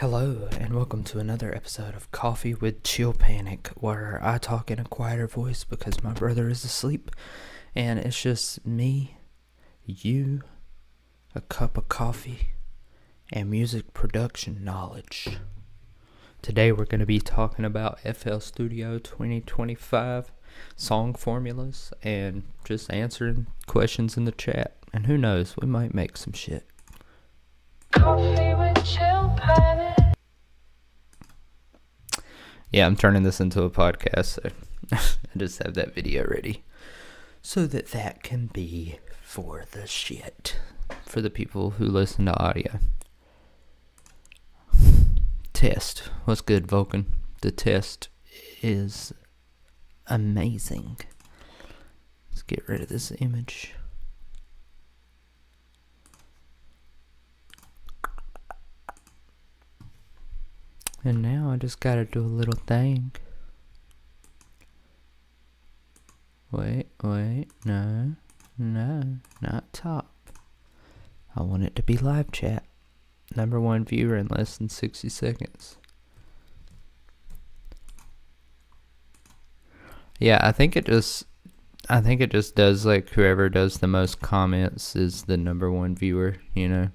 Hello, and welcome to another episode of Coffee with ChillPanic, where I talk in a quieter voice because my brother is asleep, and it's just me, you, a cup of coffee, and music production knowledge. Today we're going to be talking about FL Studio 2025 song formulas and just answering questions in the chat. And who knows, we might make some shit. Coffee with ChillPanic. Yeah, I'm turning this into a podcast, so I just have that video ready so that can be for the shit, for the people who listen to audio. Test. What's good, Vulcan? The test is amazing. Let's get rid of this image. And now I just gotta do a little thing. Wait, no, not top. I want it to be live chat. Number 1 viewer in less than 60 seconds. Yeah, I think it just does like whoever does the most comments is the number 1 viewer, you know.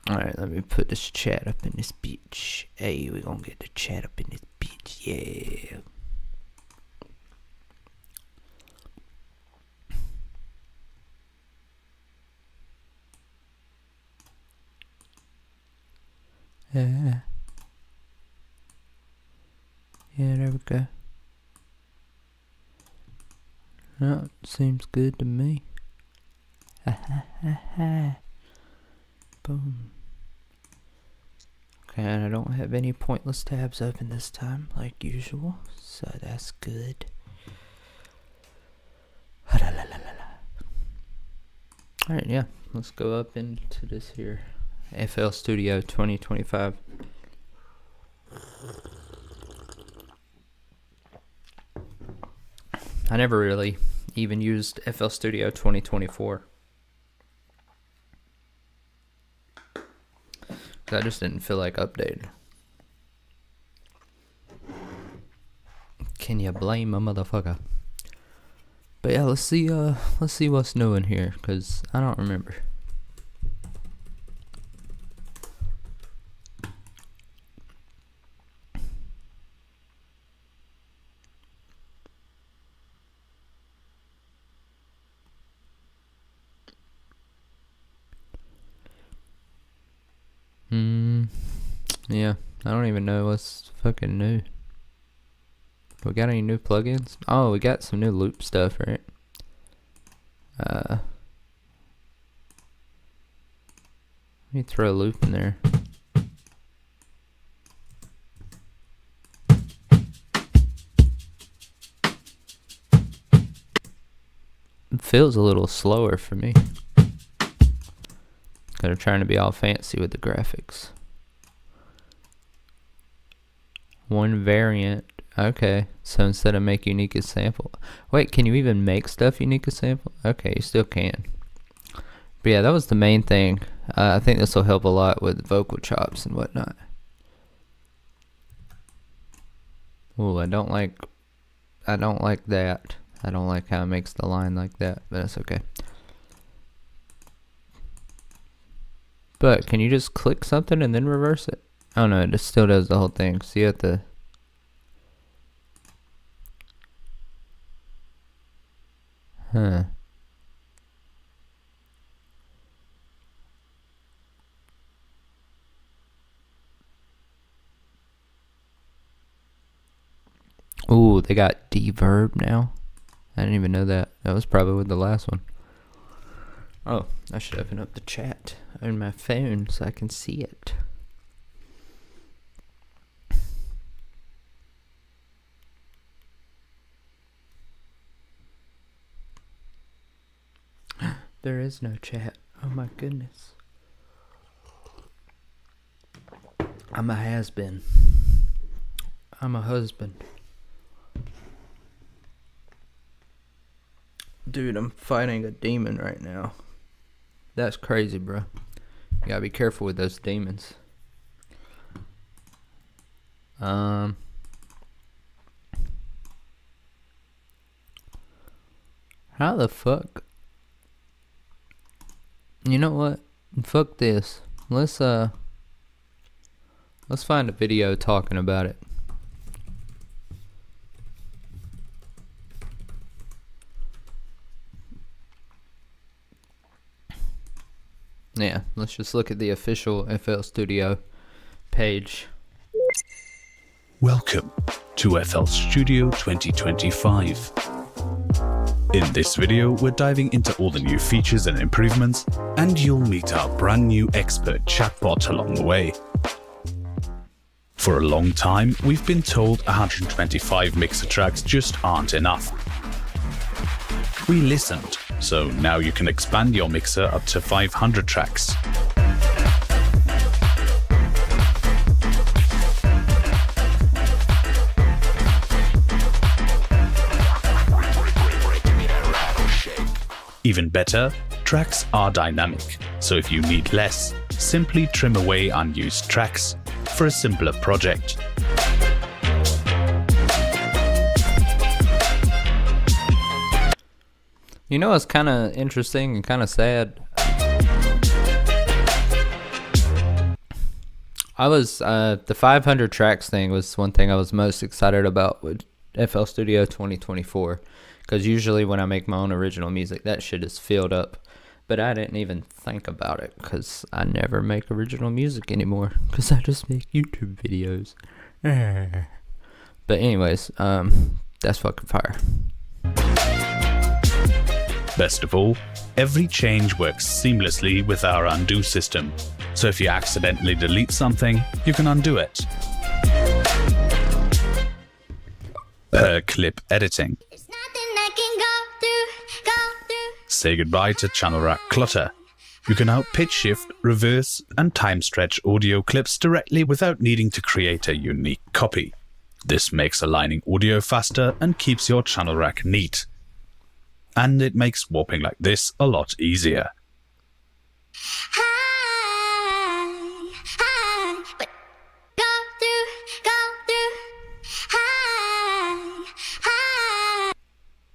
Alright, let me put this chat up in this bitch. Hey, we gonna get the chat up in this bitch, yeah. Yeah, there we go. No, seems good to me. Ha ha ha ha. Boom. Okay, and I don't have any pointless tabs open this time, like usual, so that's good. Alright, yeah, let's go up into this here FL Studio 2025. I never really even used FL Studio 2024. I just didn't feel like updating. Can you blame a motherfucker? But yeah, let's see what's new in here, cause I don't remember. Yeah, I don't even know what's fucking new. We got any new plugins? Oh, we got some new loop stuff, right? Let me throw a loop in there. It feels a little slower for me. Kind of trying to be all fancy with the graphics. One variant. Okay, so instead of make unique as sample. Wait, can you even make stuff unique as sample? Okay, you still can. But yeah, that was the main thing. I think this will help a lot with vocal chops and whatnot. Ooh, I don't like that. I don't like how it makes the line like that, but that's okay. But can you just click something and then reverse it? Oh no, it just still does the whole thing. So you have to. Huh. Ooh, they got deverb now. I didn't even know that. That was probably with the last one. Oh, I should open up the chat on my phone so I can see it. There is no chat. Oh my goodness. I'm a has-been. I'm a husband. Dude, I'm fighting a demon right now. That's crazy, bro. You gotta be careful with those demons. How the fuck? You know what? Fuck this. Let's find a video talking about it. Yeah, let's just look at the official FL Studio page. Welcome to FL Studio 2025. In this video, we're diving into all the new features and improvements, and you'll meet our brand new expert chatbot along the way. For a long time, we've been told 125 mixer tracks just aren't enough. We listened, so now you can expand your mixer up to 500 tracks. Even better, tracks are dynamic, so if you need less, simply trim away unused tracks for a simpler project. You know what's kind of interesting and kind of sad? The 500 tracks thing was one thing I was most excited about with FL Studio 2024. Because usually when I make my own original music, that shit is filled up. But I didn't even think about it because I never make original music anymore. Because I just make YouTube videos. But anyways, that's fucking fire. Best of all, every change works seamlessly with our undo system. So if you accidentally delete something, you can undo it. Per clip editing. Say goodbye to channel rack clutter. You can now pitch shift, reverse, and time stretch audio clips directly without needing to create a unique copy. This makes aligning audio faster and keeps your channel rack neat. And it makes warping like this a lot easier.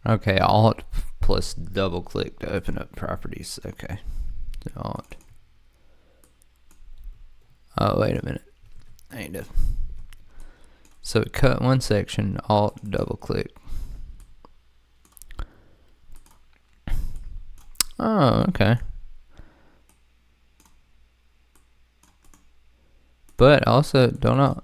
Okay, Alt plus double click to open up properties. Okay. Alt. Oh, wait a minute. I need to. So cut one section, Alt double click. Oh, okay. But also don't.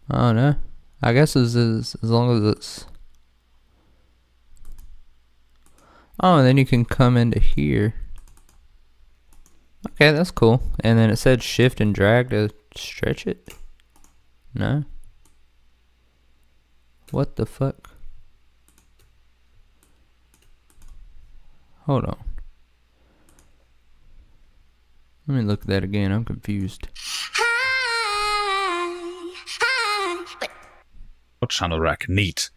Oh no. I guess as long as it's. Oh, and then you can come into here. Okay, that's cool. And then it said shift and drag to stretch it. No. What the fuck? Hold on. Let me look at that again. I'm confused. Channel rack neat.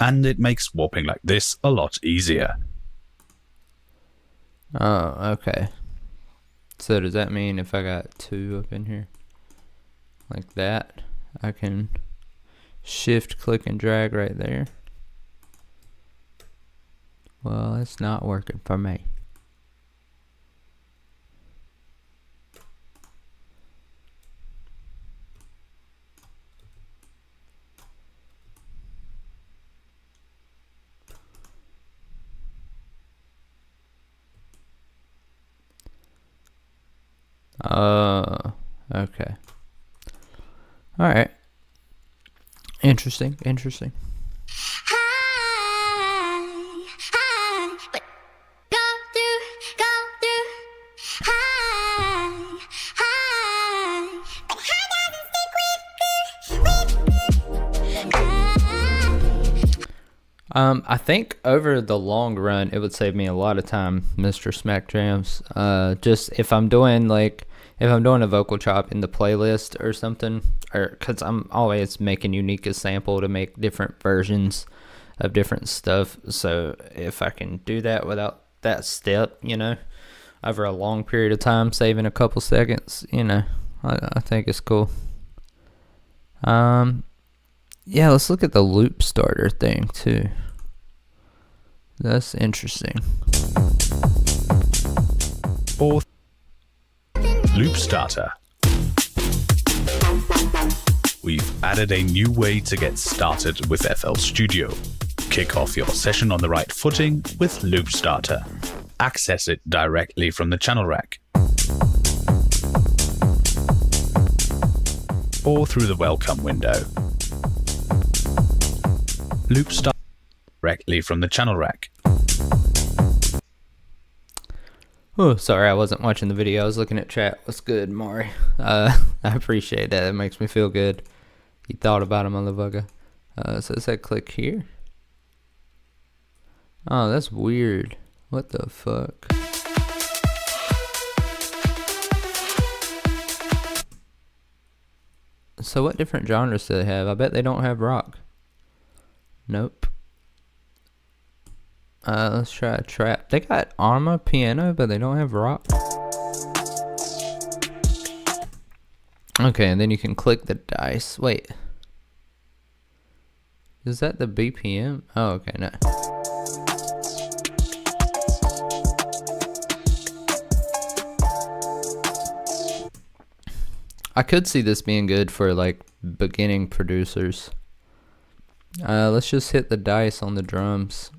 And it makes warping like this a lot easier. Oh, okay. So does that mean if I got two up in here like that, I can shift, click, and drag right there? Well, it's not working for me. Okay. Alright. Interesting. I think over the long run, it would save me a lot of time, Mr. Smack Jams. Just if I'm doing a vocal chop in the playlist or something, or because I'm always making unique a sample to make different versions of different stuff. So if I can do that without that step, you know, over a long period of time, saving a couple seconds, you know, I think it's cool. Yeah, let's look at the loop starter thing too. That's interesting. Fourth, loop starter. We've added a new way to get started with FL Studio. Kick off your session on the right footing with Loop Starter. Access it directly from the channel rack or through the welcome window. Loop Starter directly from the channel rack. Oh, sorry, I wasn't watching the video. I was looking at chat. What's good, Mari? I appreciate that. It makes me feel good. You thought about him, motherfucker. So it said click here. Oh, that's weird. What the fuck? So what different genres do they have? I bet they don't have rock. Nope. Let's try a trap. They got Arma piano, but they don't have rock. Okay, and then you can click the dice. Wait. Is that the BPM? Oh, okay, no. I could see this being good for like beginning producers. Let's just hit the dice on the drums.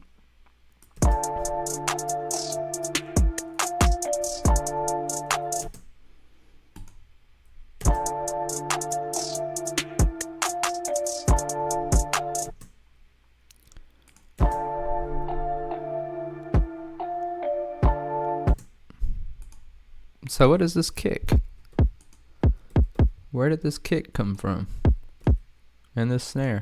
So what is this kick? Where did this kick come from? And this snare?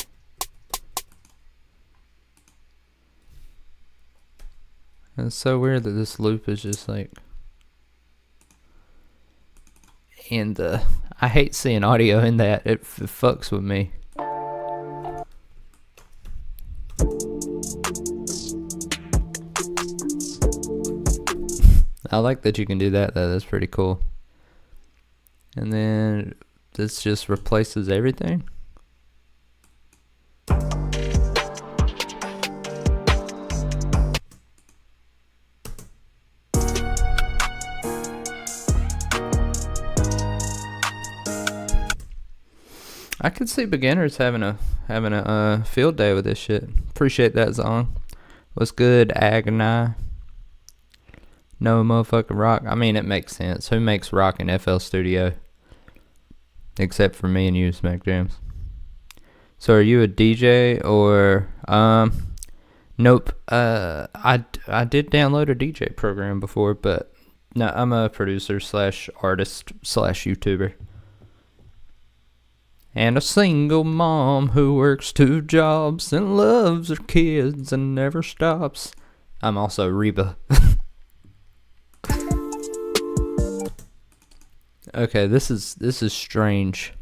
And it's so weird that this loop is just like in the... I hate seeing audio in that. It fucks with me. I like that you can do that though. That's pretty cool. And then this just replaces everything. I could see beginners having a field day with this shit. Appreciate that, Zong. What's good, Agni? No motherfucking rock. I mean, it makes sense. Who makes rock in FL Studio? Except for me and you, Smack Jams. So are you a DJ or... Nope. I did download a DJ program before, but no, I'm a producer / artist / YouTuber. And a single mom who works 2 jobs and loves her kids and never stops. I'm also Reba. Okay, this is strange.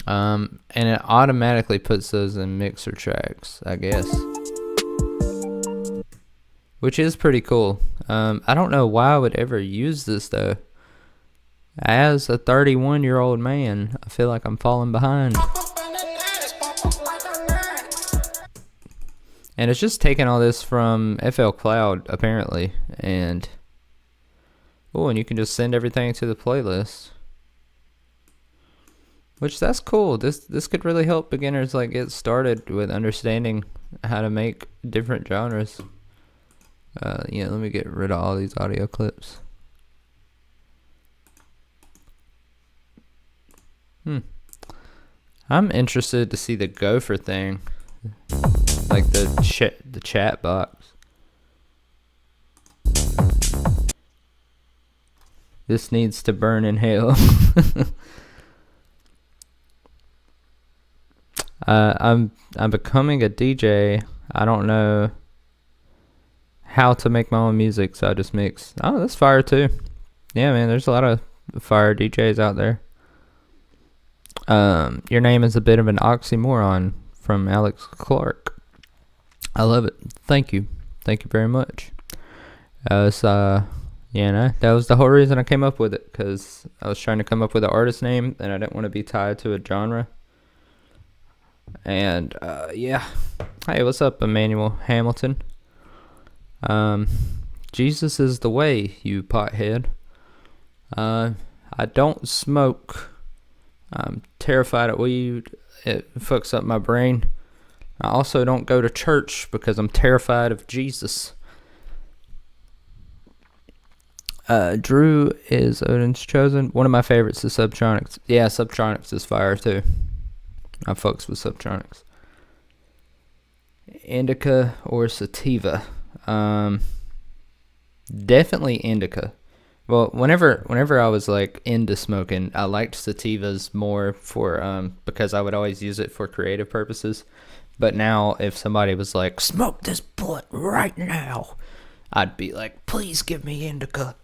And it automatically puts those in mixer tracks, I guess. Which is pretty cool. I don't know why I would ever use this though. As a 31-year-old man, I feel like I'm falling behind. And it's just taking all this from FL Cloud, apparently. And you can just send everything to the playlist. Which, that's cool. This could really help beginners like get started with understanding how to make different genres. Let me get rid of all these audio clips. I'm interested to see the Gopher thing, like the chat box. This needs to burn in hell. I'm becoming a DJ. I don't know how to make my own music, so I just mix. Oh, that's fire too. Yeah, man, there's a lot of fire DJs out there. Your name is a bit of an oxymoron, from Alex Clark. I love it. Thank you. Thank you very much. That was the whole reason I came up with it, because I was trying to come up with an artist name, and I didn't want to be tied to a genre. And, Hey, what's up, Emmanuel Hamilton? Jesus is the way, you pothead. I don't smoke. I'm terrified of weed. It fucks up my brain. I also don't go to church because I'm terrified of Jesus. Drew is Odin's chosen. One of my favorites is Subtronics. Yeah, Subtronics is fire too. I fucks with Subtronics. Indica or sativa? Definitely indica. Well, whenever I was like into smoking, I liked sativas more for because I would always use it for creative purposes. But now, if somebody was like, "Smoke this blunt right now," I'd be like, "Please give me indica,"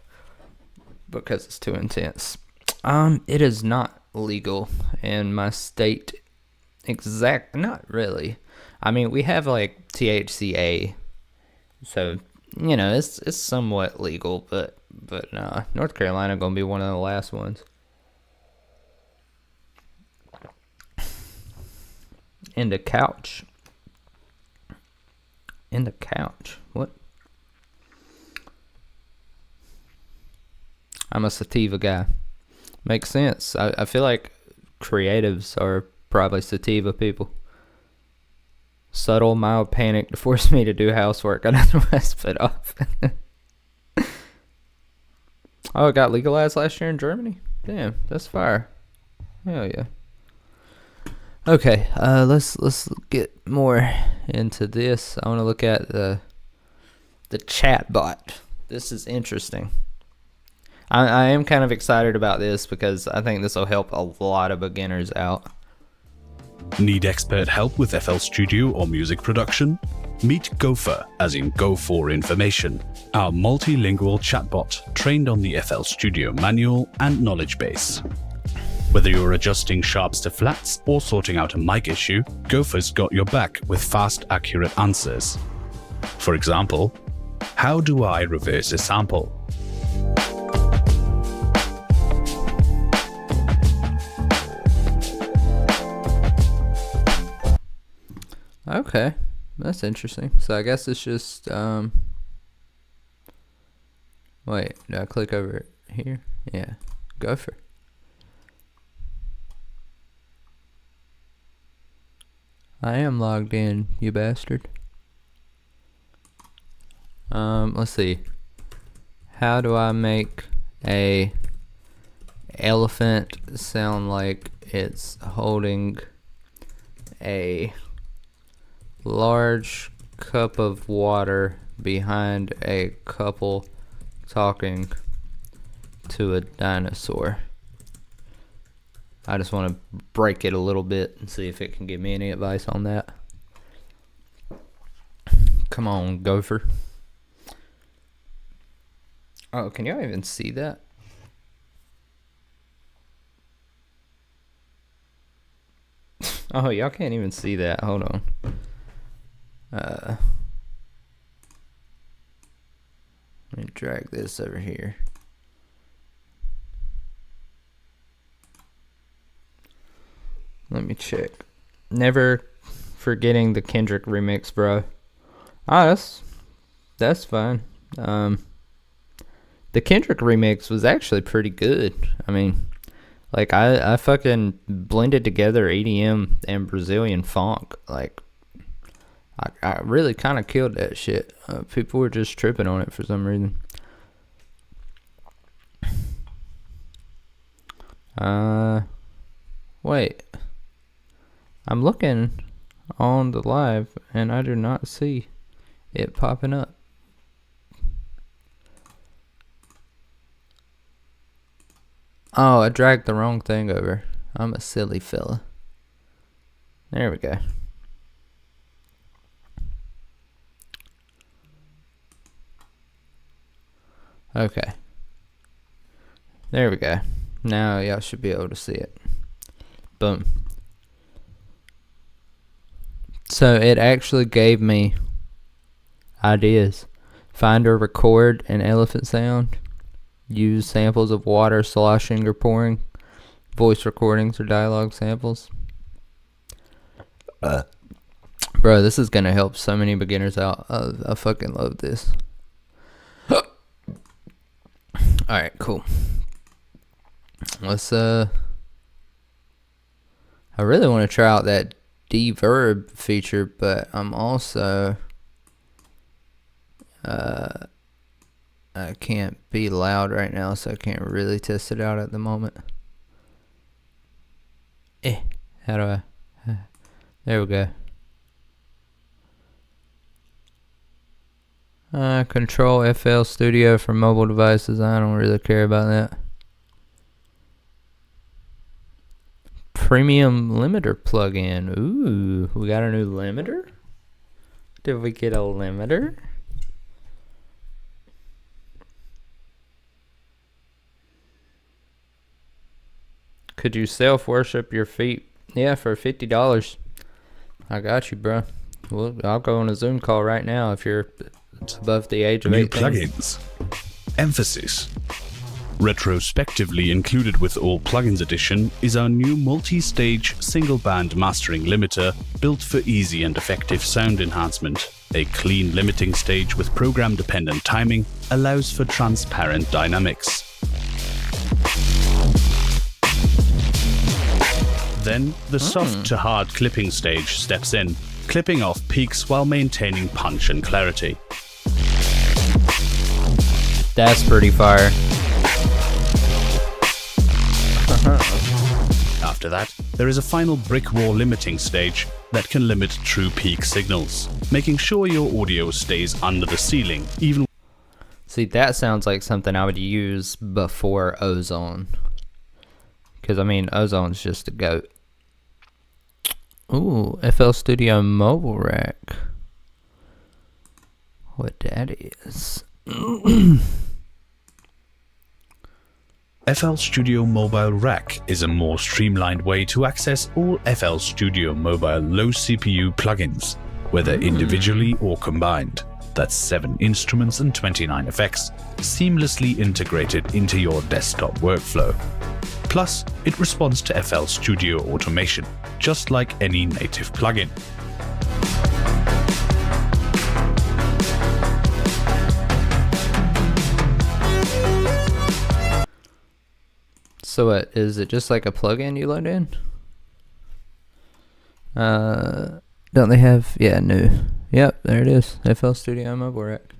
because it's too intense. It is not legal in my state. Not really. I mean, we have like THCA, so it's somewhat legal, but nah, North Carolina gonna be one of the last ones. In the couch. What? I'm a sativa guy. Makes sense. I feel like creatives are probably sativa people. Subtle, mild panic to force me to do housework I'd otherwise put off. Oh, it got legalized last year in Germany? Damn, that's fire. Hell yeah. Okay, let's get more into this. I want to look at the chatbot. This is interesting. I am kind of excited about this because I think this will help a lot of beginners out. Need expert help with FL Studio or music production? Meet Gopher, as in Go for Information, our multilingual chatbot trained on the FL Studio manual and knowledge base. Whether you're adjusting sharps to flats or sorting out a mic issue, Gopher's got your back with fast, accurate answers. For example, how do I reverse a sample? Okay, that's interesting. So I guess it's just, wait, did I click over here? Yeah, Gopher. I am logged in, you bastard. Let's see. How do I make a elephant sound like it's holding a large cup of water behind a couple talking to a dinosaur? I just want to break it a little bit and see if it can give me any advice on that. Come on, Gopher. Oh, can y'all even see that? Oh, y'all can't even see that. Hold on. Let me drag this over here. Let me check. Never forgetting the Kendrick remix, bro. Ah, that's fine. The Kendrick remix was actually pretty good. I mean, like I fucking blended together EDM and Brazilian funk. Like I really kind of killed that shit. People were just tripping on it for some reason. Wait. I'm looking on the live and I do not see it popping up. Oh, I dragged the wrong thing over. I'm a silly fella. There we go. Okay. There we go. Now y'all should be able to see it. Boom. So it actually gave me Ideas. Find or record an elephant sound. Use samples of water sloshing or pouring. Voice recordings or dialogue samples. Bro, this is gonna help so many beginners out. I fucking love this. Alright, cool. Let's I really want to try out that deverb feature, but I'm also I can't be loud right now, so I can't really test it out at the moment. How do I? There we go. Control FL Studio for mobile devices. I don't really care about that. Premium limiter plugin. Ooh, we got a new limiter? Did we get a limiter? Could you self-worship your feet? Yeah, for $50. I got you, bro. Well, I'll go on a Zoom call right now if you're above the age of 18. New plugins. Emphasis. Retrospectively included with all plugins edition is our new multi-stage single-band mastering limiter built for easy and effective sound enhancement. A clean limiting stage with program-dependent timing allows for transparent dynamics. Then, the soft to hard clipping stage steps in, clipping off peaks while maintaining punch and clarity. That's pretty fire. After that, there is a final brick wall limiting stage that can limit true peak signals, making sure your audio stays under the ceiling even. See, that sounds like something I would use before Ozone. Because, I mean, Ozone's just a goat. Ooh, FL Studio Mobile Rack. What that is. FL Studio Mobile Rack is a more streamlined way to access all FL Studio Mobile low CPU plugins, whether individually or combined. That's 7 instruments and 29 effects, seamlessly integrated into your desktop workflow. Plus, it responds to FL Studio automation, just like any native plugin. So what, is it just like a plugin you load in? Don't they have, yeah, new. Yep, there it is. FL Studio Mobile Rack.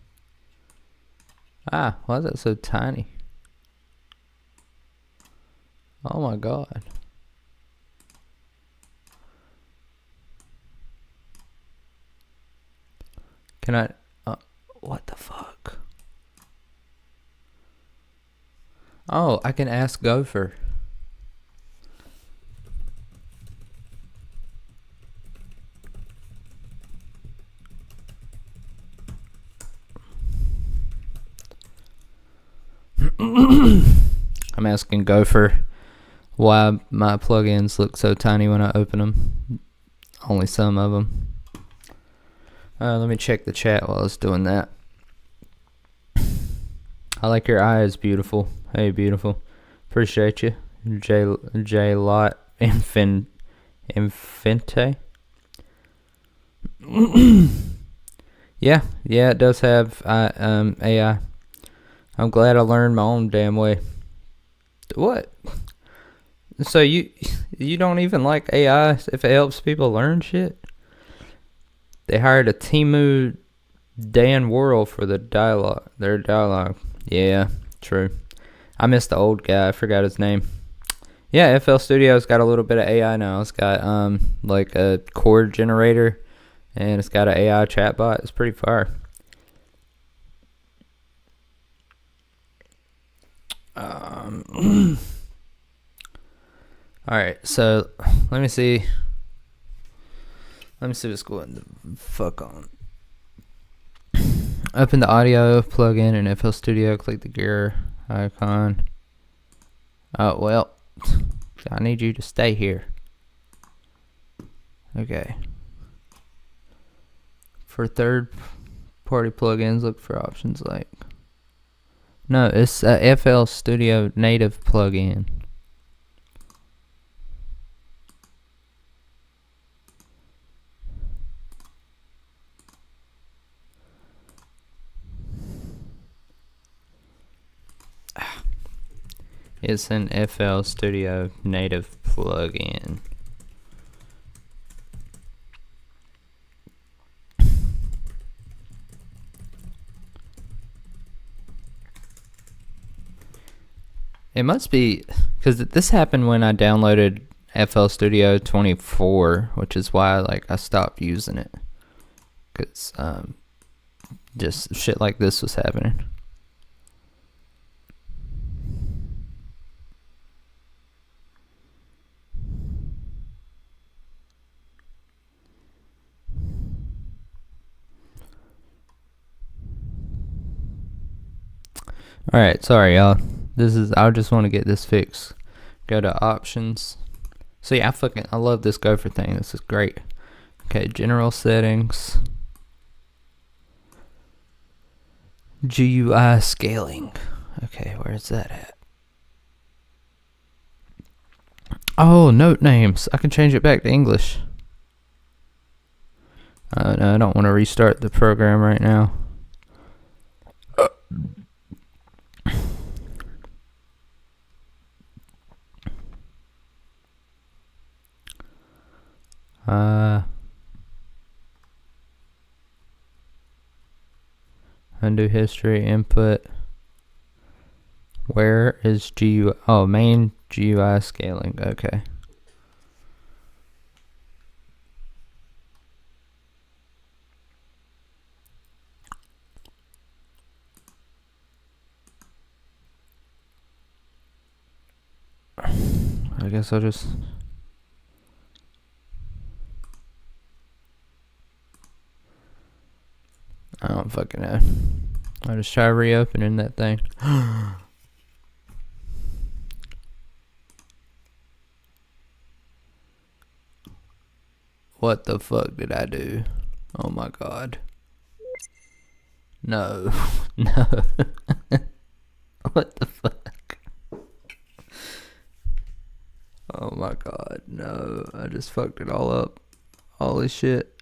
Ah, why is that so tiny? Oh my god. Can I, what the fuck? Oh, I can ask Gopher. I'm asking Gopher why my plugins look so tiny when I open them. Only some of them. Let me check the chat while I was doing that. I like your eyes, beautiful. Hey, beautiful. Appreciate you. J Lot Infante. Yeah, it does have AI. I'm glad I learned my own damn way. What? So you don't even like AI if it helps people learn shit? They hired a Timu Dan Worrell for their dialogue. Yeah, true. I missed the old guy. I forgot his name. Yeah, FL Studio's got a little bit of AI now. It's got like a chord generator, and it's got an AI chatbot. It's pretty fire. All right, so let me see. Let me see what's going the fuck on. Open the audio plugin in FL Studio. Click the gear icon. Oh, well, I need you to stay here. Okay. For third Party plugins. Look for options like. No, it's a FL Studio native plugin. It's an FL Studio native plugin. It must be, because this happened when I downloaded FL Studio 24, which is why I stopped using it. Because just shit like this was happening. Alright, sorry y'all. I just want to get this fixed. Go to options. See, I love this Gopher thing. This is great. Okay, general settings. GUI scaling. Okay, where's that at? Oh, note names. I can change it back to English. No, I don't want to restart the program right now. Undo history input. Where is GUI? Oh, main GUI scaling. Okay. I guess I'll just. I don't fucking know. I'll just try reopening that thing. What the fuck did I do? Oh my god. No. No. What the fuck? Oh my god, no. I just fucked it all up. Holy shit.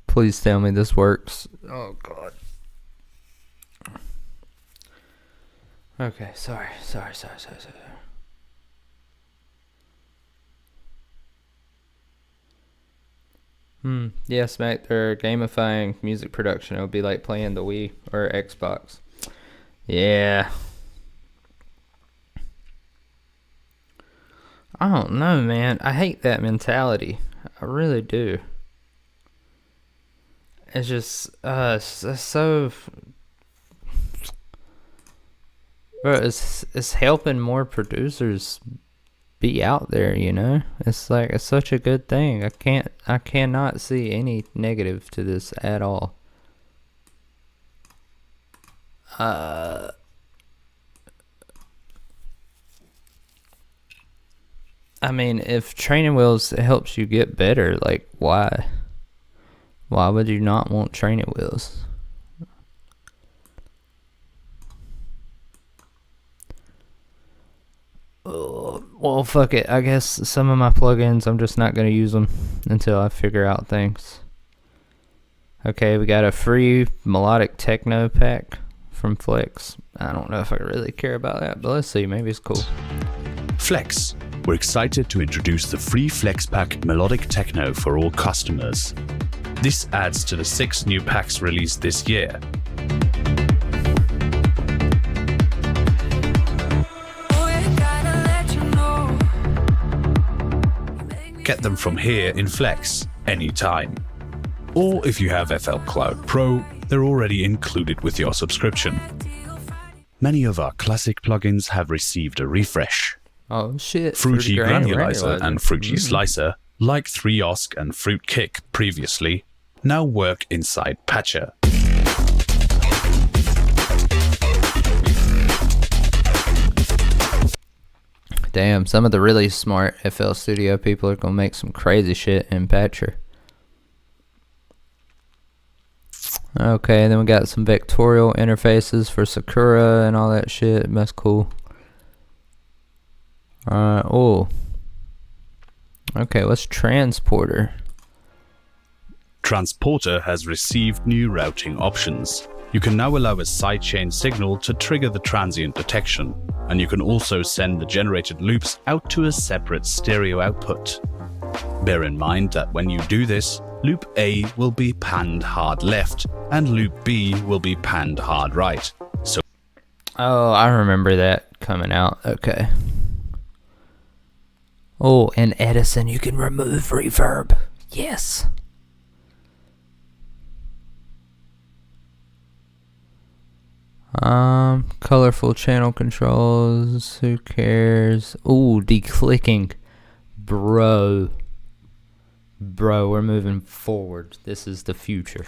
Please tell me this works. Oh god. Okay, sorry. Yes, mate, they're gamifying music production. It'll be like playing the Wii or Xbox. Yeah. I don't know, man. I hate that mentality. I really do. It's just, it's so, bro, it's helping more producers be out there, you know? It's like, it's such a good thing. I cannot see any negative to this at all. I mean, if training wheels helps you get better, like, why? Why would you not want training wheels? Well, fuck it. I guess some of my plugins, I'm just not going to use them until I figure out things. Okay, we got a free melodic techno pack from Flex. I don't know if I really care about that, but let's see. Maybe it's cool. Flex. We're excited to introduce the free Flex Pack Melodic Techno for all customers. This adds to the 6 new packs released this year. Get them from here in Flex anytime. Or if you have FL Cloud Pro, they're already included with your subscription. Many of our classic plugins have received a refresh. Oh shit. Fruity Granulizer and Fruity Slicer, like 3OSC and Fruit Kick previously, now work inside Patcher. Damn, some of the really smart FL Studio people are gonna make some crazy shit in Patcher. Okay, then we got some vectorial interfaces for Sakura and all that shit. That's cool. Oh. Okay, what's Transporter? Transporter has received new routing options. You can now allow a sidechain signal to trigger the transient detection, and you can also send the generated loops out to a separate stereo output. Bear in mind that when you do this, loop A will be panned hard left, and loop B will be panned hard right. So, oh, I remember that coming out. Okay. Oh, in Edison you can remove reverb. Yes. Colorful channel controls. Who cares? Ooh, declicking. Bro, we're moving forward. This is the future.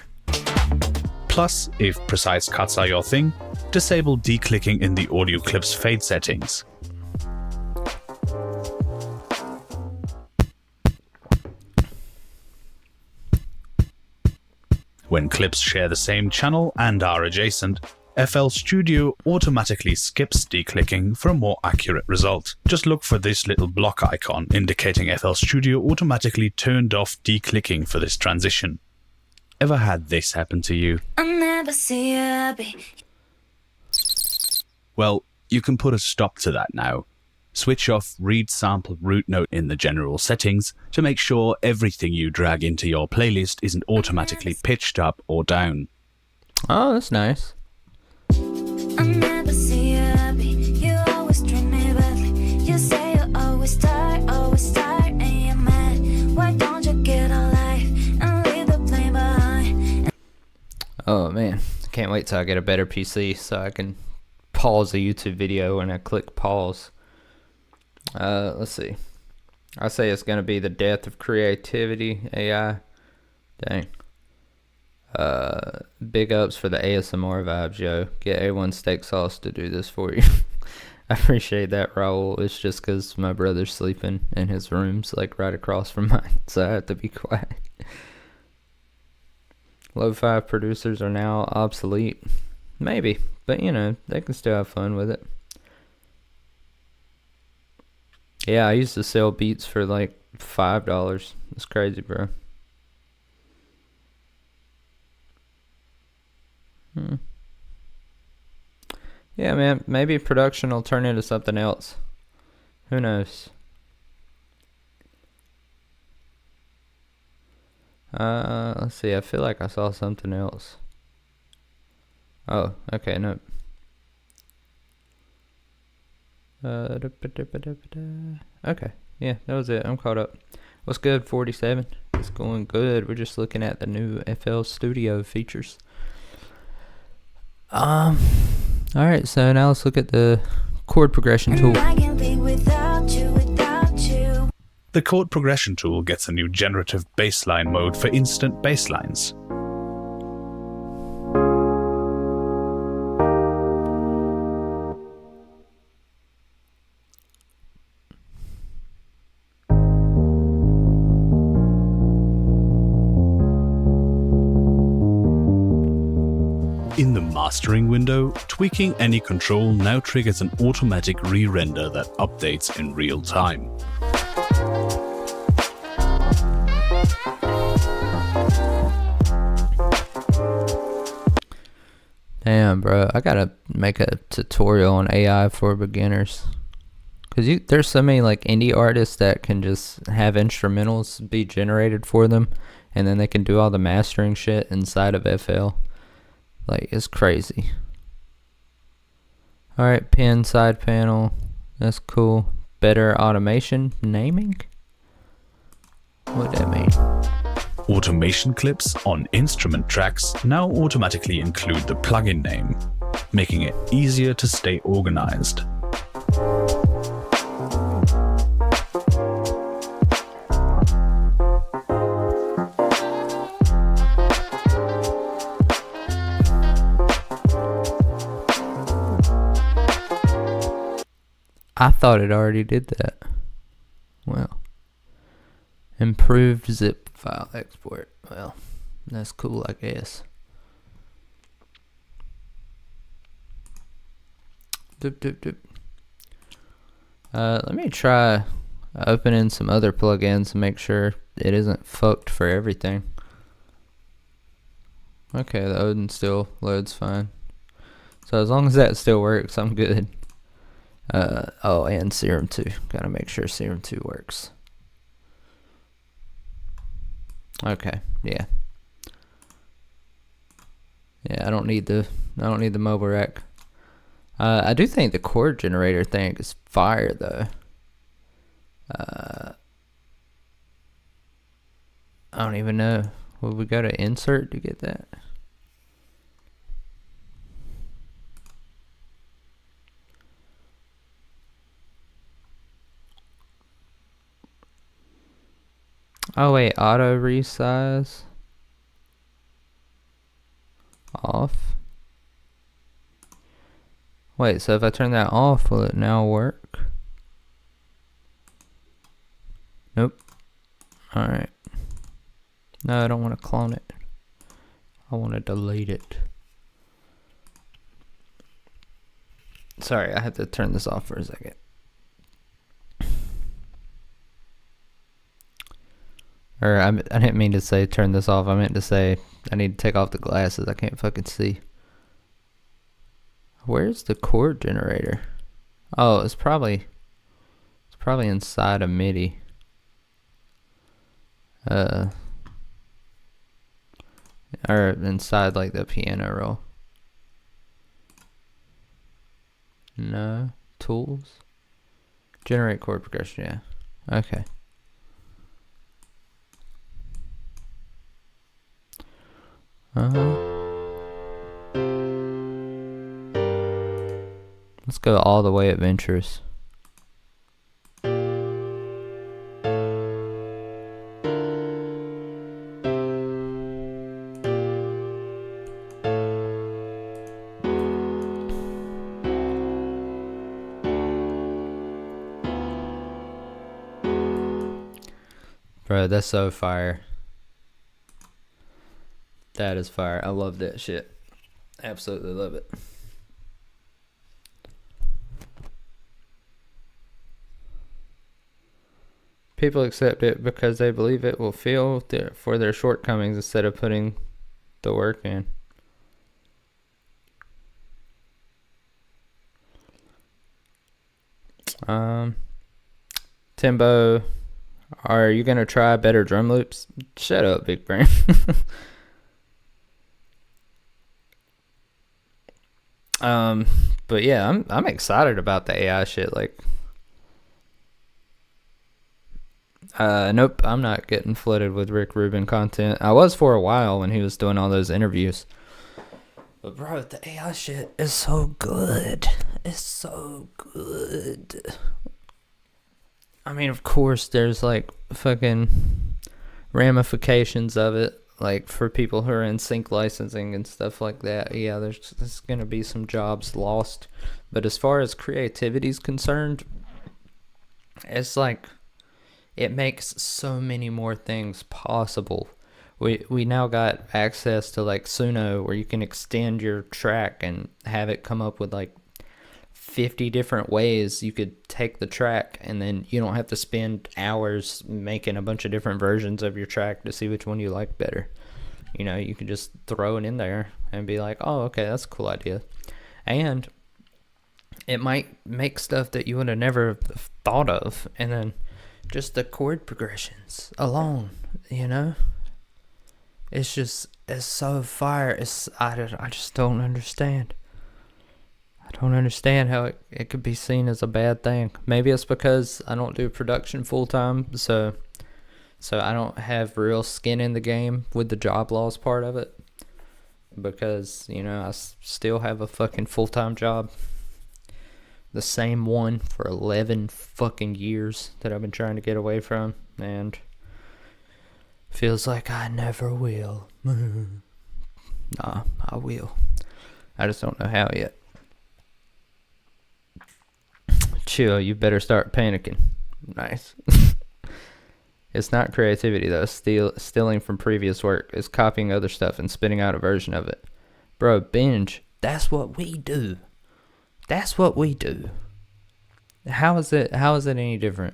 plus, if precise cuts are your thing, disable declicking in the audio clip's fade settings. When clips share the same channel and are adjacent, FL Studio automatically skips declicking for a more accurate result. Just look for this little block icon indicating FL Studio automatically turned off declicking for this transition. Ever had this happen to you? Well, you can put a stop to that now. Switch off read sample root note in the general settings to make sure everything you drag into your playlist isn't automatically pitched up or down. Oh, that's nice. Oh man, can't wait till I get a better PC so I can pause a YouTube video when I click pause. Let's see. I say it's gonna be the death of creativity, AI. Dang. Big ups for the ASMR vibes, yo. Get A1 steak sauce to do this for you. I appreciate that, Raul. It's just because my brother's sleeping in his room's like right across from mine, so I have to be quiet. Lo-fi producers are now obsolete. Maybe, but you know, they can still have fun with it. Yeah, I used to sell beats for like $5. It's crazy, bro. Yeah, man, maybe production will turn into something else. Who knows? Let's see, I feel like I saw something else. Oh, okay, no. Okay, yeah, that was it. I'm caught up. What's good, 47? It's going good. We're just looking at the new FL Studio features. Alright, so now let's look at the chord progression tool. The chord progression tool gets a new generative bassline mode for instant basslines. In the mastering window, tweaking any control now triggers an automatic re-render that updates in real time. Damn, bro, I gotta make a tutorial on AI for beginners. Cause there's so many like indie artists that can just have instrumentals be generated for them, and then they can do all the mastering shit inside of FL. Like, it's crazy. Alright, pen side panel. That's cool. Better automation naming? What that mean? Automation clips on instrument tracks now automatically include the plugin name, making it easier to stay organized. I thought it already did that. Well, improved zip file export. Well, that's cool, I guess. Let me try opening some other plugins and make sure it isn't fucked for everything. Okay, the Odin still loads fine. So as long as that still works, I'm good. Oh, and Serum 2. Gotta make sure Serum 2 works. Okay, yeah. Yeah, I don't need the mobile rack. I do think the chord generator thing is fire though. I don't even know. Would we go to insert to get that? Oh wait, auto resize off. Wait, so if I turn that off, will it now work? Nope. Alright. No, I don't want to clone it. I want to delete it. Sorry, I had to turn this off for a second. Or I didn't mean to say turn this off. I meant to say I need to take off the glasses. I can't fucking see. Where's the chord generator? Oh, it's probably inside a MIDI. Or inside like the piano roll. No. Tools. Generate chord progression, yeah. Okay. Let's go all the way adventurous. Bro, that's so fire. That is fire. I love that shit. Absolutely love it. People accept it because they believe it will feel for their shortcomings instead of putting the work in. Timbo, are you gonna try better drum loops? Shut up, big brain. But yeah, I'm excited about the AI shit. Like, nope, I'm not getting flooded with Rick Rubin content. I was for a while when he was doing all those interviews. But bro, the AI shit is so good. It's so good. I mean, of course, there's like fucking ramifications of it. Like for people who are in sync licensing and stuff like that, yeah, there's gonna be some jobs lost. But as far as creativity is concerned, it's like it makes so many more things possible. We now got access to like Suno, where you can extend your track and have it come up with like 50 different ways you could take the track, and then you don't have to spend hours making a bunch of different versions of your track to see which one you like better. You know, you can just throw it in there and be like, oh, okay, that's a cool idea. And it might make stuff that you would have never thought of. And then just the chord progressions alone, you know, it's so fire. I just don't understand. I don't understand how it could be seen as a bad thing. Maybe it's because I don't do production full time, so I don't have real skin in the game with the job loss part of it. Because, you know, I still have a fucking full-time job. The same one for 11 fucking years that I've been trying to get away from. And feels like I never will. Nah, I will. I just don't know how yet. chill, you better start panicking. Nice. It's not creativity though. Stealing from previous work. It's copying other stuff and spitting out a version of it. Bro, binge. That's what we do. That's what we do. How is it any different?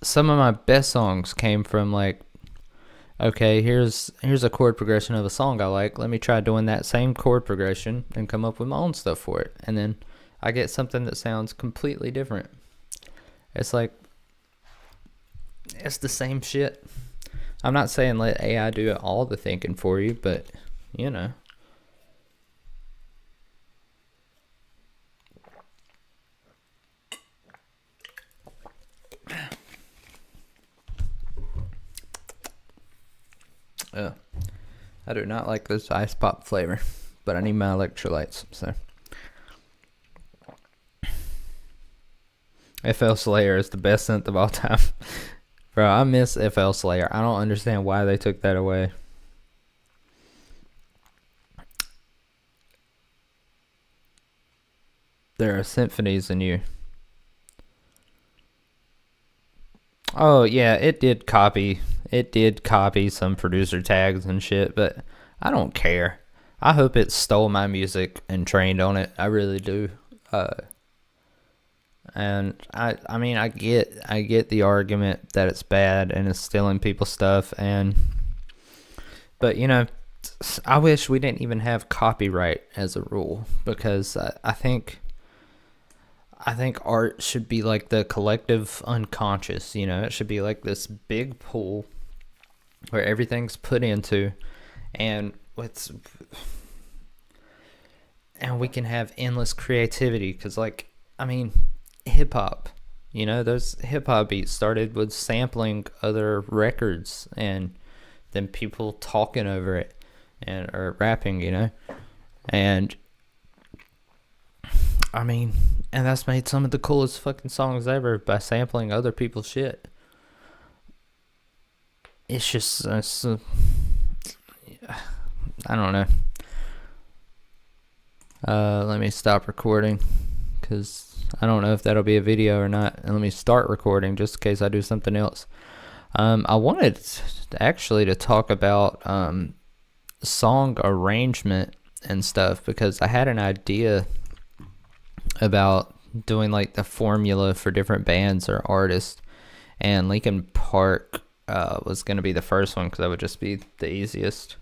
Some of my best songs came from like, okay, here's a chord progression of a song I like. Let me try doing that same chord progression and come up with my own stuff for it. And then I get something that sounds completely different. It's like, it's the same shit. I'm not saying let AI do all the thinking for you, but, you know. I do not like this ice pop flavor, but I need my electrolytes, so. FL Slayer is the best synth of all time. Bro, I miss FL Slayer. I don't understand why they took that away. There are symphonies in you. Oh, yeah, it did copy some producer tags and shit, but I don't care. I hope it stole my music and trained on it. I really do. And I mean, I get the argument that it's bad and it's stealing people's stuff, but you know, I wish we didn't even have copyright as a rule, because I think art should be like the collective unconscious, you know. It should be like this big pool where everything's put into, and we can have endless creativity, because like, I mean, hip hop, you know, those hip hop beats started with sampling other records and then people talking over it or rapping, you know. And I mean, and that's made some of the coolest fucking songs ever, by sampling other people's shit. It's just, I don't know. Let me stop recording, because I don't know if that'll be a video or not. And let me start recording just in case I do something else. I wanted actually to talk about song arrangement and stuff, because I had an idea about doing like the formula for different bands or artists, and Linkin Park was going to be the first one, because that would just be the easiest.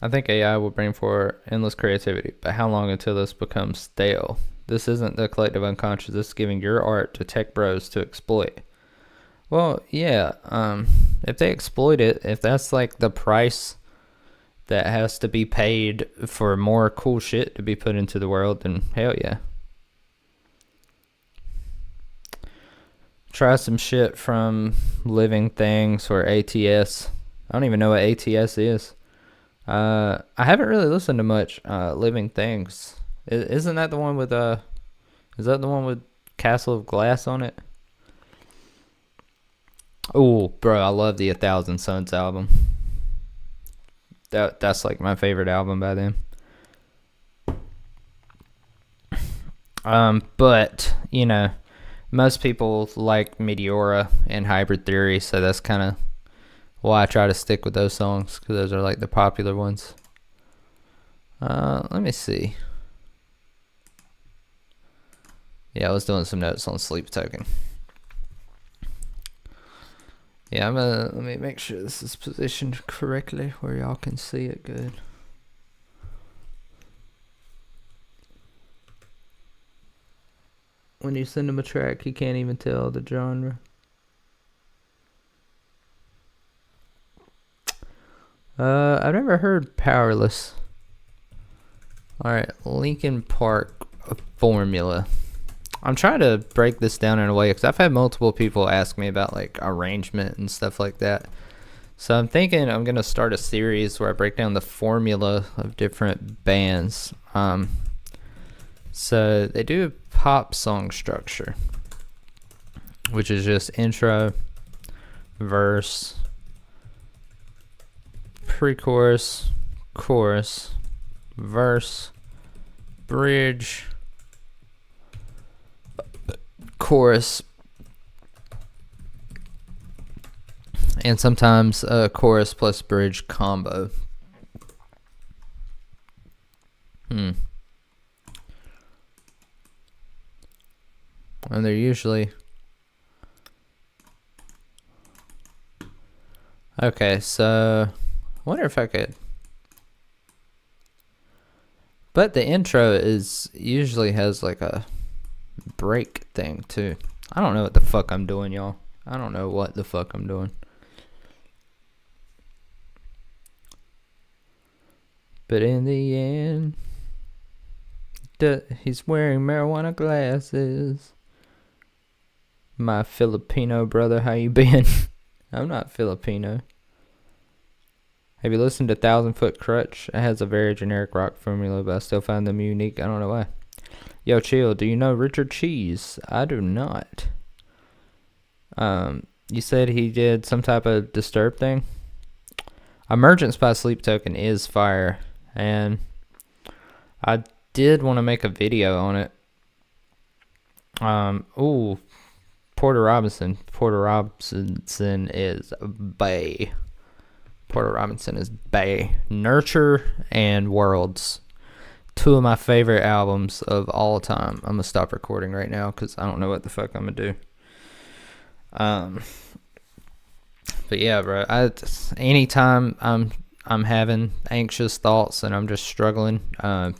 I think AI will bring forward endless creativity, but how long until this becomes stale? This isn't the collective unconscious. This is giving your art to tech bros to exploit. Well, yeah, if they exploit it, if that's like the price that has to be paid for more cool shit to be put into the world, then hell yeah. Try some shit from Living Things or ATS. I don't even know what ATS is. I haven't really listened to much Living Things. Isn't that the one with is that the one with Castle of Glass on it? Oh, bro, I love the 1,000 Suns album. That's like my favorite album by them. But you know, most people like Meteora and Hybrid Theory, so that's kind of why I try to stick with those songs, because those are like the popular ones. Let me see. Yeah, I was doing some notes on Sleep Token. Yeah, let me make sure this is positioned correctly where y'all can see it good. When you send him a track, he can't even tell the genre. I've never heard Powerless. Alright, Linkin Park formula. I'm trying to break this down in a way, because I've had multiple people ask me about like arrangement and stuff like that. So I'm thinking I'm going to start a series where I break down the formula of different bands. So they do a pop song structure, which is just intro, verse, pre-chorus, chorus, verse, bridge, chorus, and sometimes a chorus plus bridge combo. And they're usually... Okay, so... I wonder if I could... But the intro usually has like a break thing too. I don't know what the fuck I'm doing, y'all. I don't know what the fuck I'm doing. But in the end, he's wearing marijuana glasses. My Filipino brother, how you been? I'm not Filipino. Have you listened to 1,000 Foot Crutch? It has a very generic rock formula, but I still find them unique. I don't know why. Yo, Chill, do you know Richard Cheese? I do not. You said he did some type of Disturbed thing? Emergence by Sleep Token is fire, and I did want to make a video on it. Porter Robinson. Porter Robinson is bae. Porter Robinson is bae. Nurture and Worlds. Two of my favorite albums of all time. I'm gonna stop recording right now because I don't know what the fuck I'm gonna do. But yeah, bro. Anytime I'm having anxious thoughts and I'm just struggling,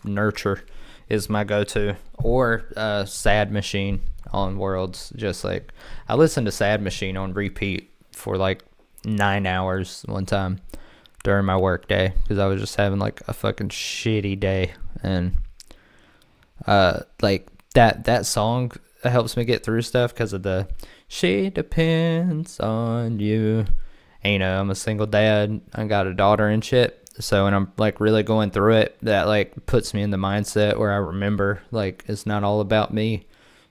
Nurture is my go-to, or Sad Machine on Worlds. Just like I listened to Sad Machine on repeat for like 9 hours one time during my work day because I was just having like a fucking shitty day, and like that song helps me get through stuff because of the "She depends on you." And, you know, I'm a single dad. I got a daughter and shit. So when I'm like really going through it, that like puts me in the mindset where I remember like it's not all about me,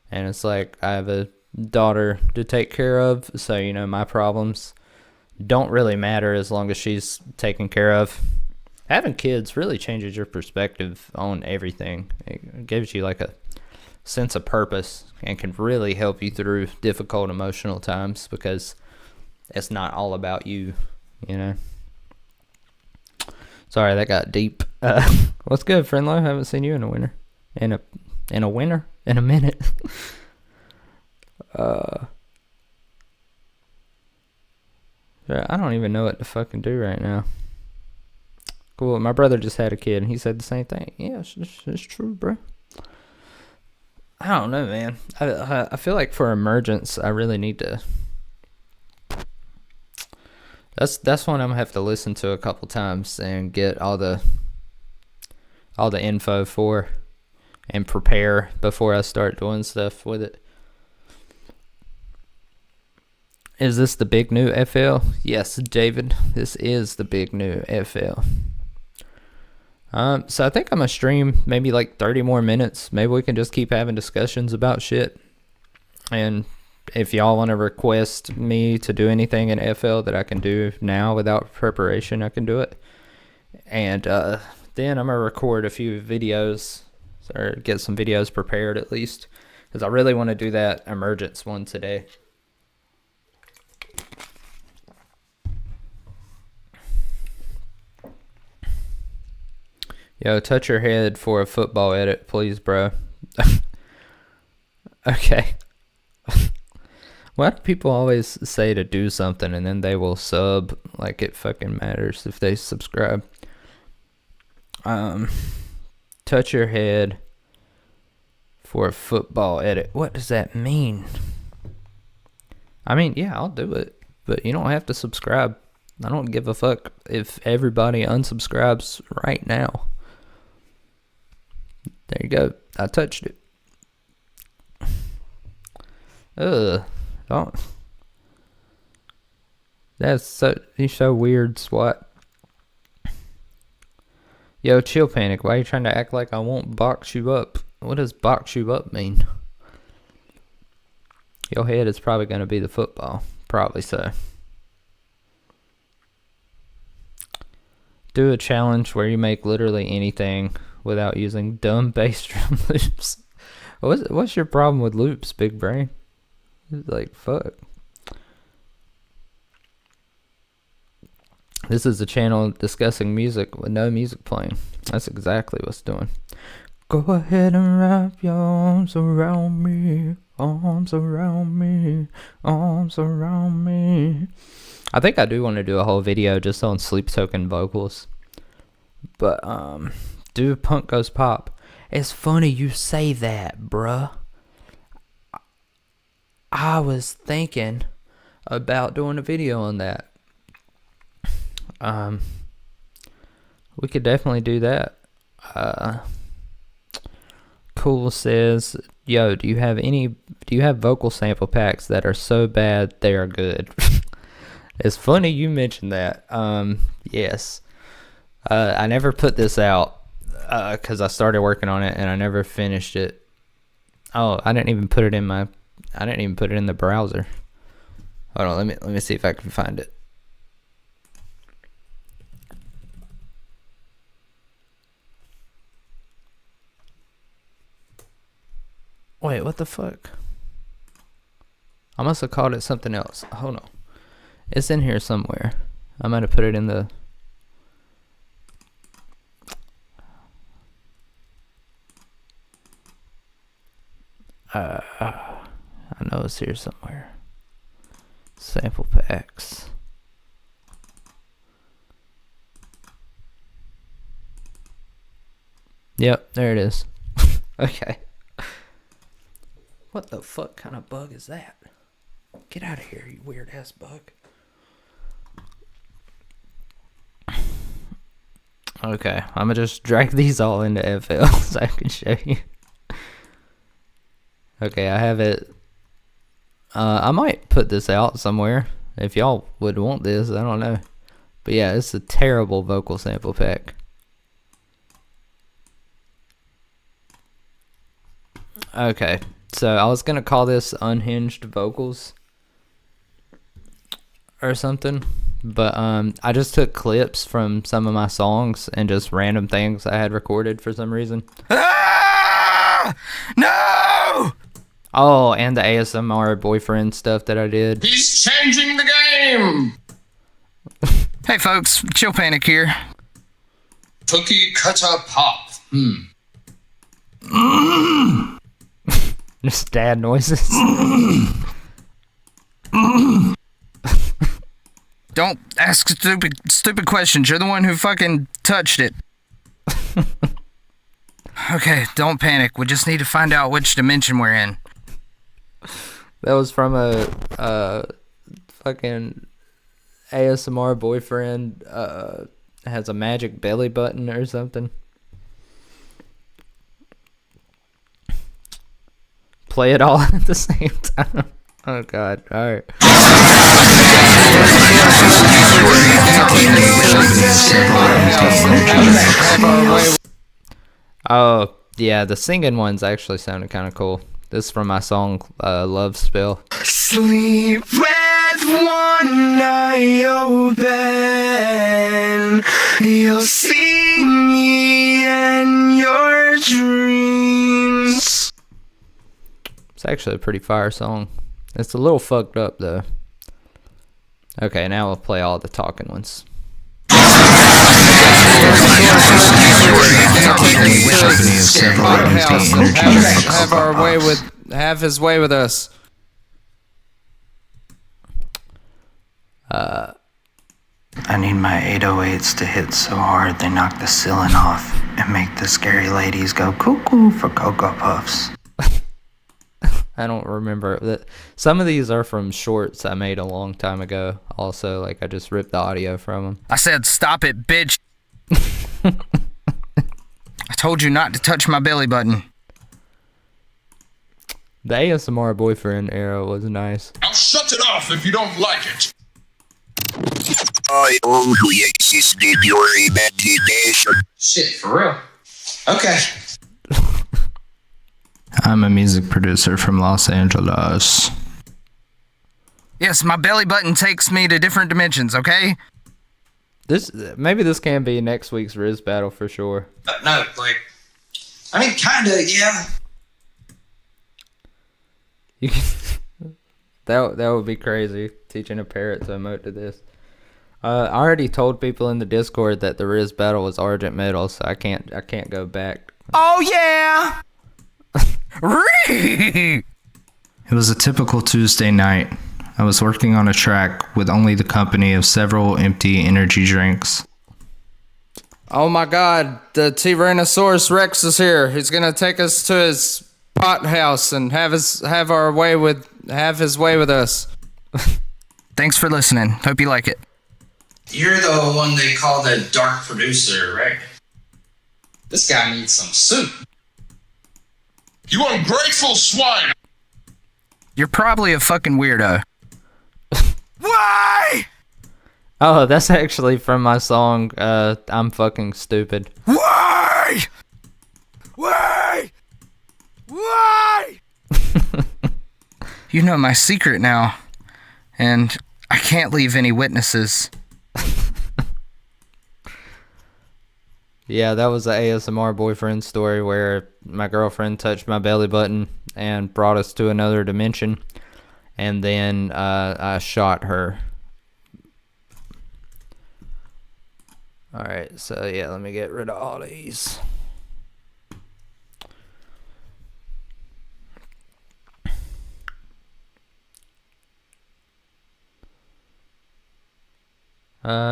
and it's like I have a daughter to take care of. So, you know, my problems don't really matter as long as she's taken care of. Having kids really changes your perspective on everything. It gives you like a sense of purpose and can really help you through difficult emotional times because it's not all about you, you know. Sorry, that got deep. What's good, Friendlo? Haven't seen you in a winter. In a minute. I don't even know what to fucking do right now. Cool. My brother just had a kid, and he said the same thing. Yeah, it's true, bro. I don't know, man. I feel like for Emergence, I really need to. That's one I'm gonna have to listen to a couple times and get all the info for, and prepare before I start doing stuff with it. Is this the big new FL? Yes, David. This is the big new FL. So I think I'm gonna stream maybe like 30 more minutes. Maybe we can just keep having discussions about shit. And if y'all want to request me to do anything in FL that I can do now without preparation, I can do it. And then I'm gonna record a few videos, or get some videos prepared at least, because I really want to do that Emergence one today. Yo, touch your head for a football edit, please, bro. Okay. Why do people always say to do something and then they will sub like it fucking matters if they subscribe? Touch your head for a football edit. What does that mean? I mean, yeah, I'll do it, but you don't have to subscribe. I don't give a fuck if everybody unsubscribes right now. There you go. I touched it. Ugh. Don't. You're so weird, SWAT. Yo, ChillPanic, why are you trying to act like I won't box you up? What does box you up mean? Your head is probably going to be the football. Probably so. Do a challenge where you make literally anything without using dumb bass drum loops. What's your problem with loops, big brain? Like, fuck. This is a channel discussing music with no music playing. That's exactly what's doing. Go ahead and wrap your arms around me. Arms around me. Arms around me. I think I do want to do a whole video just on sleep token vocals. But, do Punk Goes Pop. It's funny you say that, bruh. I was thinking about doing a video on that. We could definitely do that. Cool says, yo, do you have vocal sample packs that are so bad they are good? It's funny you mentioned that. Yes. I never put this out because I started working on it and I never finished it. Oh, I didn't even put it in the browser. Hold on, let me see if I can find it. Wait, what the fuck? I must have called it something else. Hold on. It's in here somewhere. I might have put it in the... I know it's here somewhere. Sample packs. Yep, there it is. Okay. What the fuck kind of bug is that? Get out of here, you weird ass bug. Okay, I'm gonna just drag these all into FL so I can show you. Okay, I have it. I might put this out somewhere if y'all would want this. I don't know. But yeah, it's a terrible vocal sample pack. Okay. So I was gonna call this Unhinged Vocals or something, but I just took clips from some of my songs and just random things I had recorded for some reason. Ah! No! Oh, and the ASMR boyfriend stuff that I did. He's changing the game! Hey folks, ChillPanic here. Cookie cutter pop. Just dad noises. Don't ask stupid questions. You're the one who fucking touched it. Okay, don't panic. We just need to find out which dimension we're in. That was from a fucking ASMR boyfriend. Has a magic belly button or something. Play it all at the same time. Oh god, alright. Oh, yeah, the singing ones actually sounded kind of cool. This is from my song, Love Spell. Sleep with one eye open. You'll see me in your dreams. It's actually a pretty fire song. It's a little fucked up though. Okay, now we'll play all the talking ones. Have his way with us. I need my 808s to hit so hard they knock the ceiling off and make the scary ladies go cuckoo for Cocoa Puffs. I don't remember that. Some of these are from shorts I made a long time ago. Also, like I just ripped the audio from them. I said, stop it, bitch. I told you not to touch my belly button. The ASMR boyfriend era was nice. I'll shut it off if you don't like it. I only existed your imagination. Shit, for real? Okay. I'm a music producer from Los Angeles. Yes, my belly button takes me to different dimensions, okay? Maybe this can be next week's Riz battle for sure. No, like, I mean, kinda, yeah. You can, that would be crazy, teaching a parrot to emote to this. I already told people in the Discord that the Riz battle was Argent Metal, so I can't go back. Oh yeah! It was a typical Tuesday night. I was working on a track with only the company of several empty energy drinks. Oh my god, the Tyrannosaurus Rex is here. He's gonna take us to his pot house and have his way with us. Thanks for listening. Hope you like it. You're the one they call the dark producer, right? This guy needs some soup. You ungrateful swine! You're probably a fucking weirdo. Why? Oh, that's actually from my song, I'm Fucking Stupid. Why? Why? Why? You know my secret now, and I can't leave any witnesses. Yeah, that was the ASMR boyfriend story where my girlfriend touched my belly button and brought us to another dimension, and then I shot her. Alright, so yeah, let me get rid of all these.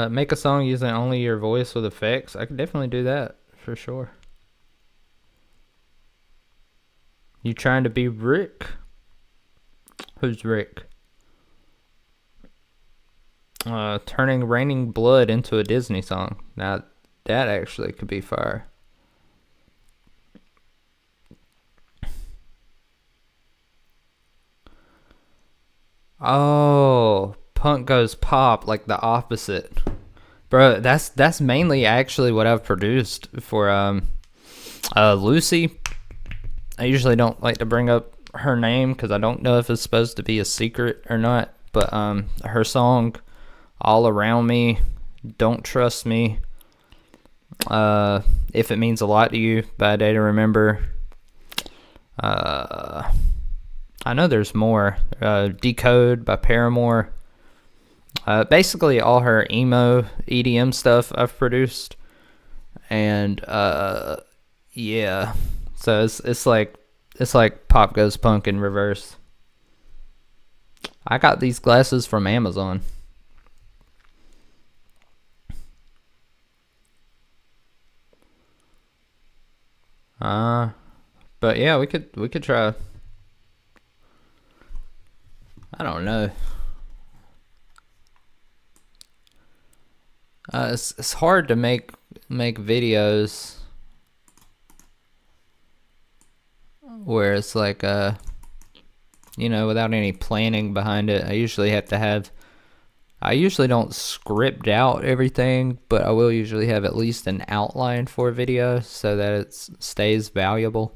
Make a song using only your voice with effects. I could definitely do that for sure. You trying to be Rick? Who's Rick? Turning Raining Blood into a Disney song. Now that actually could be fire. Oh, punk goes pop, like the opposite. Bro, that's mainly actually what I've produced for Lucy. I usually don't like to bring up her name because I don't know if it's supposed to be a secret or not, but her song All Around Me, Don't Trust Me, If It Means a Lot to You by A Day to Remember. I know there's more. Decode by Paramore. Basically all her emo EDM stuff I've produced. And yeah. So it's like pop goes punk in reverse. I got these glasses from Amazon. But yeah, we could try. I don't know. It's hard to make videos where it's like without any planning behind it. I usually don't script out everything, but I will usually have at least an outline for a video so that it stays valuable.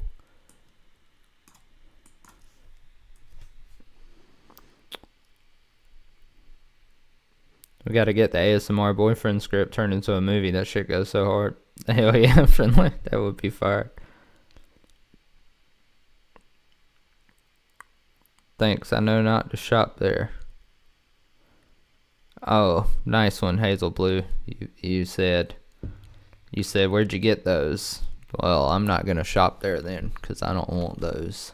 We got to get the ASMR boyfriend script turned into a movie. That shit goes so hard. Hell yeah, friendly. That would be fire. Thanks, I know not to shop there. Oh, nice one, Hazel Blue. You said, where'd you get those? Well, I'm not gonna shop there then, because I don't want those.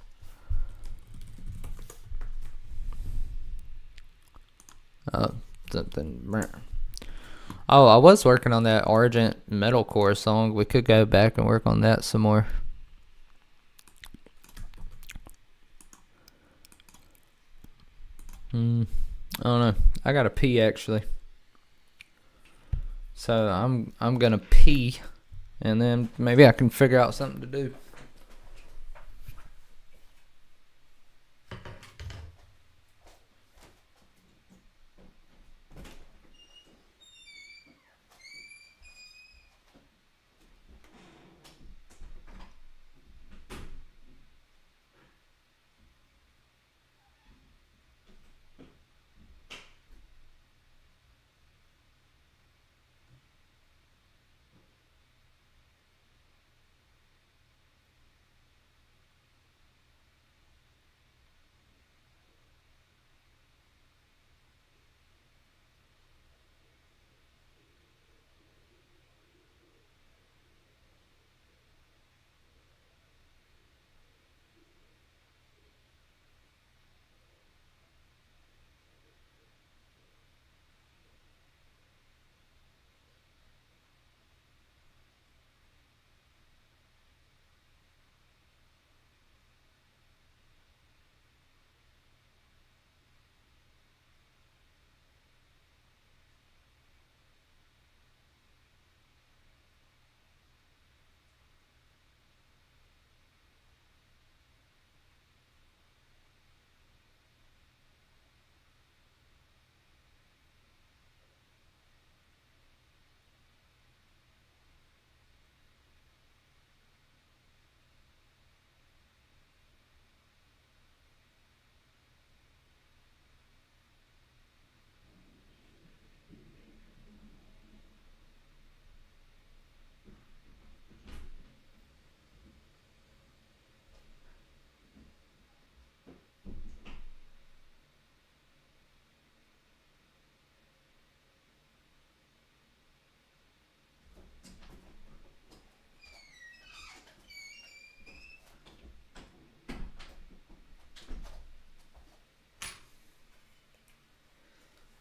Something. Oh, I was working on that Argent metalcore song. We could go back and work on that some more. I don't know. I gotta pee actually. So I'm gonna pee, and then maybe I can figure out something to do.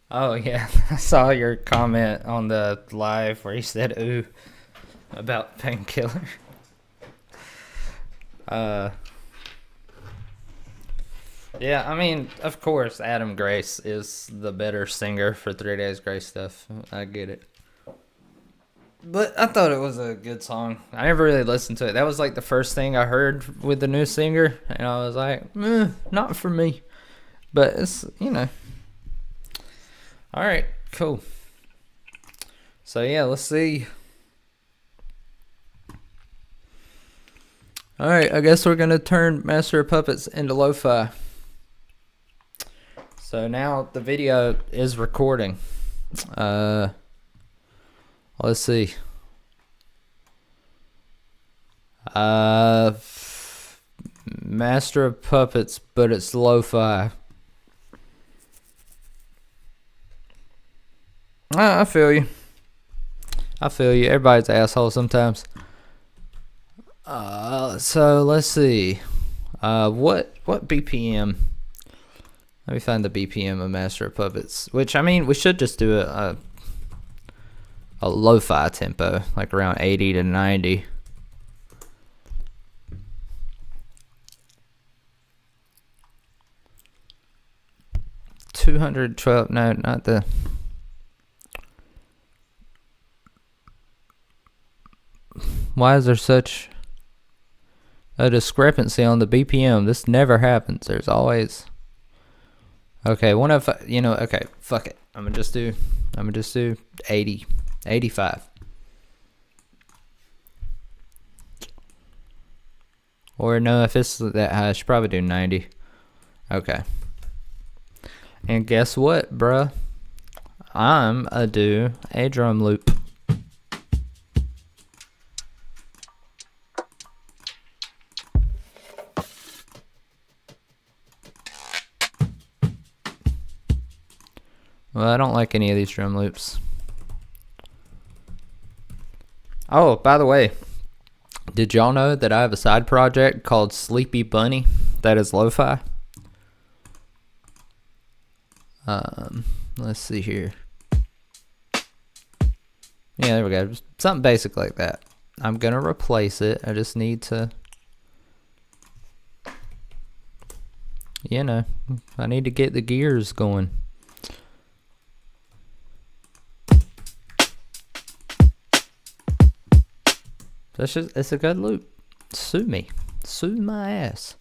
Oh yeah, I saw your comment on the live where you said "ooh" about Painkiller. Yeah, I mean, of course, Adam Grace is the better singer for 3 Days Grace stuff. I get it. But I thought it was a good song. I never really listened to it. That was like the first thing I heard with the new singer, and I was like, not for me. But it's, All right, cool. So yeah, let's see. All right, I guess we're going to turn Master of Puppets into lo-fi. So now the video is recording. Let's see. Master of Puppets, but it's lo-fi. I feel you. Everybody's an asshole sometimes. So let's see. What BPM? Let me find the BPM of Master of Puppets. Which, I mean, we should just do a lo-fi tempo, like around 80 to 90. $212. No, not the. Why is there such a discrepancy on the BPM? This never happens. There's always. Okay, okay, fuck it. I'm gonna just do 80, 85. Or no, if it's that high, I should probably do 90. Okay. And guess what, bruh? I'm a do a drum loop. Well, I don't like any of these drum loops. Oh, by the way, did y'all know that I have a side project called Sleepy Bunny that is lo-fi? Let's see here. Yeah, there we go. Something basic like that. I'm gonna replace it. I just need to, I need to get the gears going. It's a good loop. Sue me. Sue my ass.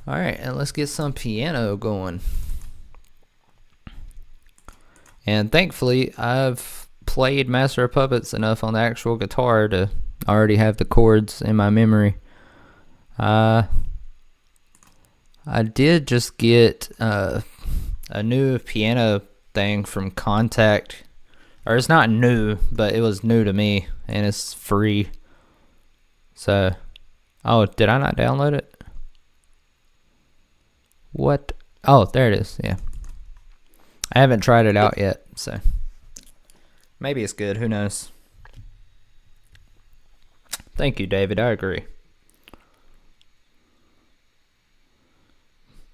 Alright, and let's get some piano going. And thankfully, I've played Master of Puppets enough on the actual guitar to already have the chords in my memory. I did just get a new piano thing from Contact. Or it's not new, but it was new to me, and it's free. So, oh, did I not download it? What? Oh, there it is, yeah. I haven't tried it out yet, so maybe it's good, who knows. Thank you, David, I agree.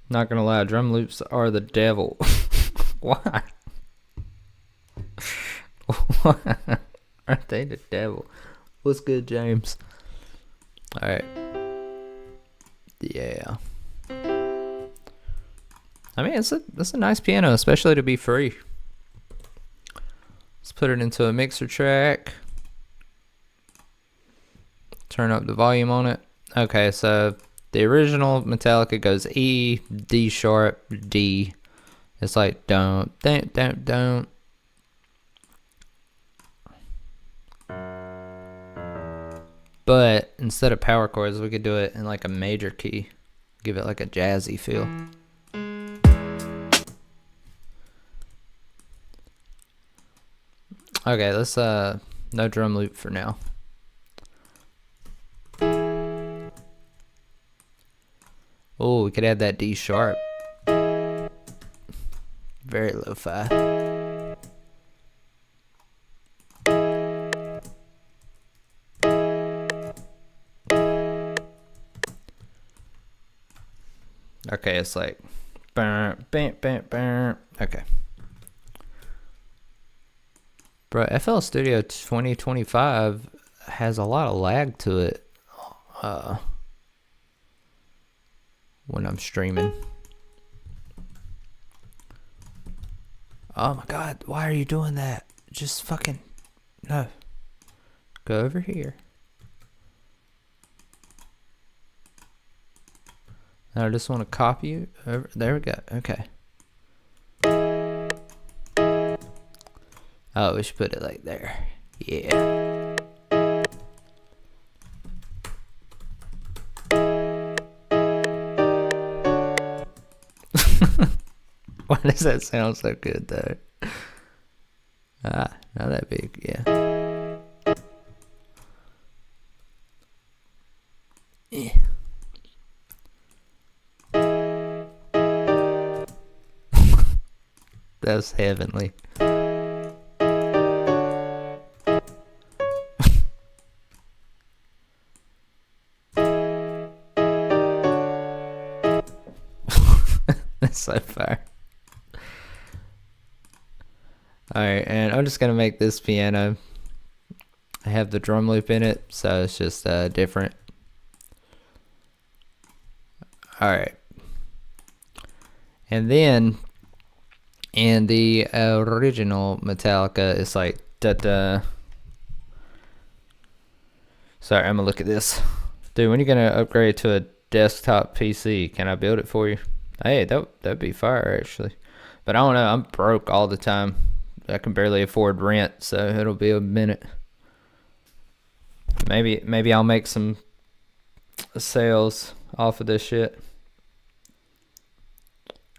Not gonna lie, drum loops are the devil. Why? Aren't they the devil? What's good, James? Alright. Yeah. I mean, it's a nice piano, especially to be free. Let's put it into a mixer track. Turn up the volume on it. Okay, so the original Metallica goes E, D sharp, D. It's like don't. But instead of power chords, we could do it in like a major key. Give it like a jazzy feel. Okay, let's no drum loop for now. Oh, we could add that D sharp. Very lo-fi. Okay, it's like bam, bam, bam, bam. Okay. Bro, FL Studio 2025 has a lot of lag to it when I'm streaming. Oh my god, why are you doing that? Just fucking... No. Go over here. I just want to copy you over. There we go. Okay. Oh, we should put it like there. Yeah. Why does that sound so good though? Ah, not that big. Yeah. Yeah. That was heavenly. That's so far. Alright, and I'm just gonna make this piano. I have the drum loop in it, so it's just different. Alright. And then in the original Metallica, it's like da-da. Sorry, I'm gonna look at this. Dude, when are you gonna upgrade to a desktop PC? Can I build it for you? Hey, that'd be fire actually. But I don't know, I'm broke all the time. I can barely afford rent, so it'll be a minute. Maybe I'll make some sales off of this shit.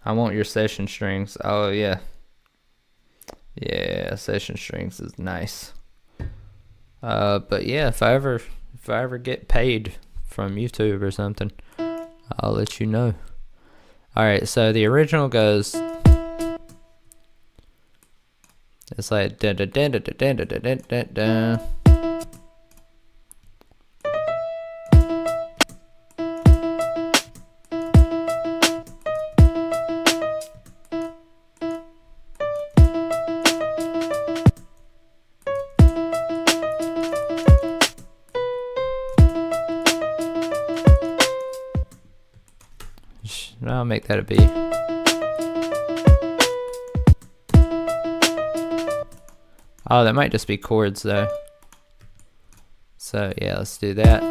I want your session strings. Oh yeah. Yeah, session strings is nice. But yeah, if I ever get paid from YouTube or something, I'll let you know. Alright, so the original goes, it's like da da da da da da da da da da. I'll make that a B. Oh, that might just be chords though. So yeah, let's do that.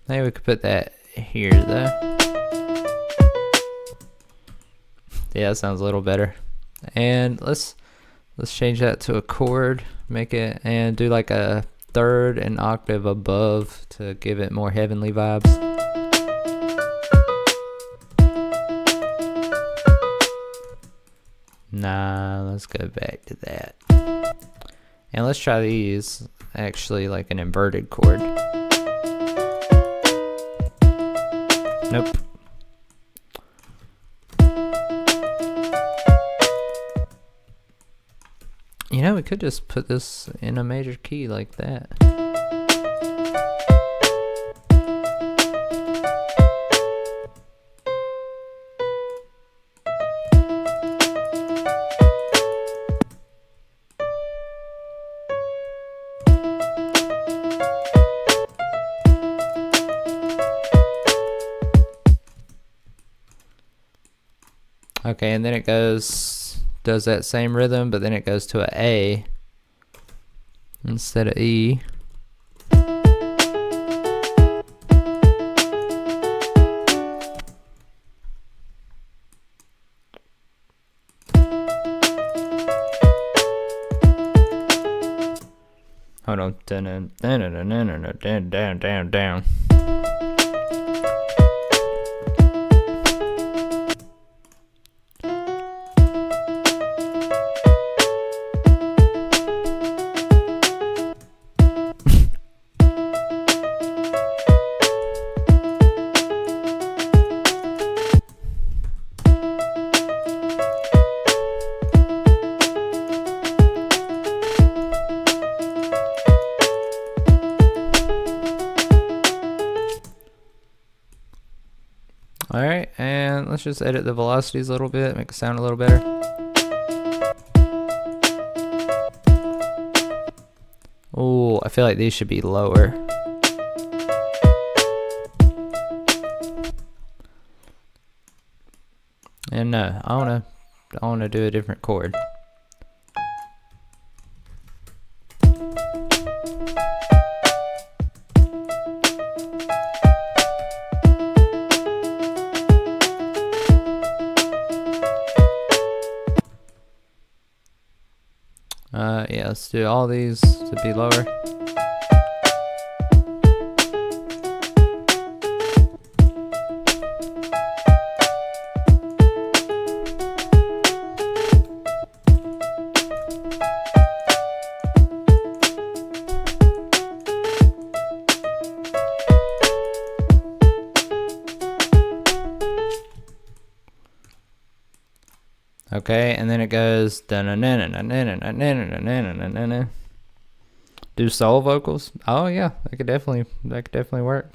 Maybe we could put that here though. Yeah, that sounds a little better. And let's change that to a chord. Make it and do like a third and octave above to give it more heavenly vibes. Nah, let's go back to that. And let's try these actually like an inverted chord. Nope. You know, we could just put this in a major key like that. Okay, and then it does that same rhythm, but then it goes to a A instead of E. Hold on. Down. just edit the velocities a little bit, make it sound a little better. Oh, I feel like these should be lower. And no, I wanna do a different chord. Yeah, let's do all these to be lower. Okay, and then it goes do soul vocals. Oh yeah, that could definitely work.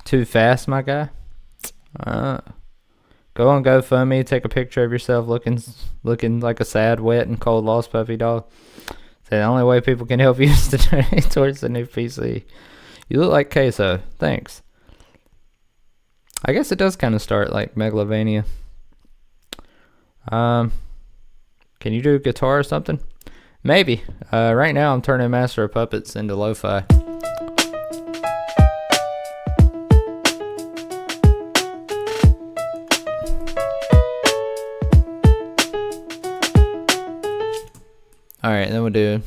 Too fast, my guy. Go on GoFundMe, take a picture of yourself looking like a sad, wet, and cold lost puppy dog. Say the only way people can help you is to donate towards the new PC. You look like queso. Thanks. I guess it does kind of start like Megalovania. Can you do guitar or something? Maybe. Right now I'm turning Master of Puppets into lo-fi. Alright, then we'll do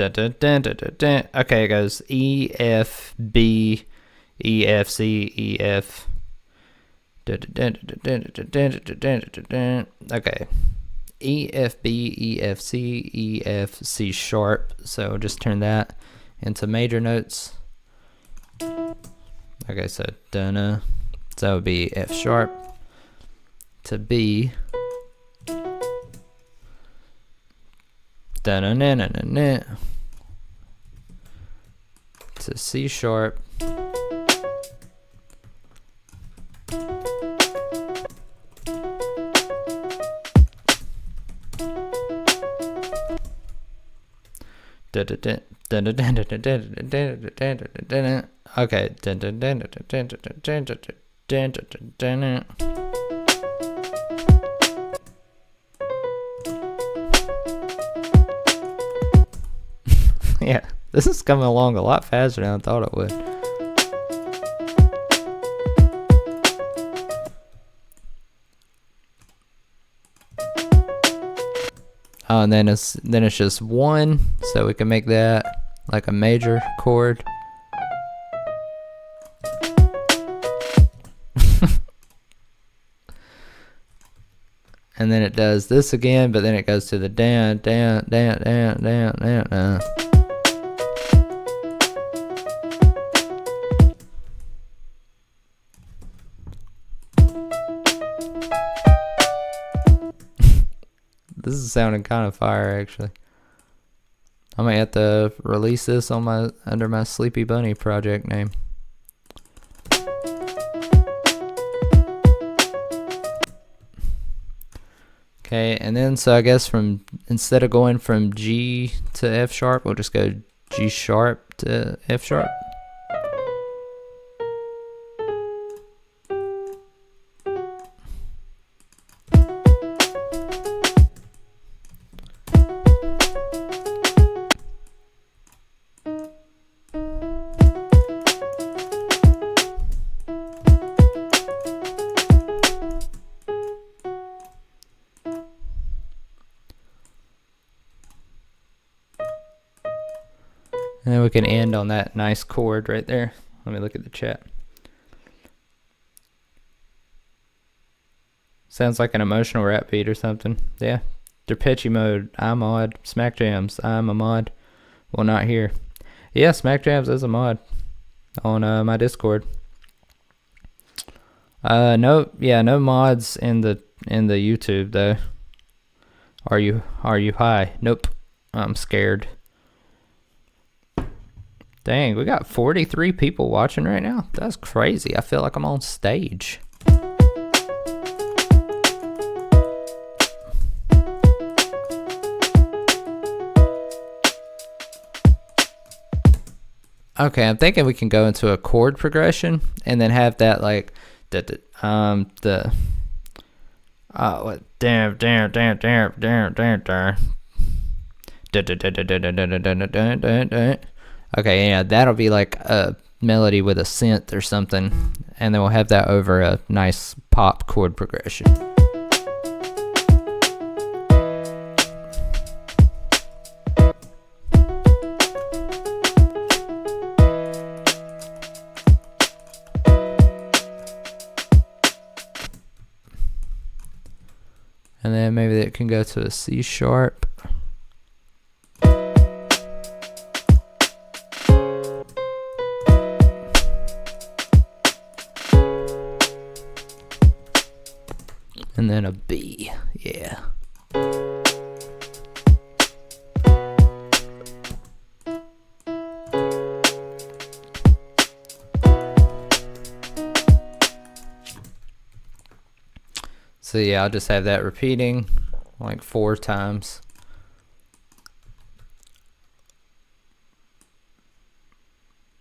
okay, it goes E, F, B, E, F, C, E, F. Okay. E, F, B, E, F, C, E, F, C sharp. So just turn that into major notes. Okay, so dunna. So that would be F sharp to B. Da-na-na-na-na-na. To C sharp. Okay. Yeah, this is coming along a lot faster than I thought it would. Oh, and then it's just one, so we can make that like a major chord. And then it does this again, but then it goes to the down, down, down, down, down, down, down. This is sounding kind of fire, actually. I might have to release this on under my Sleepy Bunny project name. Okay, and then so I guess instead of going from G to F sharp, we'll just go G sharp to F sharp. And then we can end on that nice chord right there. Let me look at the chat. Sounds like an emotional rap beat or something. Yeah. Derpechi mode, I'm mod. Smack Jams, I'm a mod. Well, not here. Yeah, Smack Jams is a mod on my Discord. No mods in the YouTube though. Are you high? Nope. I'm scared. Dang, we got 43 people watching right now. That's crazy. I feel like I'm on stage. Okay, I'm thinking we can go into a chord progression and then have that like Okay, yeah, that'll be like a melody with a synth or something, and then we'll have that over a nice pop chord progression. And then maybe it can go to a C sharp. And then a B, yeah. So yeah, I'll just have that repeating like 4 times.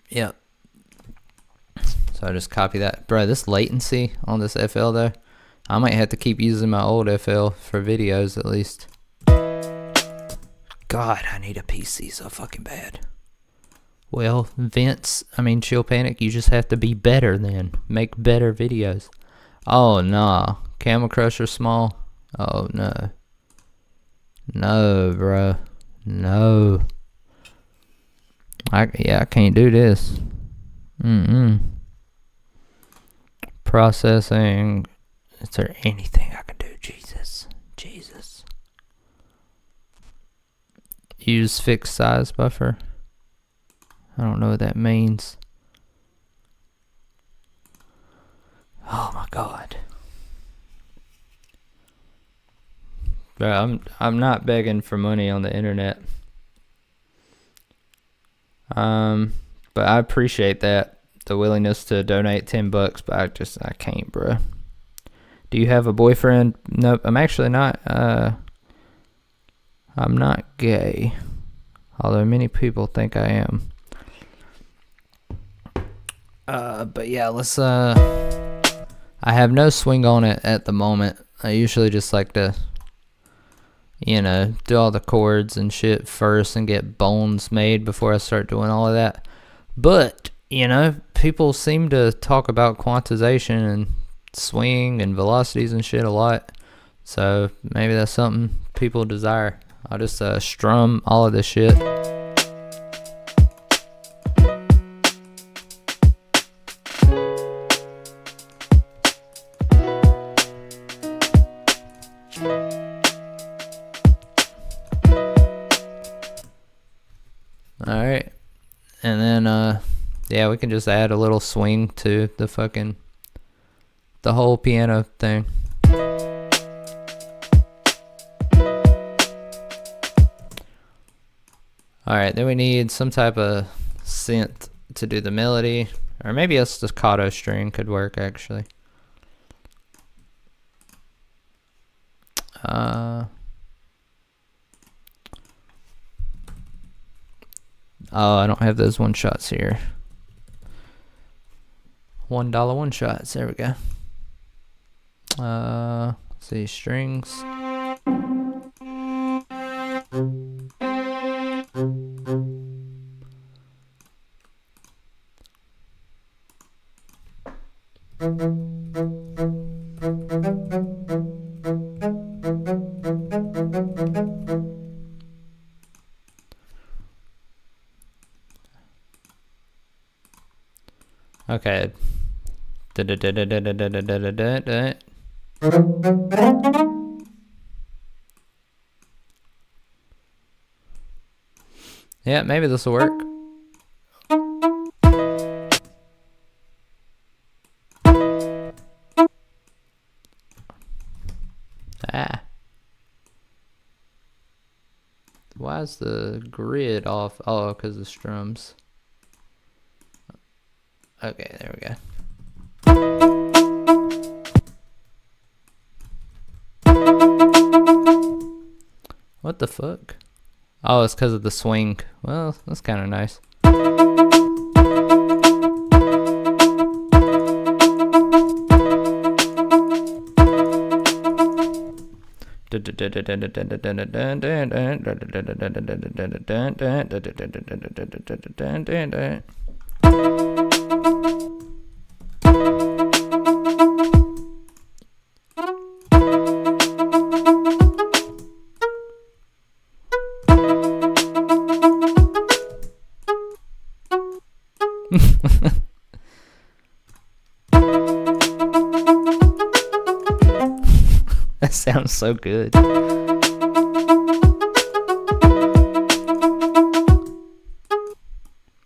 Yep. So I just copy that. Bro, this latency on this FL though, I might have to keep using my old FL for videos at least. God, I need a PC so fucking bad. Well, ChillPanic, you just have to be better then. Make better videos. Oh, nah. Camel Crusher small. Oh, no. No, bro. No. I can't do this. Processing. Is there anything I can do? Jesus. Use fixed size buffer. I don't know what that means. Oh my God. Bro, I'm not begging for money on the internet. But I appreciate that, the willingness to donate $10, but I can't, bro. Do you have a boyfriend? Nope, I'm actually not. I'm not gay, although many people think I am. But yeah, let's. I have no swing on it at the moment. I usually just like to, do all the chords and shit first and get bones made before I start doing all of that. But, people seem to talk about quantization and swing and velocities and shit a lot. So maybe that's something people desire. I'll just strum all of this shit. Alright. And then, yeah, we can just add a little swing to the whole piano thing. Alright, then we need some type of synth to do the melody. Or maybe a staccato string could work, actually. Oh, I don't have those one shots here. $1 one shots. There we go. Let's see, strings. Okay. Yeah, maybe this will work. Why is the grid off? Oh, because of strums. Okay, there we go. What the fuck? Oh, it's because of the swing. Well, that's kind of nice. That sounds so good.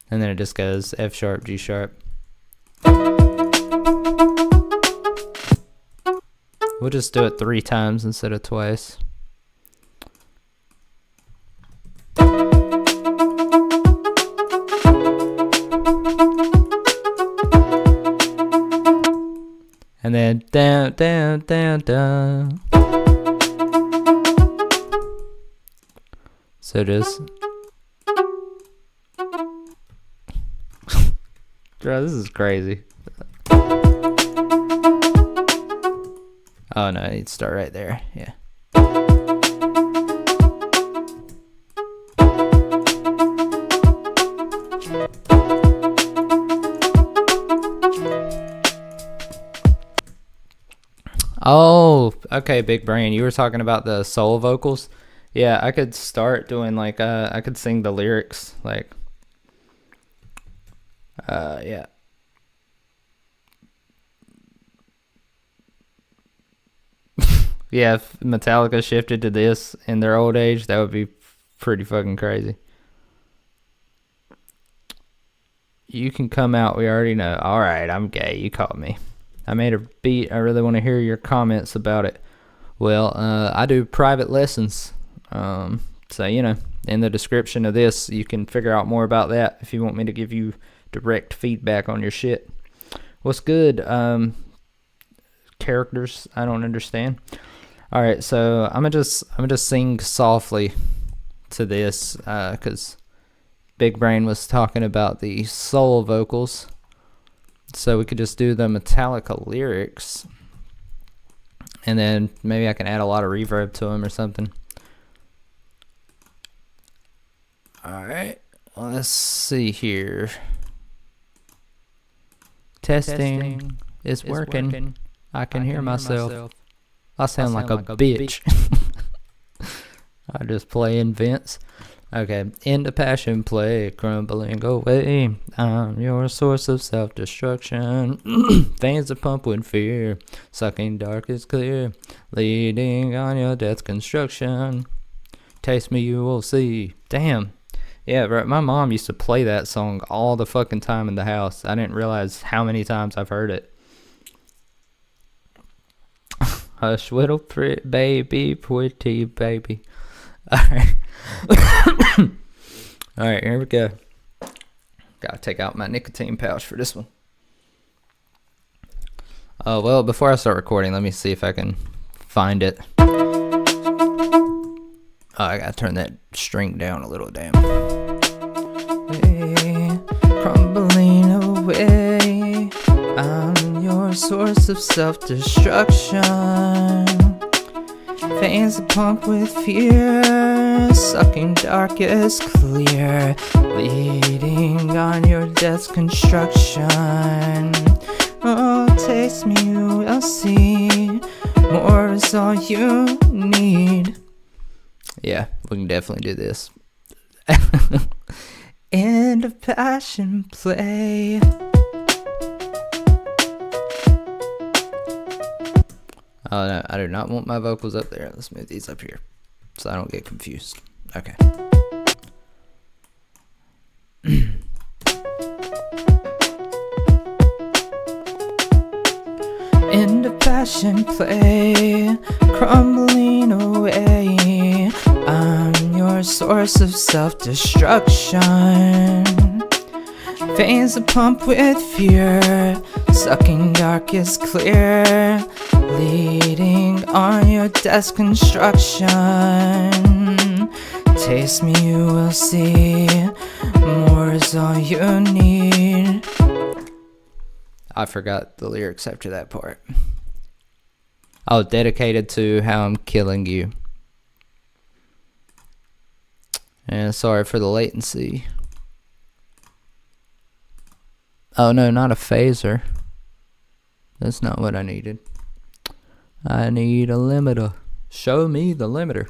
And then it just goes F sharp, G sharp. We'll just do it 3 times instead of twice. And then down, down, down, down. So just bro, this is crazy. Oh no, I need to start right there. Yeah. Oh, okay, big brain. You were talking about the soul vocals. Yeah, I could start doing like I could sing the lyrics like yeah. Yeah, if Metallica shifted to this in their old age, that would be pretty fucking crazy. You can come out, we already know. Alright, I'm gay, you caught me. I made a beat, I really want to hear your comments about it. Well, I do private lessons. So, you know, in the description of this, you can figure out more about that if you want me to give you direct feedback on your shit. What's good? Characters I don't understand. All right, so I'm gonna just sing softly to this because Big Brain was talking about the soul vocals, so we could just do the Metallica lyrics, and then maybe I can add a lot of reverb to them or something. All right, let's see here. Testing is working. I can hear myself. I sound like a bitch. I just play in vents. Okay, into passion play, crumbling away. I'm your source of self-destruction. Veins are pumped with fear, sucking dark is clear, leading on your death's construction. Taste me, you will see. Damn. Yeah, bro, my mom used to play that song all the fucking time in the house. I didn't realize how many times I've heard it. Hush, little baby, pretty baby. Alright. Alright, here we go. Gotta take out my nicotine pouch for this one. Oh, well, before I start recording, let me see if I can find it. Oh, I gotta turn that string down a little, damn. Hey, crumbling away. I'm your source of self-destruction. Veins are pumped with fear, sucking dark is clear, leading on your death's construction. Oh, taste me, you will see. More is all you need. Yeah, we can definitely do this. End of passion play. Oh no, I do not want my vocals up there. Let's move these up here so I don't get confused. Okay. End of passion play, crumbling away. I'm your your source of self-destruction. Veins are pumped with fear, sucking dark is clear, leading on your desk construction. Taste me, you will see, more is all you need. I forgot the lyrics after that part. Oh, dedicated to how I'm killing you. And sorry for the latency. Oh no, not a phaser. That's not what I needed. I need a limiter. Show me the limiter.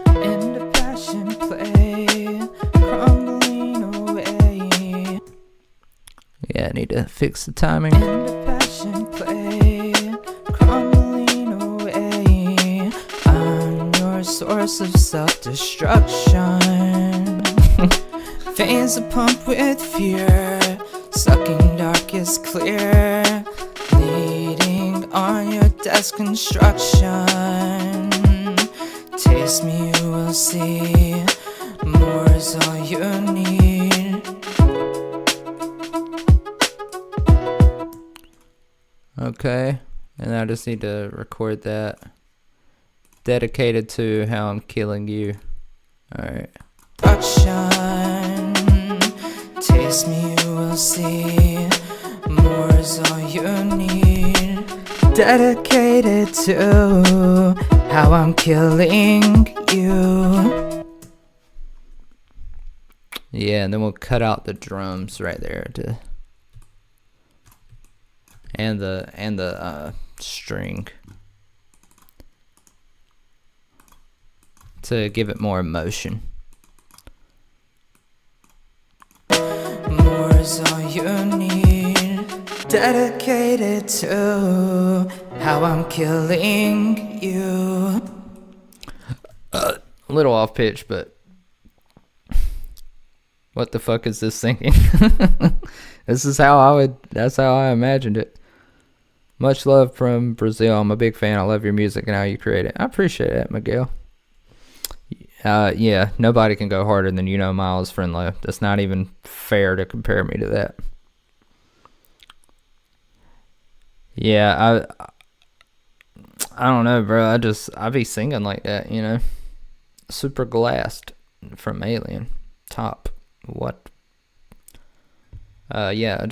End of passion play, crumbling away. Yeah, I need to fix the timing. End of passion play, crumbling away. I'm your source of self-destruction. Veins are pumped with fear, sucking dark is clear, leading on your desk construction. Taste me, you will see, more is all you need. Okay, and I just need to record that. Dedicated to how I'm killing you. Alright. Taste me, you will see, more is all you need. Dedicated to how I'm killing you. Yeah, and then we'll cut out the drums right there to and the string to give it more emotion. More is all you need. Dedicated to how I'm killing you. A little off pitch, but what the fuck is this singing? That's how I imagined it. Much love from Brazil. I'm a big fan. I love your music and how you create it. I appreciate it, Miguel. Yeah, nobody can go harder than Miles Friendly. That's not even fair to compare me to that. Yeah, I don't know, bro. I be singing like that, Super glassed from Alien. Top. What? Yeah,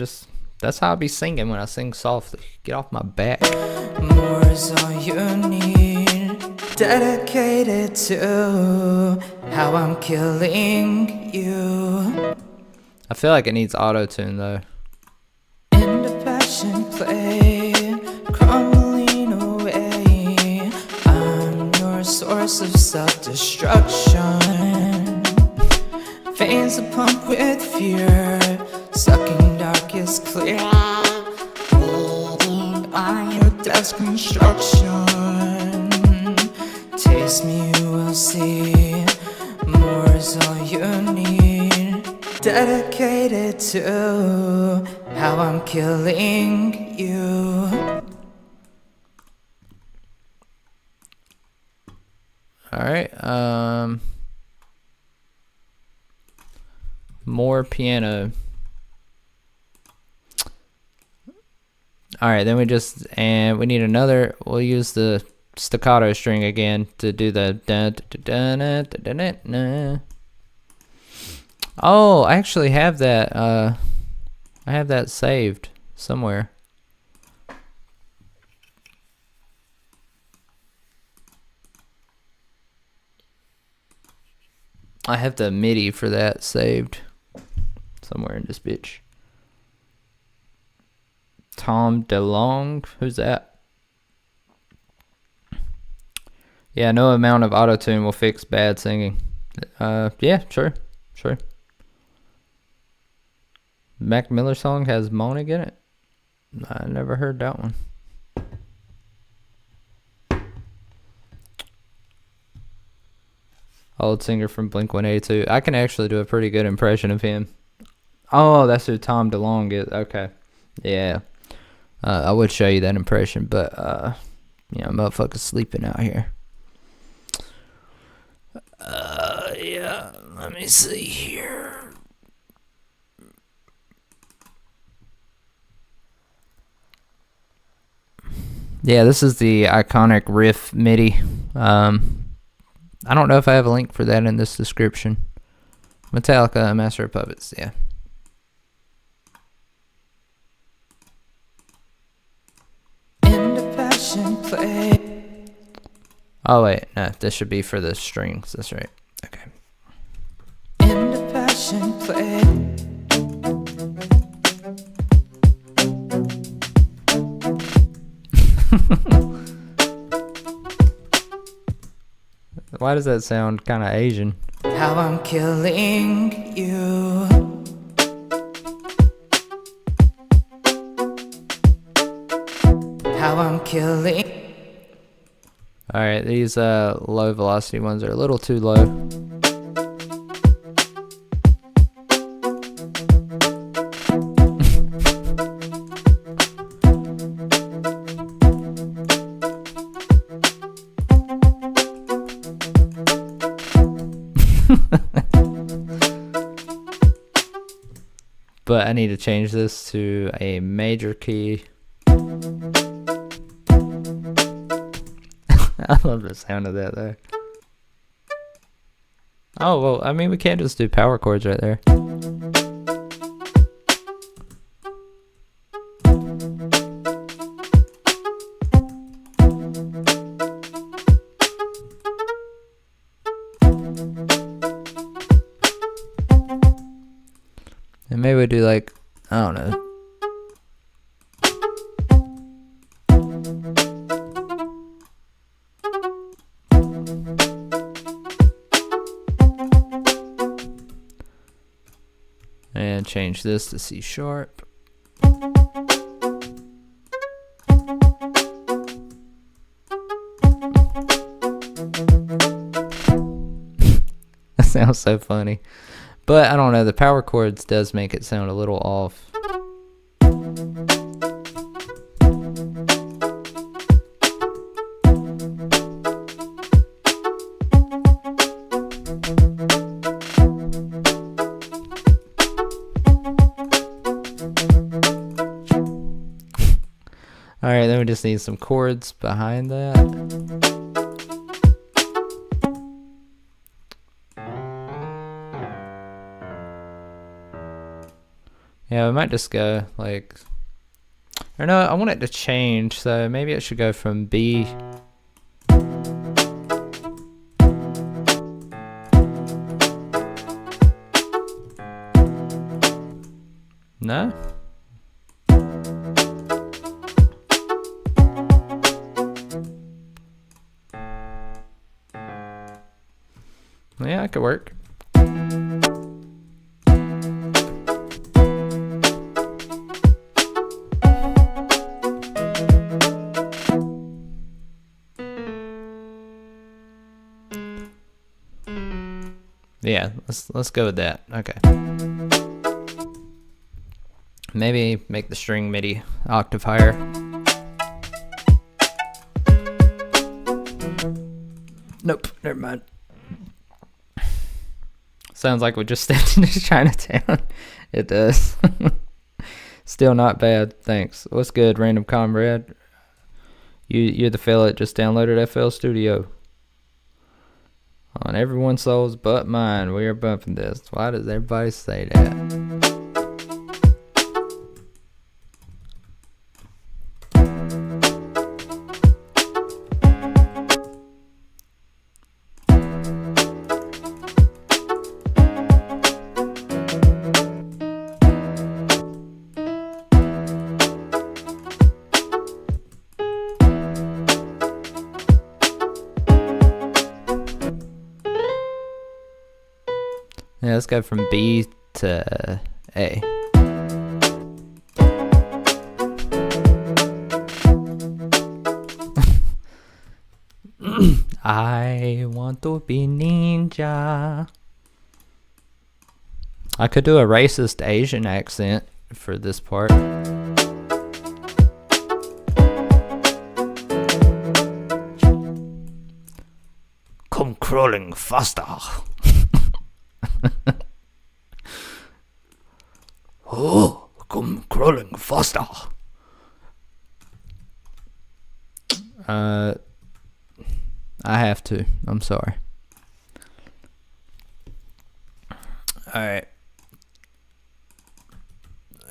that's how I be singing when I sing softly. Get off my back. More is all you need. Dedicated to how I'm killing you. I feel like it needs auto-tune though. End of passion play, crumbling away. I'm your source of self-destruction. Veins are pumped with fear, sucking dark is clear, leading on your desk construction. Taste me, you will see, more is all you need. Dedicated to how I'm killing you. Alright, more piano. Alright, then we need another, we'll use the staccato string again to do the Oh, I actually have that I have that saved somewhere. I have the MIDI for that saved somewhere in this bitch. Tom DeLonge, who's that? Yeah, no amount of auto-tune will fix bad singing. Yeah, sure. Mac Miller song has Monig in it? I never heard that one. Old singer from Blink-182. I can actually do a pretty good impression of him. Oh, that's who Tom DeLonge is. Okay. Yeah. I would show you that impression, but motherfuckers sleeping out here. Yeah, let me see here. Yeah, this is the iconic riff MIDI. I don't know if I have a link for that in this description. Metallica, Master of Puppets, yeah. Oh wait, no, this should be for the strings. That's right. Okay. Why does that sound kind of Asian? How I'm killing you. How I'm killing. Alright, these low velocity ones are a little too low. But I need to change this to a major key. I love the sound of that there. Oh, well, I mean, we can't just do power chords right there. And maybe we do like, I don't know. And change this to C sharp. That sounds so funny. But I don't know, the power chords does make it sound a little off. Alright, then we just need some chords behind that. Yeah, we might just go like, or no, I want it to change, so maybe it should go from B. No? Yeah, it could work. Yeah, let's go with that. Okay. Maybe make the string MIDI octave higher. Nope, never mind. Sounds like we just stepped into Chinatown. It does. Still not bad, thanks. What's good, random comrade? You're the fella that just downloaded FL Studio. On everyone's souls but mine, we are bumping this. Why does everybody say that? Yeah, let's go from B to A. I want to be ninja. I could do a racist Asian accent for this part. crawling faster. Oh, come crawling faster. I have to. I'm sorry. Alright.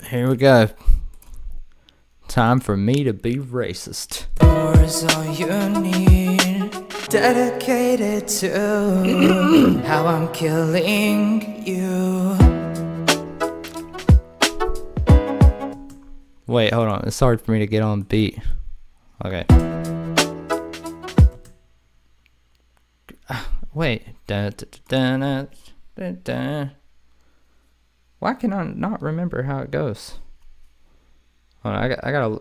Here we go. Time for me to be racist. More's all you need. Dedicated to how I'm killing you. Wait, hold on. It's hard for me to get on beat. Okay. Wait. Dun, dun, dun, dun, dun, dun. Why can I not remember how it goes? Hold on, I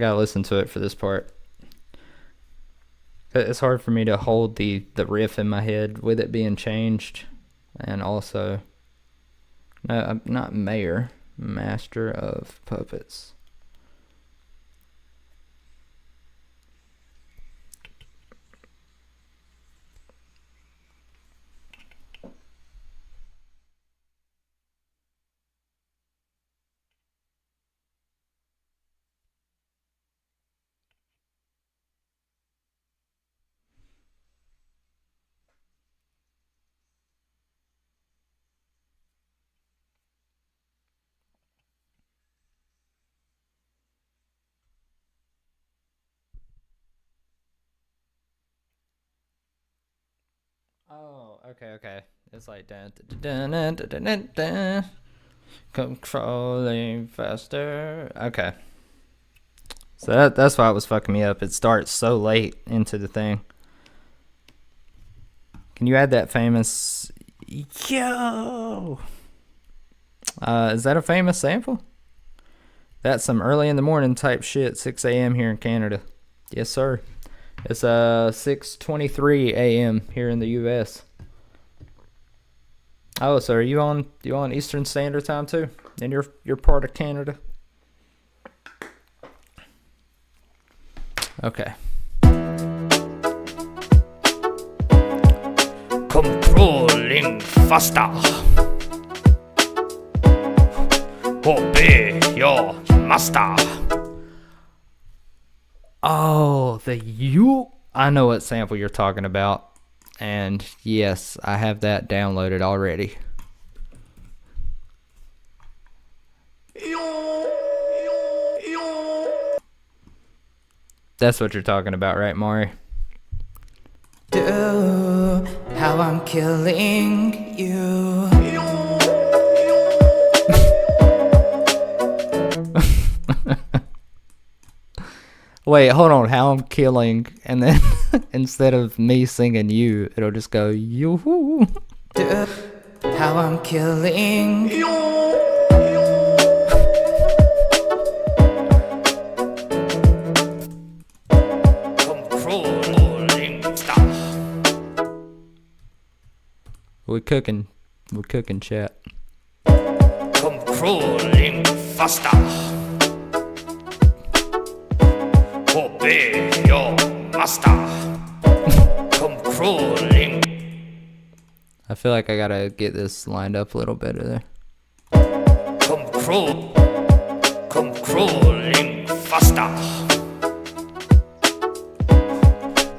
gotta listen to it for this part. It's hard for me to hold the riff in my head with it being changed, and also, no, I'm not mayor, master of puppets. Oh, okay. It's like dun, dun, dun, dun, dun, dun, dun. Come crawling faster. Okay. So that's why it was fucking me up. It starts so late into the thing. Can you add that famous yo? Is that a famous sample? That's some early in the morning type shit. 6 a.m. here in Canada. Yes, sir. It's 6:23 a.m. here in the U.S. Oh, so are you on Eastern Standard Time too? And you're part of Canada. Okay. Controlling faster. Obey your master. Oh, the you. I know what sample you're talking about. And yes, I have that downloaded already. That's what you're talking about, right, Mari? Do how I'm killing you. Wait, hold on. How I'm killing, and then instead of me singing you, it'll just go yoo-hoo. Do how I'm killing you. We're cooking, chat. Come crawling faster. Obey your master. Come crawling. I feel like I gotta get this lined up a little better there. Come crawling faster.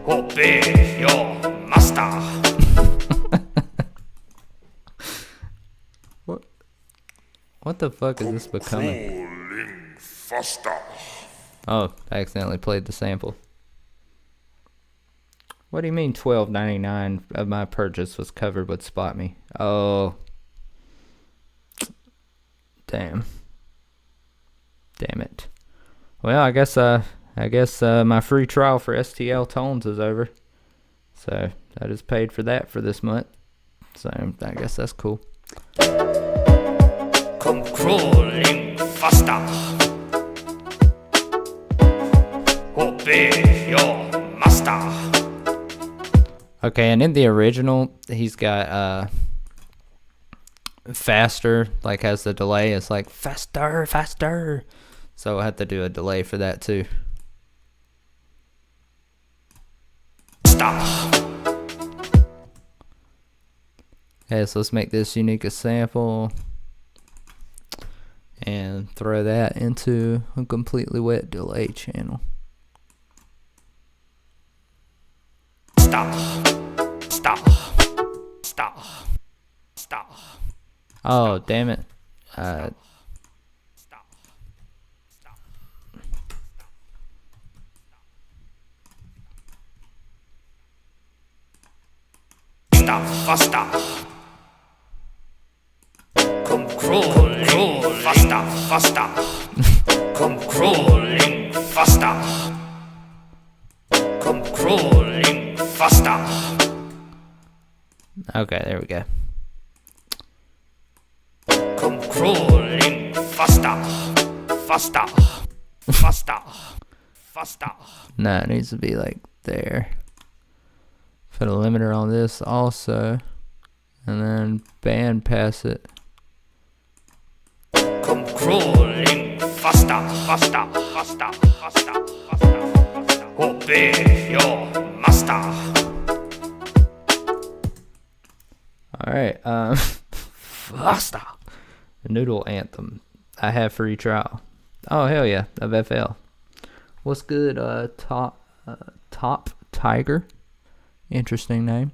Obey your master. What the fuck is this becoming? Oh, I accidentally played the sample. What do you mean $12.99 of my purchase was covered with Spot Me? Oh. Damn it. Well, I guess my free trial for STL Tones is over. So I just paid for that for this month. So I guess that's cool. Come crawling faster. Obey your master. Okay, and in the original, he's got faster, like has the delay. It's like faster. So I have to do a delay for that too. Stop. Okay, so let's make this unique a sample and throw that into a completely wet delay channel. Stop. Oh, damn it. Faster. Come crawling faster. Come crawling faster. Come crawling faster. Okay, there we go. Come crawling faster. No, it needs to be like there. Put a limiter on this also, and then band pass it. Come crawling faster. Obey your master. Alright, faster. Noodle Anthem. I have free trial. Oh, hell yeah, of FL. What's good, Top Tiger? Interesting name.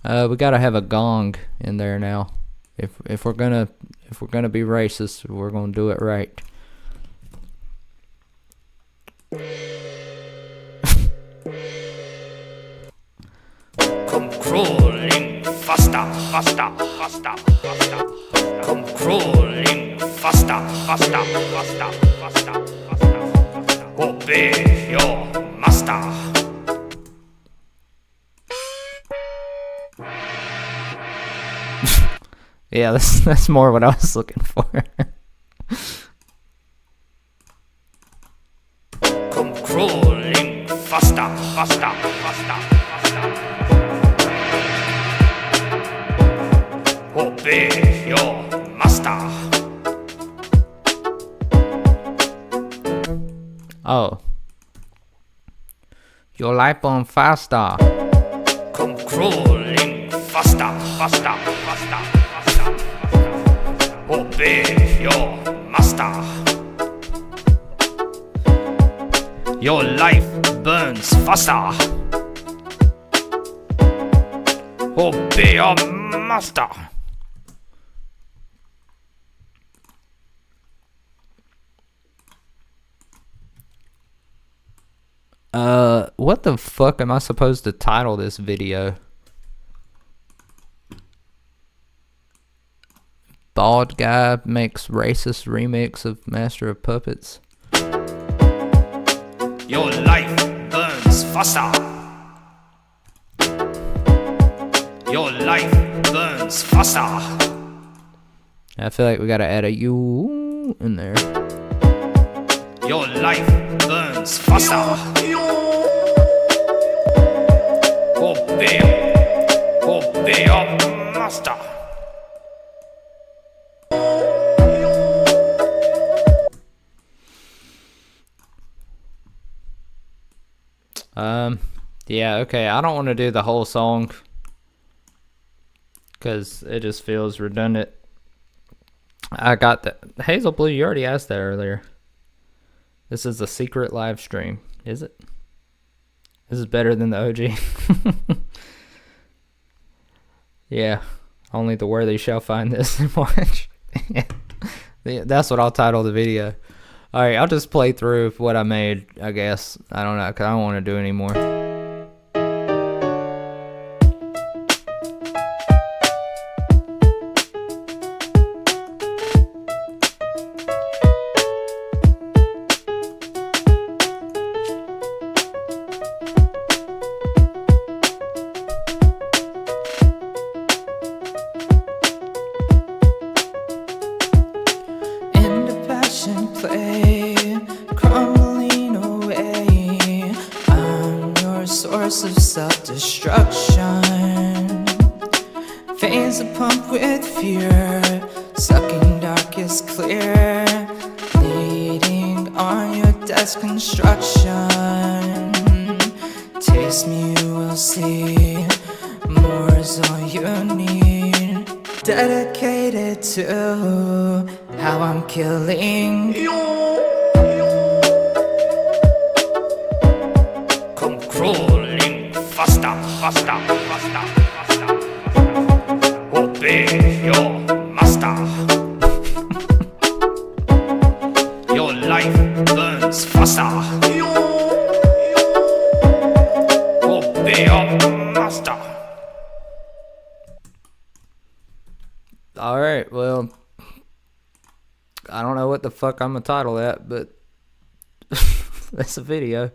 We gotta have a gong in there now. If we're gonna be racist, we're gonna do it right. Come crawling faster. Come crawling faster. Obey your master. Yeah, that's more what I was looking for. Come crawling faster. Obey your master. Oh. Your life on faster. Come crawling faster. Obey your master. Your life burns faster. Obey your master. What the fuck am I supposed to title this video? Bald guy makes racist remix of Master of Puppets. Your life burns faster. Your life burns faster. I feel like we gotta add a you in there. Your life burns faster. Obey your master. Yeah, okay, I don't want to do the whole song because it just feels redundant. I got that. Hazel Blue, you already asked that earlier. This is a secret live stream, is it? This is better than the OG. Yeah, only the worthy shall find this and watch. That's what I'll title the video. Alright, I'll just play through what I made, I guess. I don't know, because I don't want to do any more. Play, crumbling away. I'm your source of self-destruction. Veins are pumped with fear, sucking darkest clear, leading on your death's construction. Taste me, you will see. More is all you need. Dedicated to how I'm killing. Come crawling faster, faster, faster, faster, faster. Obey your master. Your life burns faster. Obey your master. Alright, well, I don't know what the fuck I'm gonna title that, but that's a video.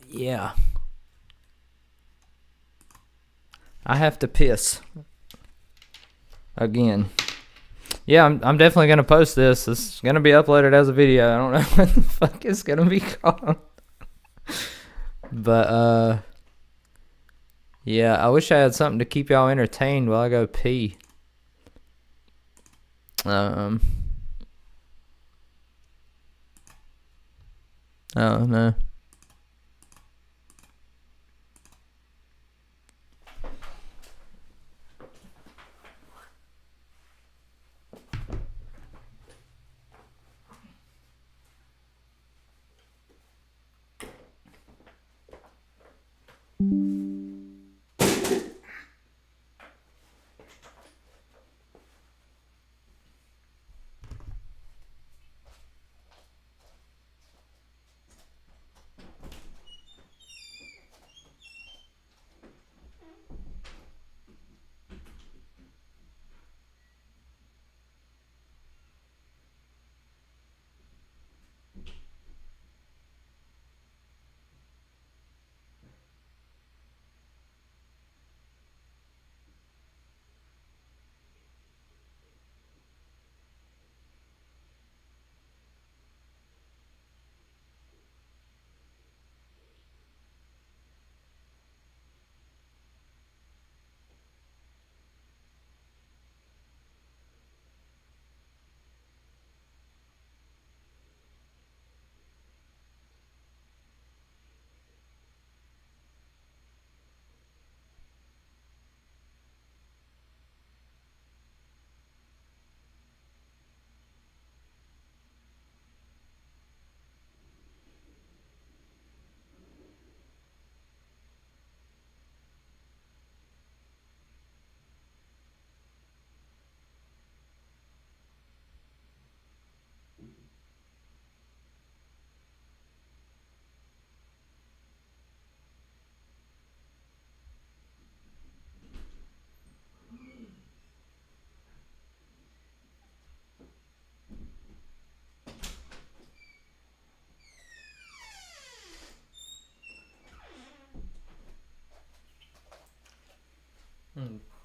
Yeah. I have to piss. Again. Yeah, I'm definitely gonna post this. It's gonna be uploaded as a video. I don't know what the fuck it's gonna be called. But, yeah, I wish I had something to keep y'all entertained while I go pee. Oh, no.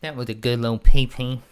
That was a good little pee-pee.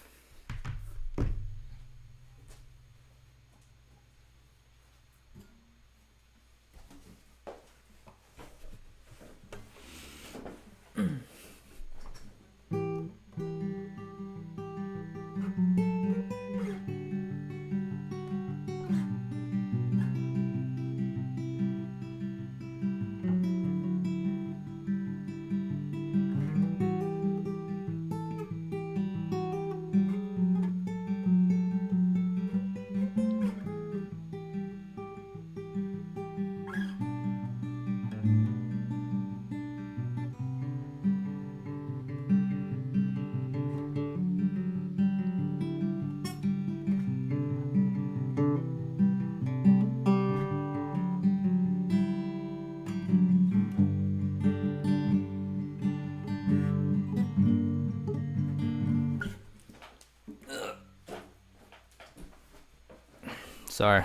Sorry.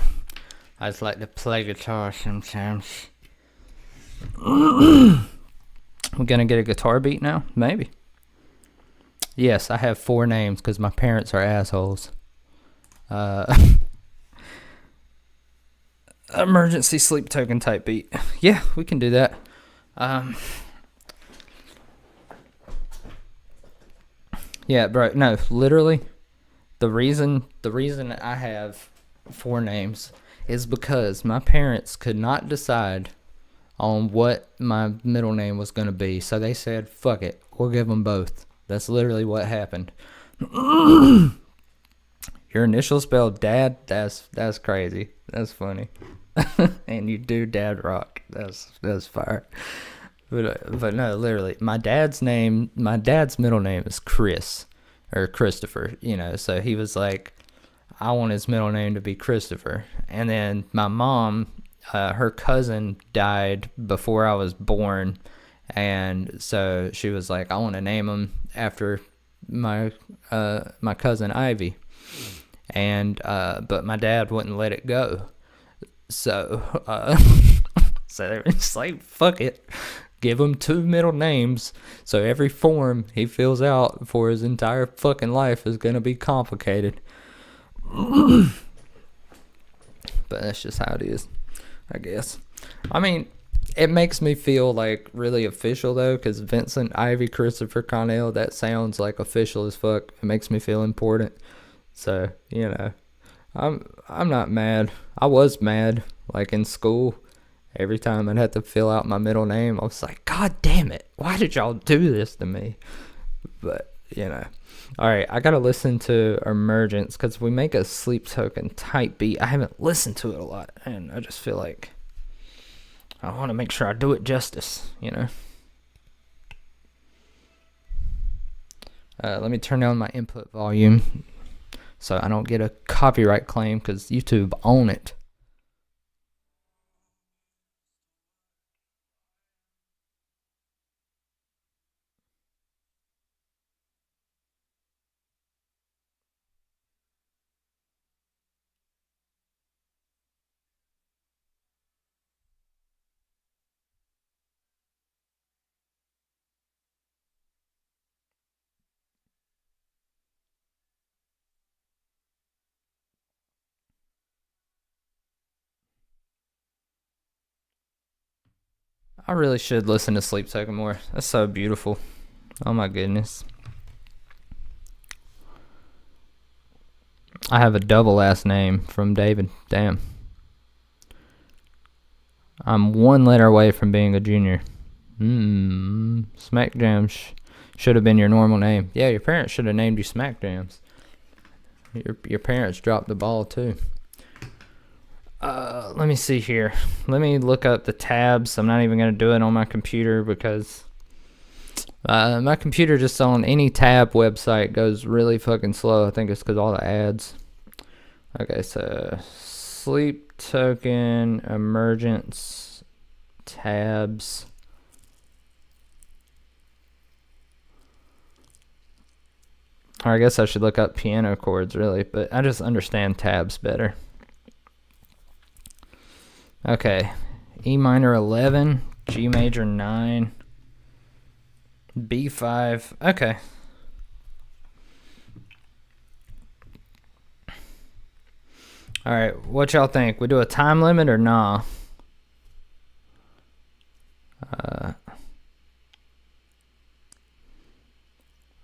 I just like to play guitar sometimes. We're gonna get a guitar beat now? Maybe. Yes, I have 4 names because my parents are assholes. Emergency sleep token type beat. Yeah, we can do that. Yeah, bro. No, literally, the reason I have 4 names is because my parents could not decide on what my middle name was going to be. So they said, fuck it, we'll give them both. That's literally what happened. Your initials spelled Dad? That's crazy. That's funny. And you do Dad rock. That's fire. But no, literally, my dad's middle name is Chris, or Christopher, so he was like, I want his middle name to be Christopher. And then my mom, her cousin died before I was born, and so she was like, I want to name him after my cousin Ivy. And but my dad wouldn't let it go. So so they were just like, fuck it. Give him 2 middle names, so every form he fills out for his entire fucking life is gonna be complicated. But that's just how it is, I guess. I mean, it makes me feel like really official though, because Vincent, Ivy, Christopher, Connell, that sounds like official as fuck. It makes me feel important. So, I'm not mad. I was mad, like in school. Every time I'd have to fill out my middle name, I was like, God damn it, why did y'all do this to me? But, Alright, I gotta listen to Emergence, because we make a sleep token type beat. I haven't listened to it a lot, and I just feel like I want to make sure I do it justice, Let me turn down my input volume so I don't get a copyright claim, because YouTube own it. I really should listen to Sleep Token more. That's so beautiful. Oh my goodness. I have a double last name from David. Damn. I'm 1 letter away from being a junior. Smack Jams should have been your normal name. Yeah, your parents should have named you Smack Jams. Your parents dropped the ball too. Let me see here. Let me look up the tabs. I'm not even going to do it on my computer because my computer just on any tab website goes really fucking slow. I think it's because all the ads. Okay, so Sleep Token, Emergence, tabs. Or I guess I should look up piano chords really, but I just understand tabs better. Okay, E minor 11, G major 9, B5. Okay. All right, what y'all think? We do a time limit or nah?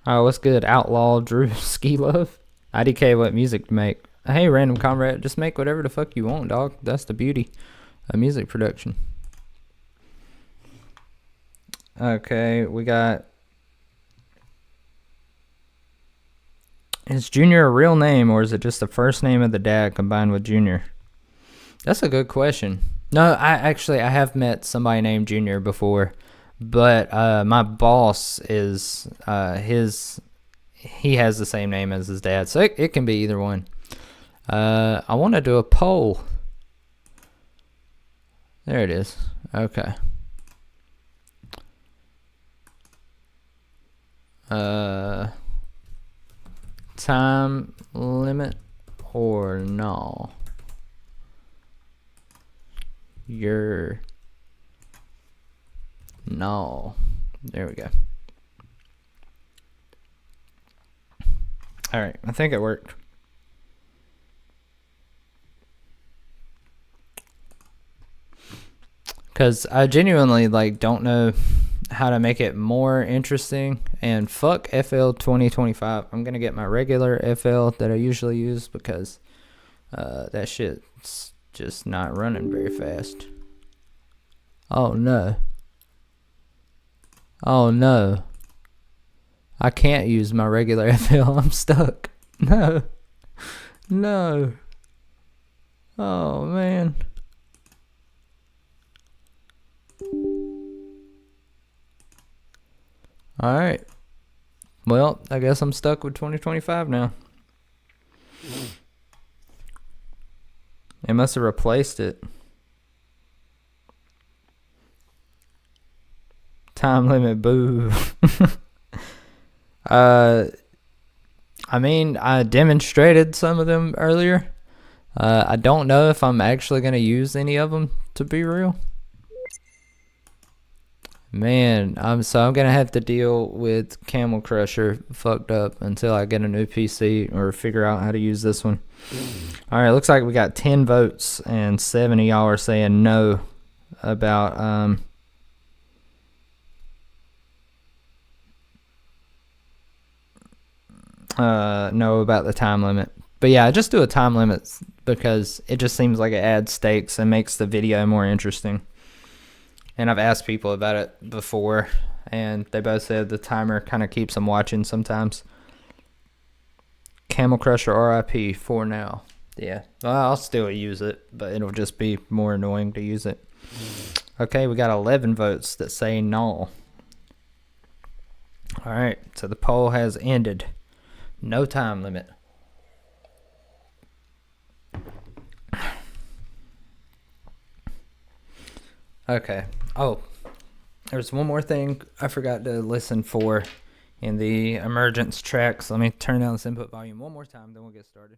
Oh, what's good? Outlaw Drew Ski Love. IDK, what music to make? Hey, random comrade, just make whatever the fuck you want, dog. That's the beauty of music production. Okay, we got... Is Junior a real name, or is it just the first name of the dad combined with Junior? That's a good question. No, I have met somebody named Junior before, but my boss is he has the same name as his dad, so it can be either one. I want to do a poll. There it is. Okay. Time limit or no? You're no. There we go. All right, I think it worked. Because I genuinely don't know how to make it more interesting. And fuck FL 2025. I'm going to get my regular FL that I usually use because that shit's just not running very fast. Oh no. Oh no. I can't use my regular FL. I'm stuck. No. No. Oh man. Alright. Well, I guess I'm stuck with 2025 now. It must have replaced it. Time limit, boo. I mean, I demonstrated some of them earlier. I don't know if I'm actually going to use any of them, to be real. Man, I'm going to have to deal with Camel Crusher fucked up until I get a new PC or figure out how to use this one. Alright, looks like we got 10 votes and 7 of y'all are saying no about no about the time limit. But yeah, just do a time limit because it just seems like it adds stakes and makes the video more interesting. And I've asked people about it before, and they both said the timer kind of keeps them watching sometimes. Camel Crusher RIP for now. Yeah, well, I'll still use it, but it'll just be more annoying to use it. Okay, we got 11 votes that say no. Alright, so the poll has ended. No time limit. Okay. Oh, there's one more thing I forgot to listen for in the emergence tracks. Let me turn down this input volume one more time, then we'll get started.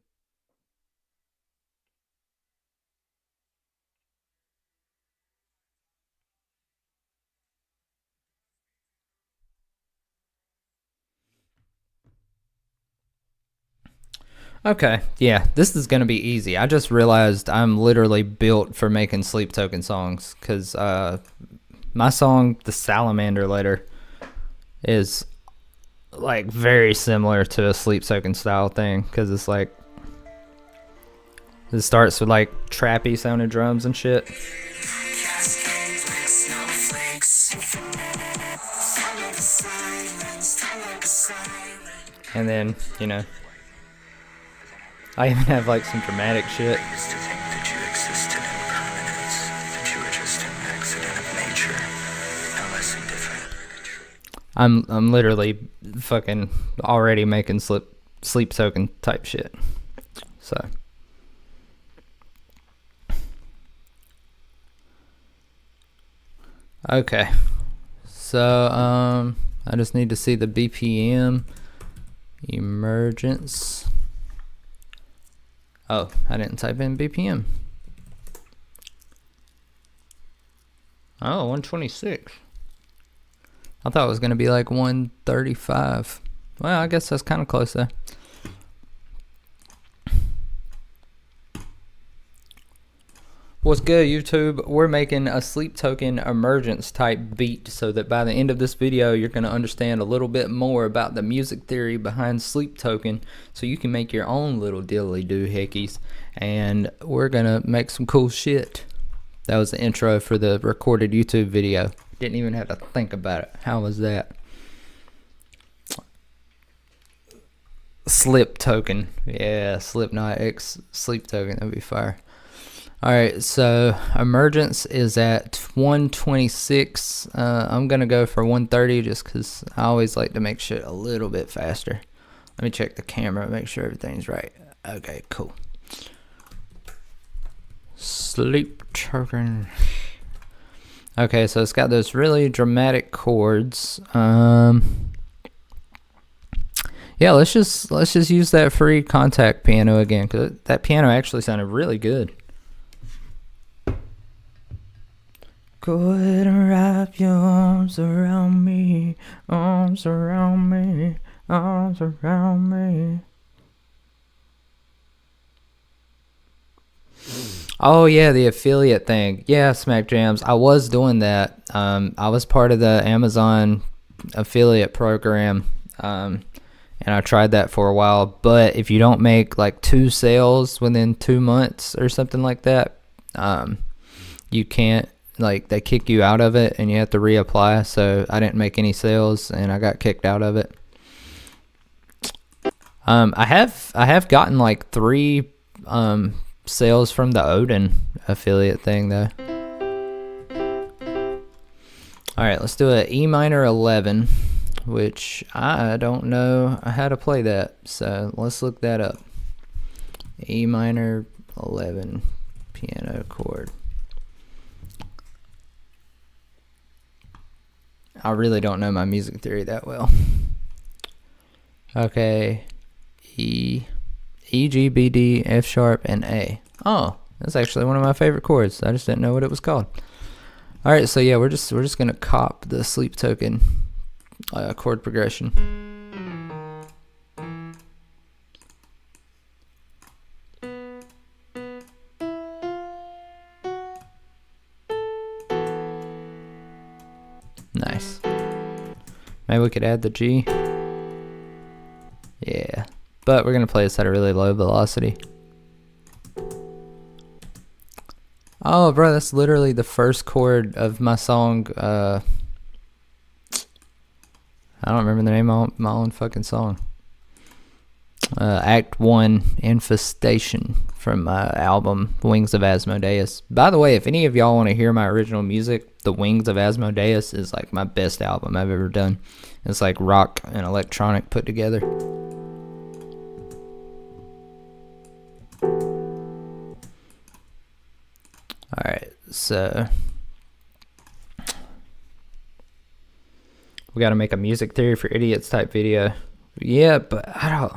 Okay, yeah, this is going to be easy. I just realized I'm literally built for making sleep token songs because my song, The Salamander Letter, is like very similar to a sleep token style thing because it's like, it starts with like trappy sounding drums and shit. And then, you know, I even have like some dramatic shit. I'm literally fucking already making sleep token type shit. So okay. So I just need to see the BPM emergence. Oh, I didn't type in BPM. Oh, 126. I thought it was going to be like 135. Well, I guess that's kind of close there. What's good, YouTube? We're making a sleep token emergence type beat so that by the end of this video, you're going to understand a little bit more about the music theory behind sleep token so you can make your own little diddly doohickeys. And we're going to make some cool shit. That was the intro for the recorded YouTube video. Didn't even have to think about it. How was that? Slip token. Yeah, Slipknot X sleep token. That'd be fire. Alright, so emergence is at 126. I'm going to go for 130 just because I always like to make shit a little bit faster. Let me check the camera, make sure everything's right. Okay, cool. Sleep token. Okay, so it's got those really dramatic chords. Yeah, let's just use that free contact piano again because that piano actually sounded really good. Go ahead and wrap your arms around me, arms around me, arms around me. Oh yeah, the affiliate thing. Yeah, Smack Jams. I was doing that. I was part of the Amazon affiliate program, and I tried that for a while. But if you don't make like 2 sales within 2 months or something like that, you can't like they kick you out of it and you have to reapply. So I didn't make any sales and I got kicked out of it. I have gotten like 3 sales from the Odin affiliate thing though. All right, let's do a E minor 11, which I don't know how to play that, so let's look that up. E minor 11 piano chord. I really don't know my music theory that well. Okay, E, G, B, D, F sharp, and A. Oh, that's actually one of my favorite chords. I just didn't know what it was called. All right, so yeah, we're just gonna cop the sleep token chord progression. Nice. Maybe we could add the G. Yeah, but we're gonna play this at a really low velocity. Oh, bro, that's literally the first chord of my song. I don't remember the name of my own fucking song. Act 1, Infestation, from my album Wings of Asmodeus. By the way, if any of y'all want to hear my original music, The Wings of Asmodeus is like my best album I've ever done. It's like rock and electronic put together. Alright, so we gotta make a music theory for idiots type video. Yeah, but I don't.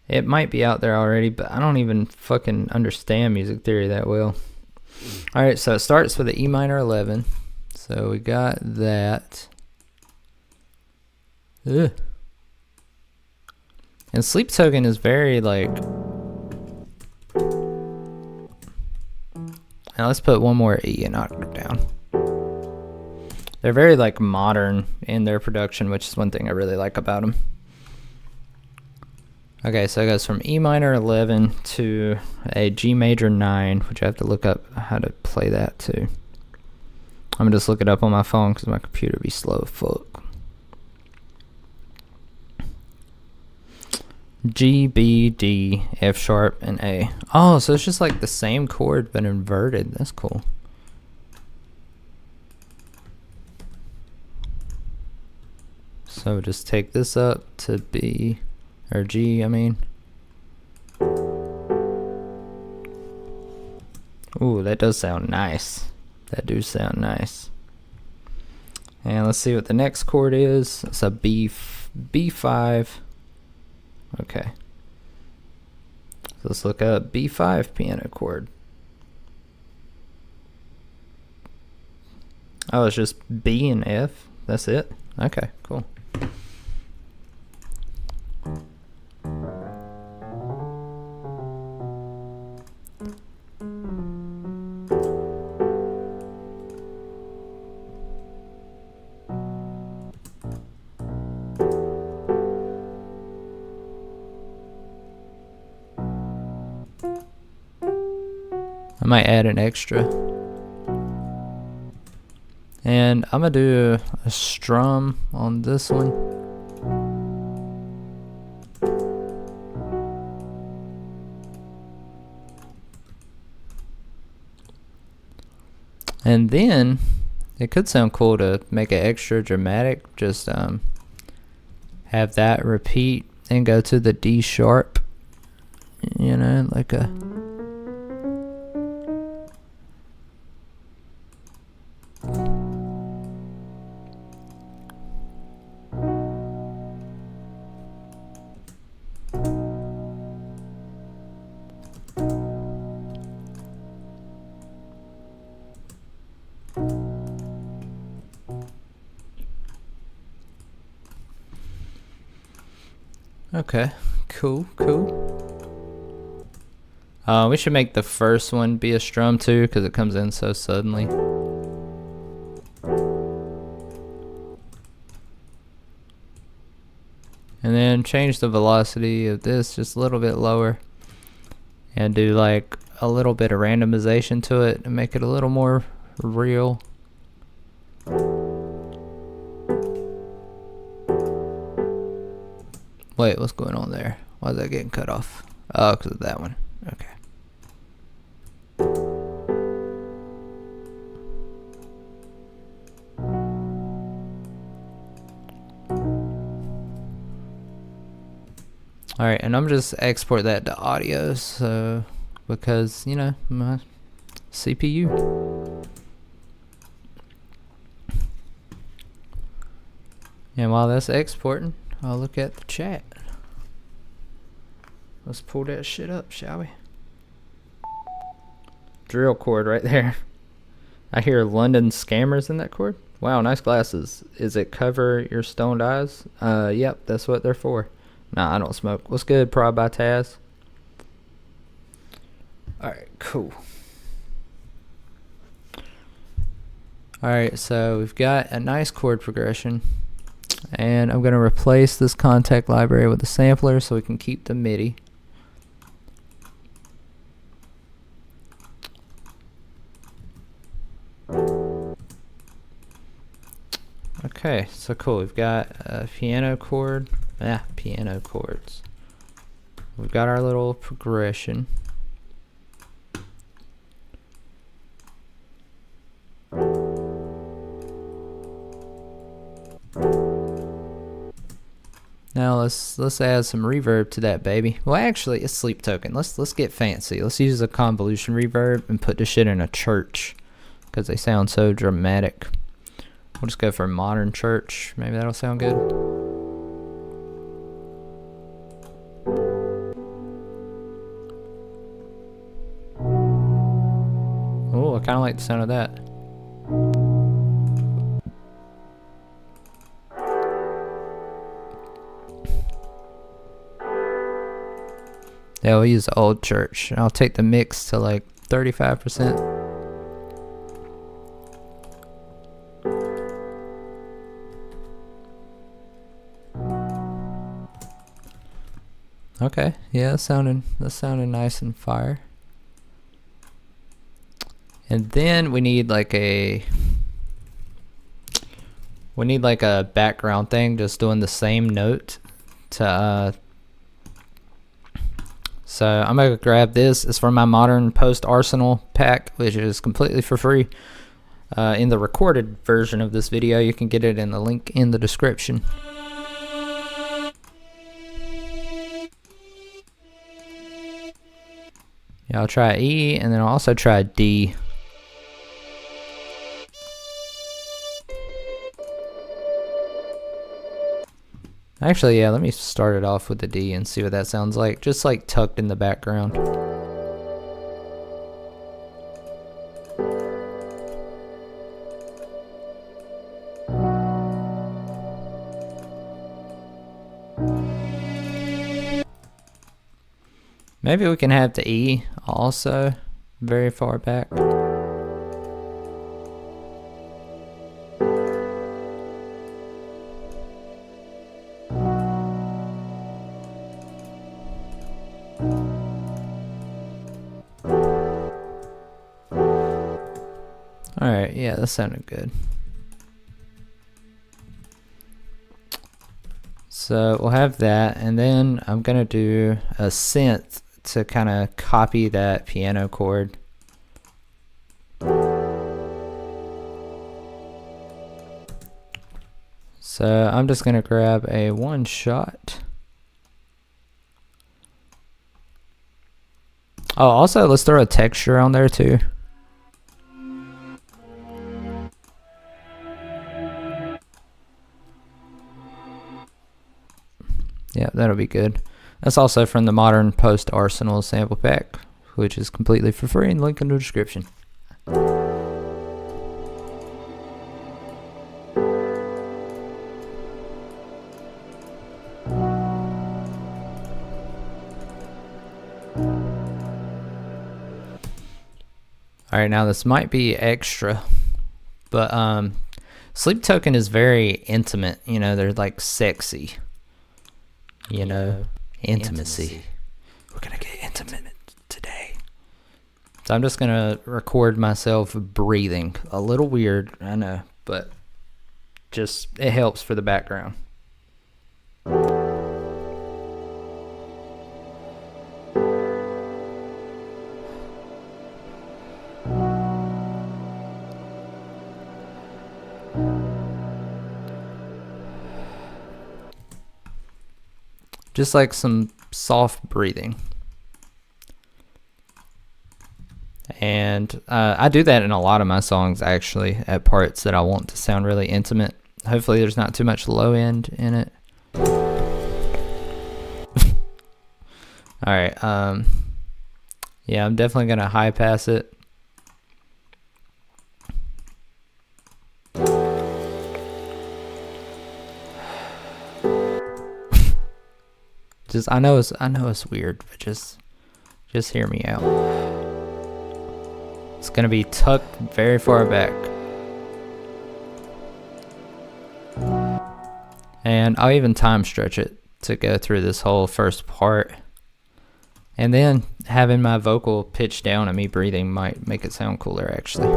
It might be out there already, but I don't even fucking understand music theory that well. Alright, so it starts with an E minor 11. So we got that. Ugh. And Sleep Token is very like. Now let's put one more E and knock it down. They're very like modern in their production, which is one thing I really like about them. Okay, so it goes from E minor 11 to a G major 9, which I have to look up how to play that too. I'm gonna just look it up on my phone because my computer be slow as fuck. G, B, D, F sharp, and A. Oh, so it's just like the same chord but inverted. That's cool. So just take this up to B, or G, I mean. Ooh, that does sound nice. That do sound nice. And let's see what the next chord is. It's a B5. Okay. So let's look up B5 piano chord. Oh, it's just B and F. That's it? Okay, cool. I might add an extra. And I'm gonna do a strum on this one. And then it could sound cool to make it extra dramatic. Just have that repeat and go to the D sharp. You know, like a. Okay, cool. We should make the first one be a strum too, because it comes in so suddenly. And then change the velocity of this just a little bit lower. And do like a little bit of randomization to it and make it a little more real. Wait, what's going on there? Why is that getting cut off? Oh, because of that one. Okay. Alright, and I'm just export that to audio, so because, you know, my CPU. And while that's exporting, I'll look at the chat. Let's pull that shit up, shall we? Drill cord right there. I hear London scammers in that cord. Wow, nice glasses. Is it cover your stoned eyes? Yep, that's what they're for. Nah, I don't smoke. What's good, Prod by Taz? Alright, cool. Alright, so we've got a nice chord progression. And I'm going to replace this contact library with a sampler so we can keep the MIDI. Okay, so cool. We've got a piano chord. Piano chords. We've got our little progression. Now let's add some reverb to that baby. Well, actually, it's sleep token. Let's get fancy. Let's use a convolution reverb and put this shit in a church because they sound so dramatic. We'll just go for modern church. Maybe that'll sound good. Oh, I kind of like the sound of that. Yeah, we'll use the old church. I'll take the mix to like 35%. Okay, yeah, that's sounding nice and fire. And then we need like a background thing just doing the same note to so I'm gonna grab this. It's from my Modern Post Arsenal pack, which is completely for free. In the recorded version of this video, you can get it in the link in the description. Yeah, I'll try E, and then I'll also try D. Actually, yeah, let me start it off with the D and see what that sounds like. Just like tucked in the background. Maybe we can have the E also very far back. Alright, yeah, that sounded good. So we'll have that, and then I'm gonna do a synth to kind of copy that piano chord. So I'm just gonna grab a one shot. Oh, also let's throw a texture on there too. Yeah, that'll be good. That's also from the Modern Post Arsenal sample pack, which is completely for free, and link in the description. Alright, now this might be extra, but Sleep Token is very intimate, you know, they're like sexy. Intimacy. We're gonna get intimate today. So I'm just gonna record myself breathing. A little weird, I know, but just it helps for the background. Just like some soft breathing. And I do that in a lot of my songs, actually, at parts that I want to sound really intimate. Hopefully there's not too much low end in it. Alright, yeah, I'm definitely going to high pass it. I know it's weird, but just hear me out. It's gonna be tucked very far back. And I'll even time stretch it to go through this whole first part. And then having my vocal pitched down and me breathing might make it sound cooler, actually.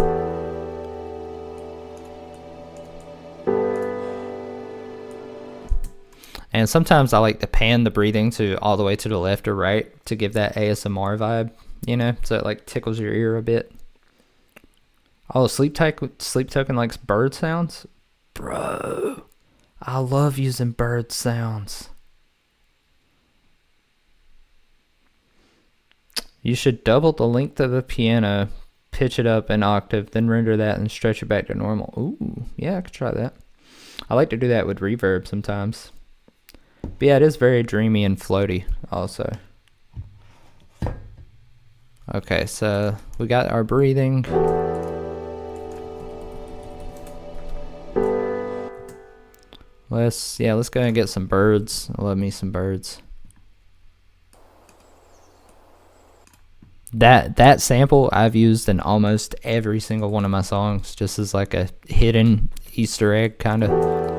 And sometimes I like to pan the breathing to all the way to the left or right to give that ASMR vibe, you know, so it like tickles your ear a bit. Oh, Sleep Token likes bird sounds? Bro, I love using bird sounds. You should double the length of the piano, pitch it up an octave, then render that and stretch it back to normal. Ooh, yeah, I could try that. I like to do that with reverb sometimes. But yeah, it is very dreamy and floaty also. Okay, so we got our breathing. Let's go ahead and get some birds. I love me some birds. That sample I've used in almost every single one of my songs, just as like a hidden Easter egg kind of.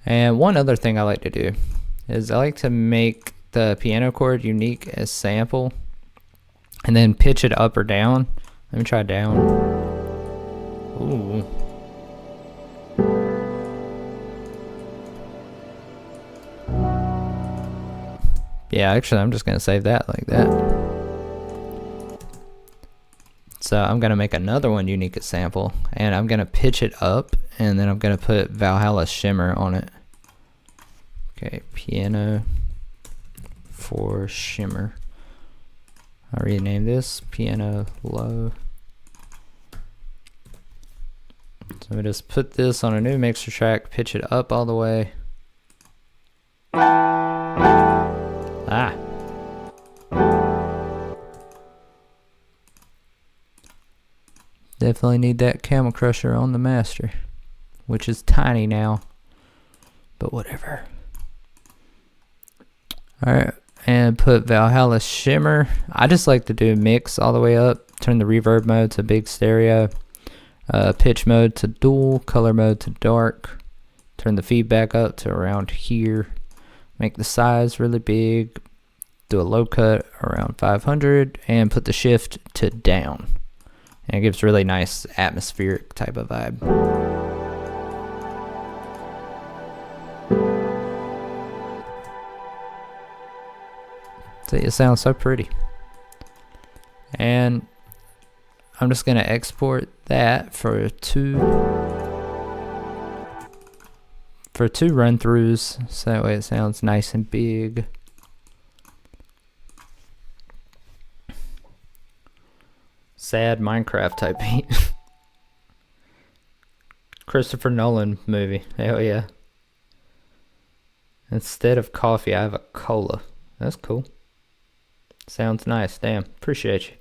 And one other thing I like to do is I like to make the piano chord unique as sample and then pitch it up or down. Let me try down. Ooh. Yeah, actually I'm just gonna save that like that. So I'm gonna make another one unique as sample and I'm gonna pitch it up and then I'm gonna put Valhalla Shimmer on it. Okay, piano for shimmer. I'll rename this piano low. So we just put this on a new mixer track, pitch it up all the way. Ah. Definitely need that Camel Crusher on the master, which is tiny now, but whatever. Alright, and put Valhalla Shimmer. I just like to do mix all the way up, turn the reverb mode to big stereo, pitch mode to dual, color mode to dark, turn the feedback up to around here, make the size really big, do a low cut around 500, and put the shift to down. And it gives really nice atmospheric type of vibe. So it sounds so pretty. And I'm just gonna export that for two run throughs, so that way it sounds nice and big. Sad Minecraft type beat. Christopher Nolan movie. Hell yeah. Instead of coffee, I have a cola. That's cool. Sounds nice. Damn. Appreciate you.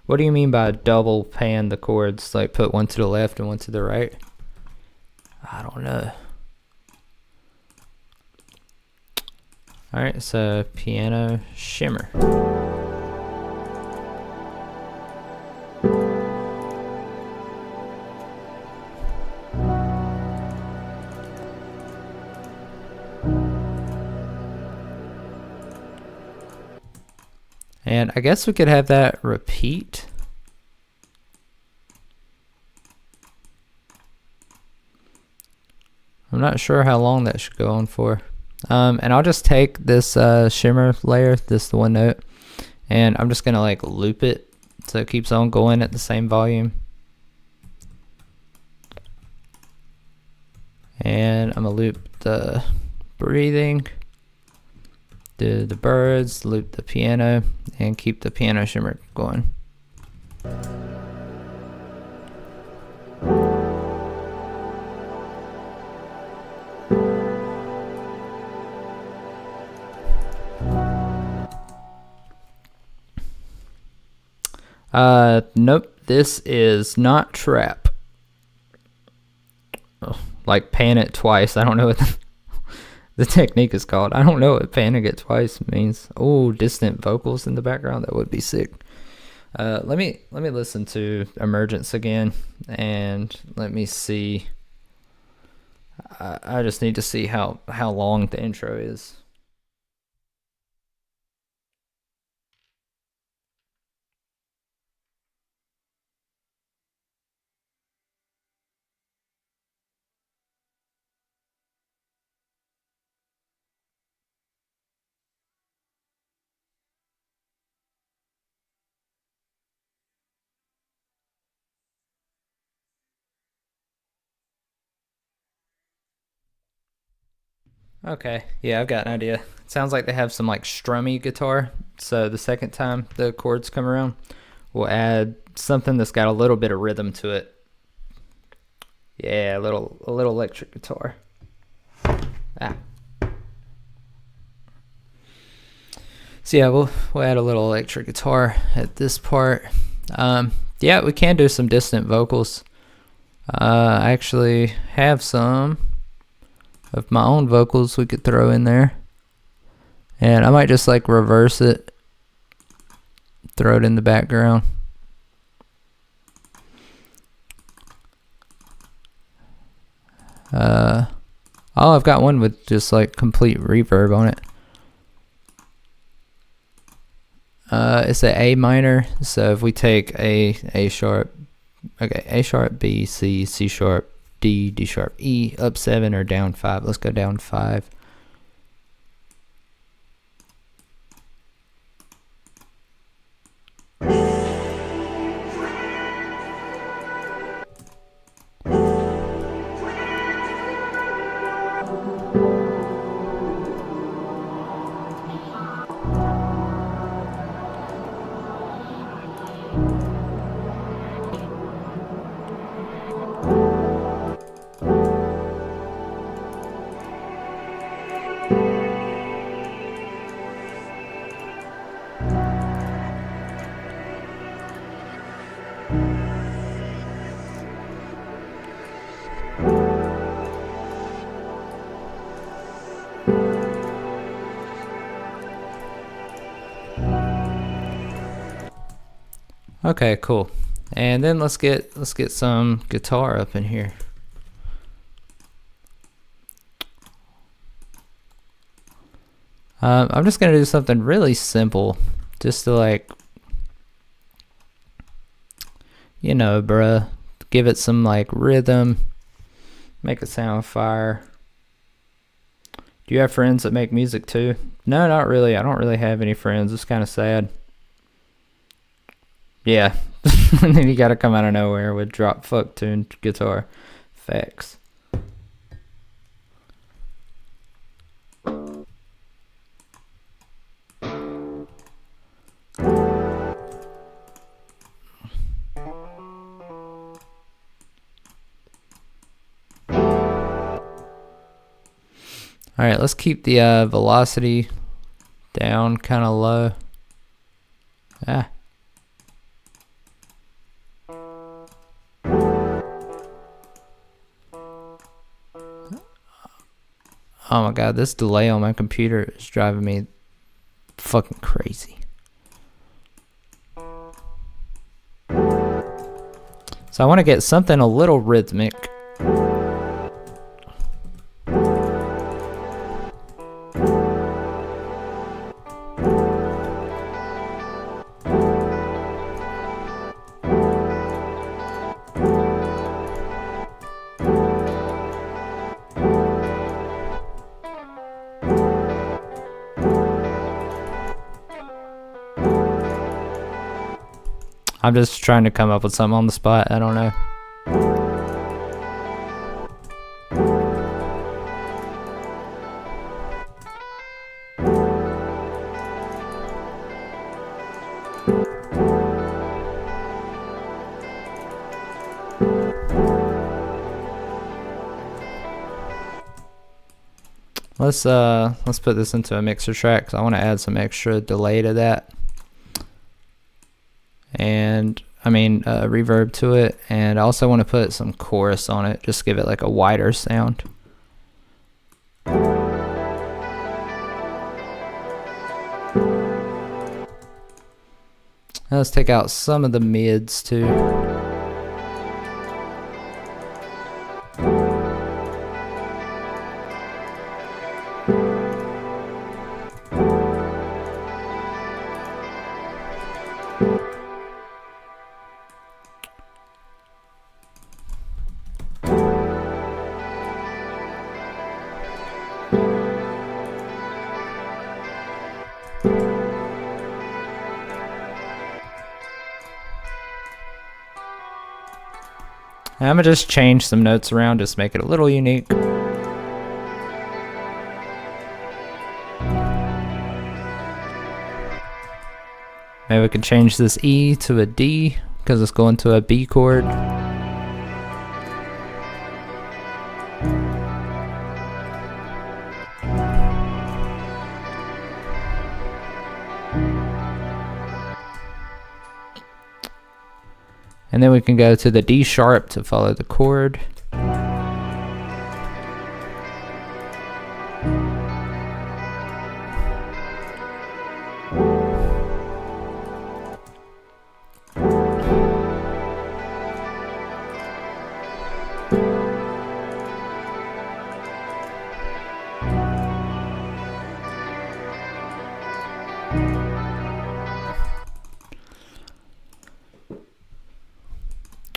What do you mean by double pan the chords? Like put one to the left and one to the right? I don't know. Alright, so piano shimmer. And I guess we could have that repeat. I'm not sure how long that should go on for. And I'll just take this shimmer layer, the one note, and I'm just gonna like loop it so it keeps on going at the same volume. And I'm gonna loop the breathing, do the birds, loop the piano, and keep the piano shimmer going. Nope, this is not trap. Oh, like pan it twice. I don't know what the technique is called. I don't know what panning it twice means. Oh, distant vocals in the background. That would be sick. Let me listen to Emergence again, and let me see. I just need to see how long the intro is. Okay, yeah, I've got an idea. It sounds like they have some like strummy guitar. So the second time the chords come around, we'll add something that's got a little bit of rhythm to it. Yeah, a little electric guitar. So yeah, we'll add a little electric guitar at this part. Yeah, we can do some distant vocals. I actually have some of my own vocals we could throw in there, and I might just like reverse it, throw it in the background. Oh, I've got one with just like complete reverb on it. It's an A minor, so if we take A sharp, okay, A sharp, B, C, C sharp, D, D sharp, E, up 7 or down 5. Let's go down 5. Okay, cool. And then let's get some guitar up in here. I'm just gonna do something really simple, just to like, you know, bruh, give it some like rhythm, make it sound fire. Do you have friends that make music too? No, not really. I don't really have any friends. It's kind of sad. Yeah, and then you gotta come out of nowhere with drop fuck tune guitar. Facts. All right, let's keep the velocity down kind of low. Oh my god, this delay on my computer is driving me fucking crazy. So I want to get something a little rhythmic. I'm just trying to come up with something on the spot. I don't know. Let's put this into a mixer track, 'cause I want to add some extra delay to that, and reverb to it, and I also want to put some chorus on it, just give it like a wider sound. Now let's take out some of the mids too. I'm gonna just change some notes around, just make it a little unique. Maybe we can change this E to a D, because it's going to a B chord. And then we can go to the D sharp to follow the chord.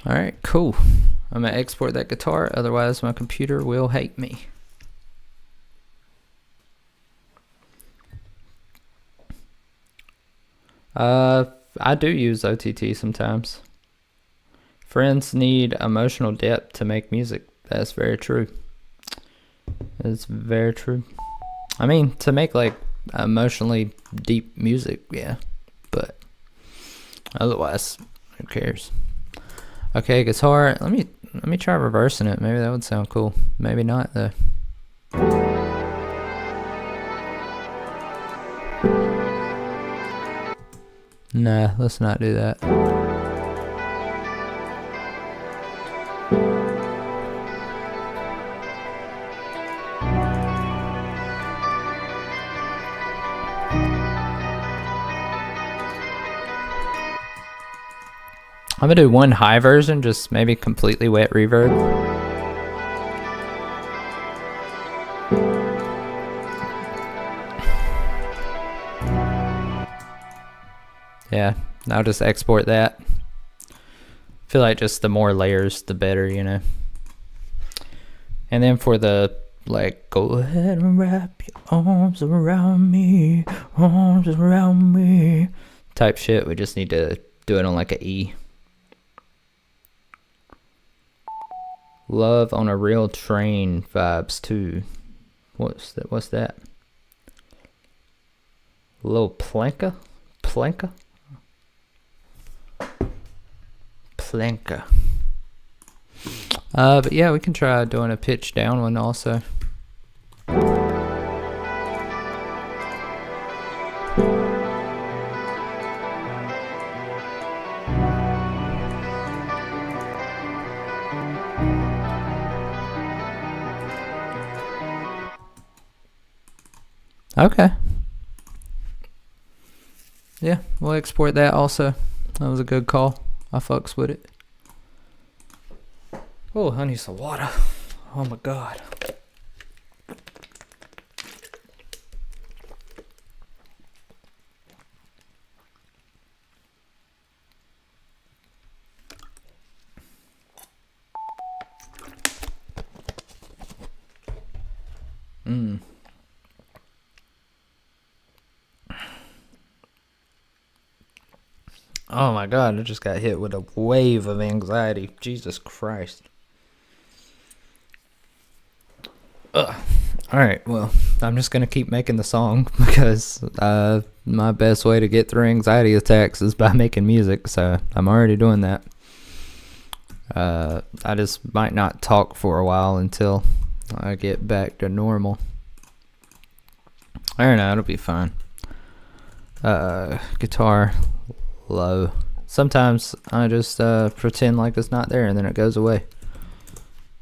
Alright, cool. I'm gonna export that guitar, otherwise my computer will hate me. I do use OTT sometimes. Friends need emotional depth to make music. That's very true. It's very true. I mean, to make like emotionally deep music, yeah. But otherwise, who cares? Okay, guitar. Let me try reversing it. Maybe that would sound cool. Maybe not though. Nah, let's not do that. I'm gonna do one high version, just maybe completely wet reverb. Yeah, I'll just export that. Feel like just the more layers, the better, you know. And then for the, like, go ahead and wrap your arms around me type shit, we just need to do it on like a E. Love on a Real Train vibes too. What's that? Little planka? But yeah, we can try doing a pitch down one also. Okay. Yeah, we'll export that also. That was a good call. I fucks with it. Oh, I need some water. Oh my god. Oh my god, I just got hit with a wave of anxiety. Jesus Christ. Alright, well, I'm just gonna keep making the song because my best way to get through anxiety attacks is by making music, so I'm already doing that. I just might not talk for a while until I get back to normal. I don't know, it'll be fine. Guitar low. Sometimes I just pretend like it's not there and then it goes away.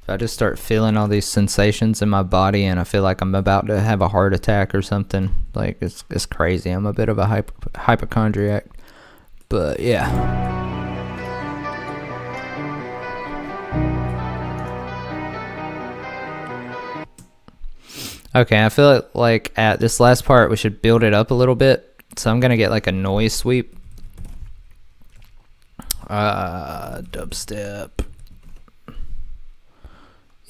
If I just start feeling all these sensations in my body and I feel like I'm about to have a heart attack or something, like it's crazy. I'm a bit of a hypochondriac, but yeah. Okay, I feel like at this last part we should build it up a little bit. So I'm gonna get like a noise sweep. Dubstep.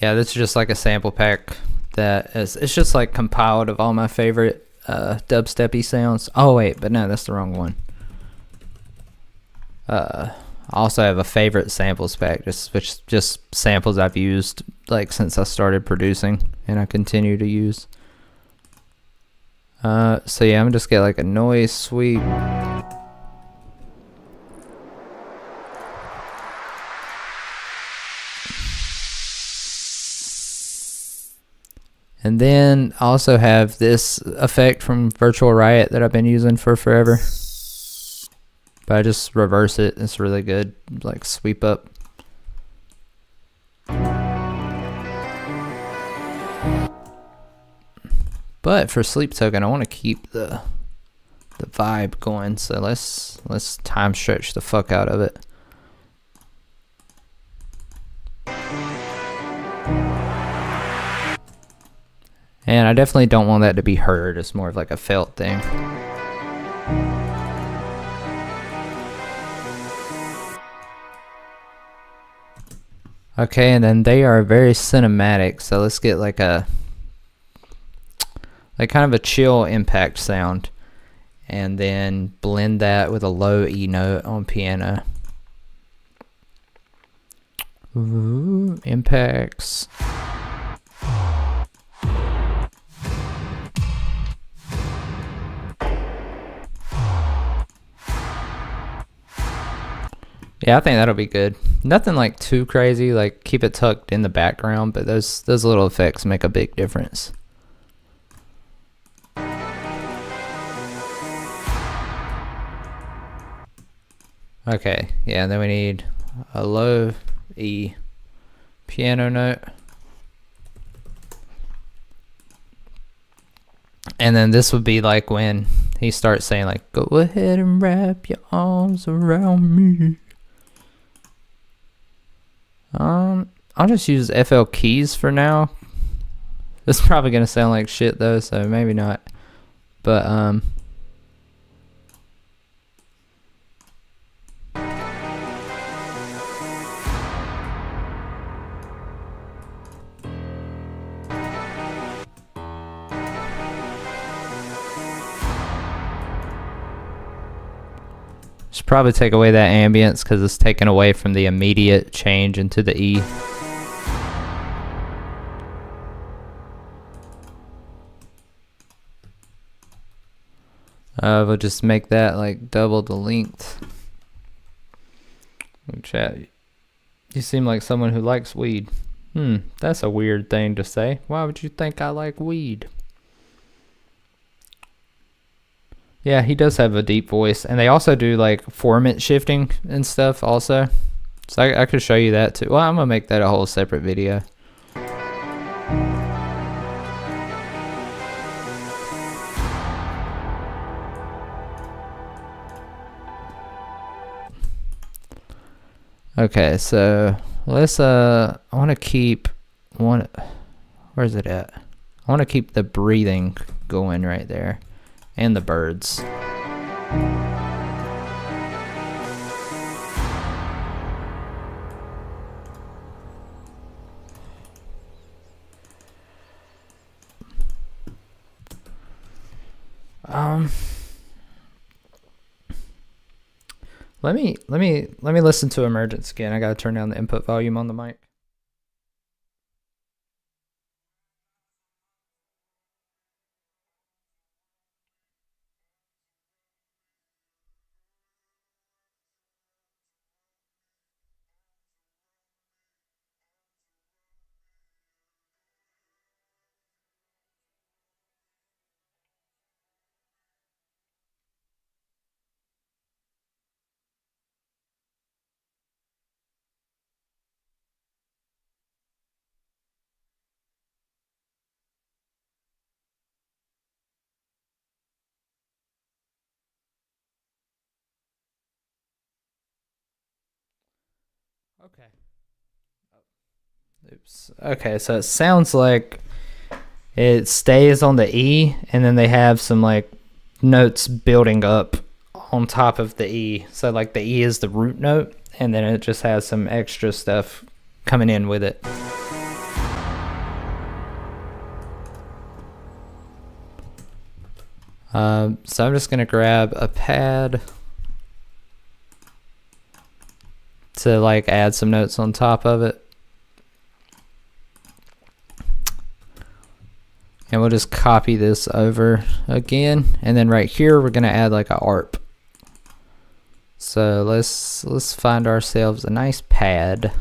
Yeah, this is just like a sample pack that is, it's just like compiled of all my favorite dubstep-y sounds. Oh wait, but no, that's the wrong one. I also have a favorite samples pack, just samples I've used like since I started producing and I continue to use. So yeah, I'm just get like a noise sweep. And then I also have this effect from Virtual Riot that I've been using for forever. But I just reverse it. It's really good. Like sweep up. But for Sleep Token, I want to keep the vibe going. So let's time stretch the fuck out of it. And I definitely don't want that to be heard. It's more of like a felt thing. Okay, and then they are very cinematic. So let's get like kind of a chill impact sound. And then blend that with a low E note on piano. Ooh, impacts. Yeah, I think that'll be good. Nothing like too crazy, like keep it tucked in the background, but those little effects make a big difference. Okay, yeah, and then we need a low E piano note. And then this would be like when he starts saying like, go ahead and wrap your arms around me. I'll just use FL keys for now. This is probably gonna sound like shit though, so maybe not. But should probably take away that ambience because it's taken away from the immediate change into the E. We'll just make that like double the length. Chat, you seem like someone who likes weed. That's a weird thing to say. Why would you think I like weed? Yeah, he does have a deep voice, and they also do like formant shifting and stuff also. So I could show you that too. Well, I'm gonna make that a whole separate video. Okay, so let's I want to keep one. Where's it at? I want to keep the breathing going right there, and the birds. Let me listen to Emergence again. I gotta turn down the input volume on the mic. Okay. Oops. Okay, so it sounds like it stays on the E, and then they have some like notes building up on top of the E. So like the E is the root note, and then it just has some extra stuff coming in with it. So I'm just gonna grab a pad to like add some notes on top of it. And we'll just copy this over again, and then right here we're gonna add like a ARP. So let's find ourselves a nice pad.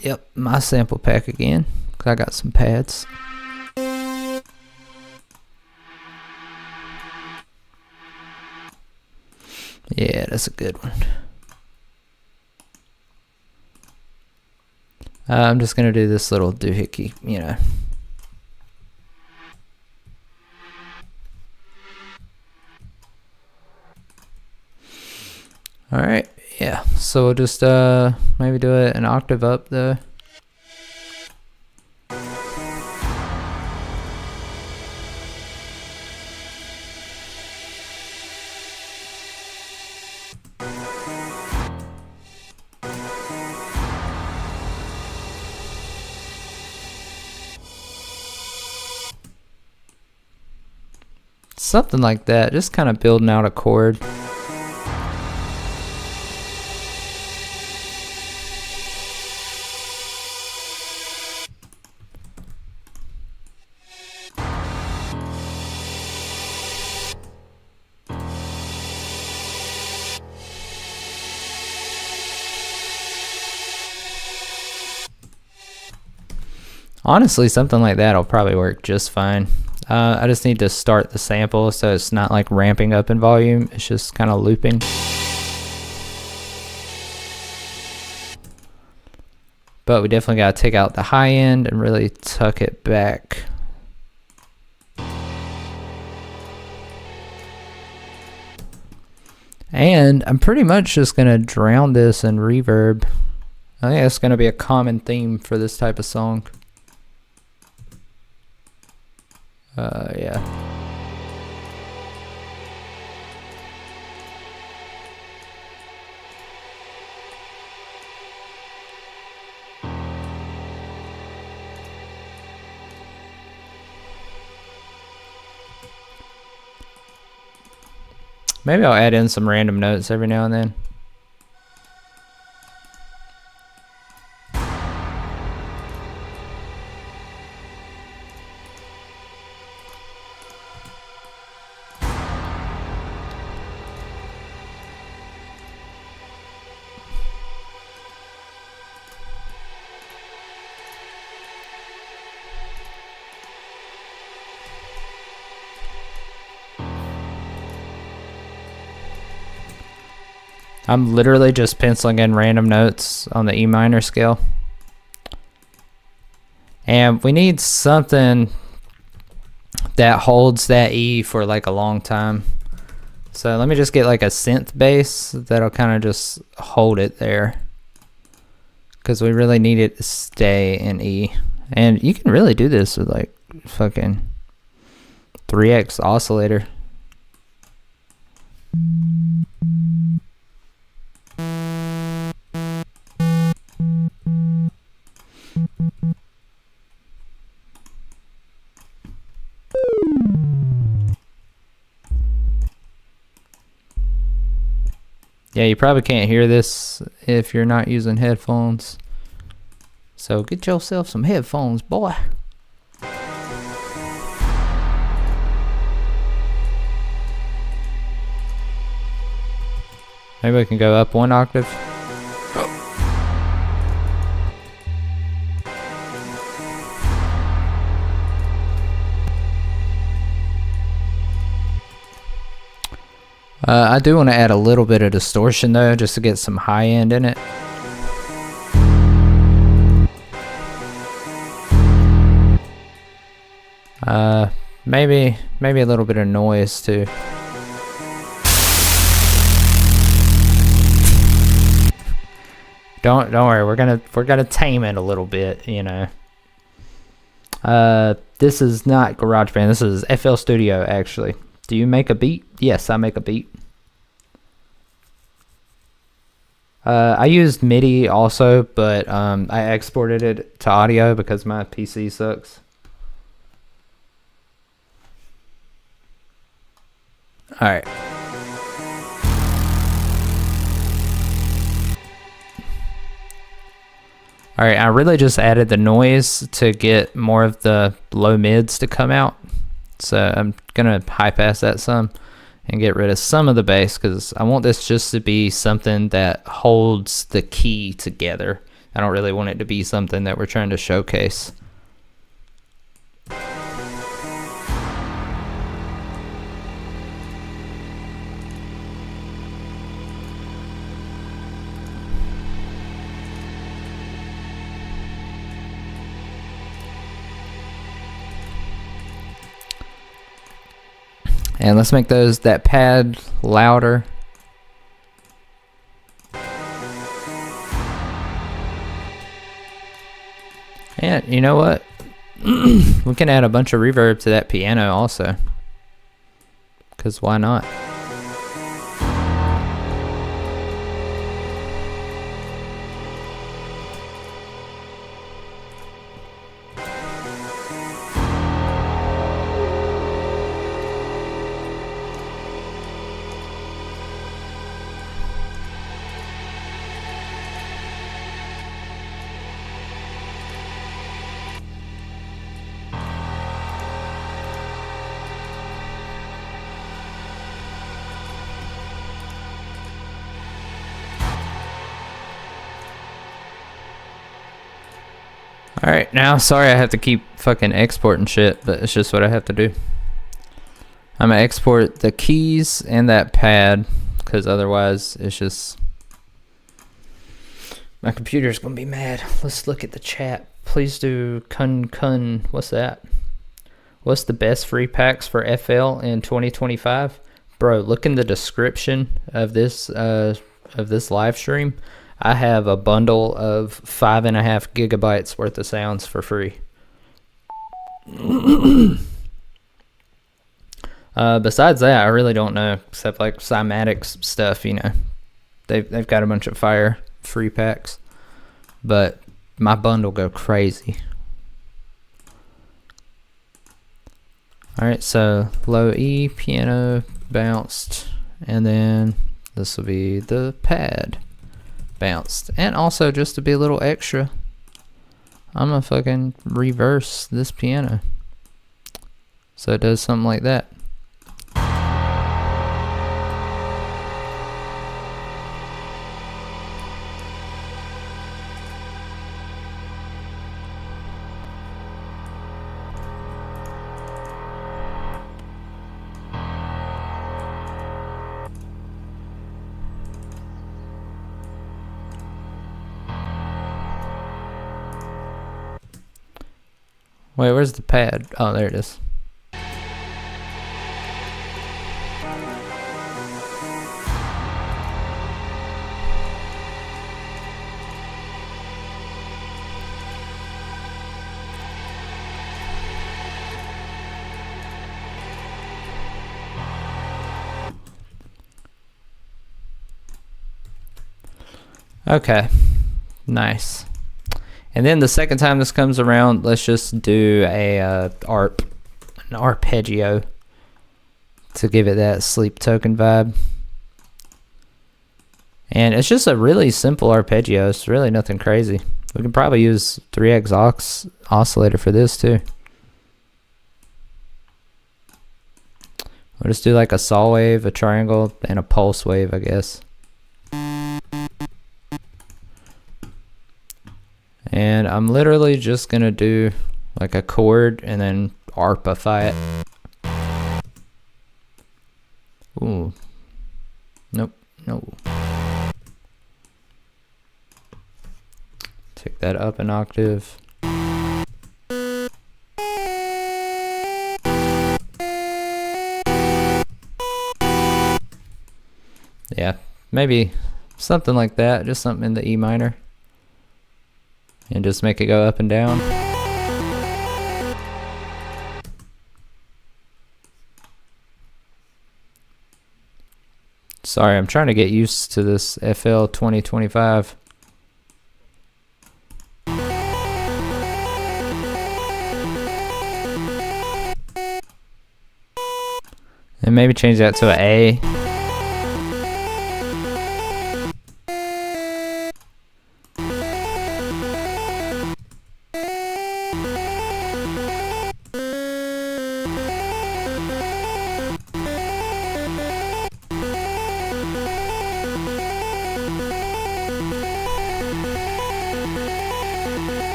Yep, my sample pack again, cause I got some pads. Yeah, that's a good one. I'm just gonna do this little doohickey, you know. All right, yeah. So we'll just maybe do it an octave up though. Something like that, just kind of building out a chord. Honestly, something like that will probably work just fine. I just need to start the sample so it's not like ramping up in volume, it's just kind of looping. But we definitely got to take out the high end and really tuck it back. And I'm pretty much just going to drown this in reverb. I think that's going to be a common theme for this type of song. Yeah. Maybe I'll add in some random notes every now and then. I'm literally just penciling in random notes on the E minor scale. And we need something that holds that E for like a long time. So let me just get like a synth bass that'll kind of just hold it there, because we really need it to stay in E. And you can really do this with like fucking 3x oscillator. Yeah, you probably can't hear this if you're not using headphones. So get yourself some headphones, boy. Maybe we can go up one octave. I do want to add a little bit of distortion though, just to get some high end in it. Maybe a little bit of noise too. Don't worry, we're gonna tame it a little bit, you know. This is not GarageBand, this is FL Studio actually. Do you make a beat? Yes, I make a beat. I used MIDI also, but I exported it to audio because my PC sucks. Alright. Alright, I really just added the noise to get more of the low mids to come out. So I'm gonna high pass that some and get rid of some of the bass because I want this just to be something that holds the key together. I don't really want it to be something that we're trying to showcase. And let's make that pad louder. And you know what? We can add a bunch of reverb to that piano also. 'Cause why not? Alright, now sorry I have to keep fucking exporting shit, but it's just what I have to do. I'm gonna export the keys and that pad, because otherwise it's just... my computer's gonna be mad. Let's look at the chat. Please do kun. What's that? What's the best free packs for FL in 2025? Bro, look in the description of this live stream. I have a bundle of 5.5 gigabytes worth of sounds for free. Besides that, I really don't know, except like Cymatics stuff, you know. They've got a bunch of fire free packs, but my bundle go crazy. All right, so low E, piano, bounced, and then this will be the pad. Bounced. And also, just to be a little extra, I'm gonna fucking reverse this piano so it does something like that. Wait, where's the pad? Oh, there it is. Okay, nice. And then the second time this comes around, let's just do a an arpeggio to give it that sleep token vibe. And it's just a really simple arpeggio. It's really nothing crazy. We can probably use 3x oscillator for this too. We'll just do like a saw wave, a triangle, and a pulse wave, I guess. And I'm literally just gonna do like a chord and then arpify it. Ooh. Nope. No. Take that up an octave. Yeah, maybe something like that, just something in the E minor. And just make it go up and down. Sorry, I'm trying to get used to this FL 2025. And maybe change that to an A.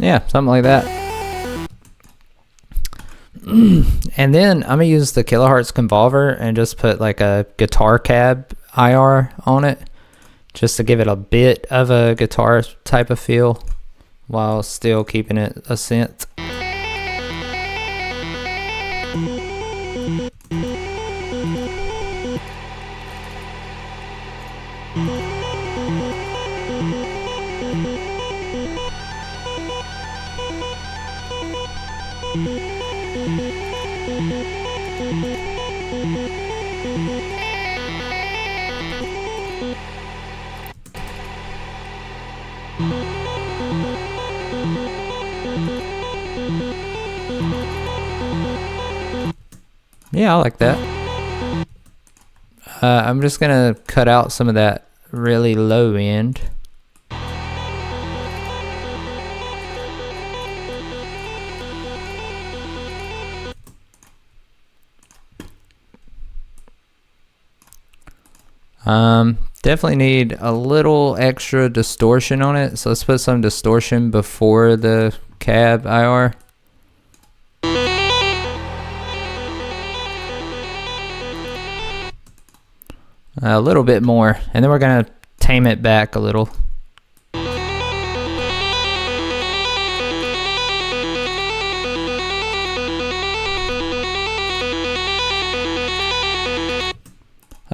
Yeah, something like that. And then I'm gonna use the kilohertz convolver and just put like a guitar cab IR on it, just to give it a bit of a guitar type of feel while still keeping it a synth. Yeah, I like that. I'm just gonna cut out some of that really low end. Definitely need a little extra distortion on it, so let's put some distortion before the cab IR. A little bit more, and then we're gonna tame it back a little.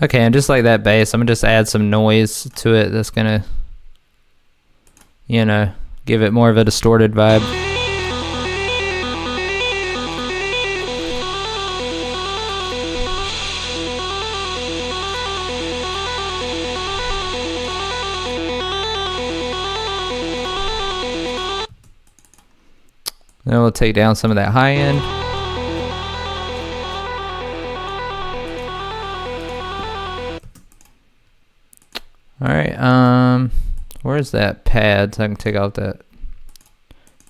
Okay, and just like that bass, I'm gonna just add some noise to it that's gonna, you know, give it more of a distorted vibe. Then we'll take down some of that high end. Alright, where's that pad so I can take out that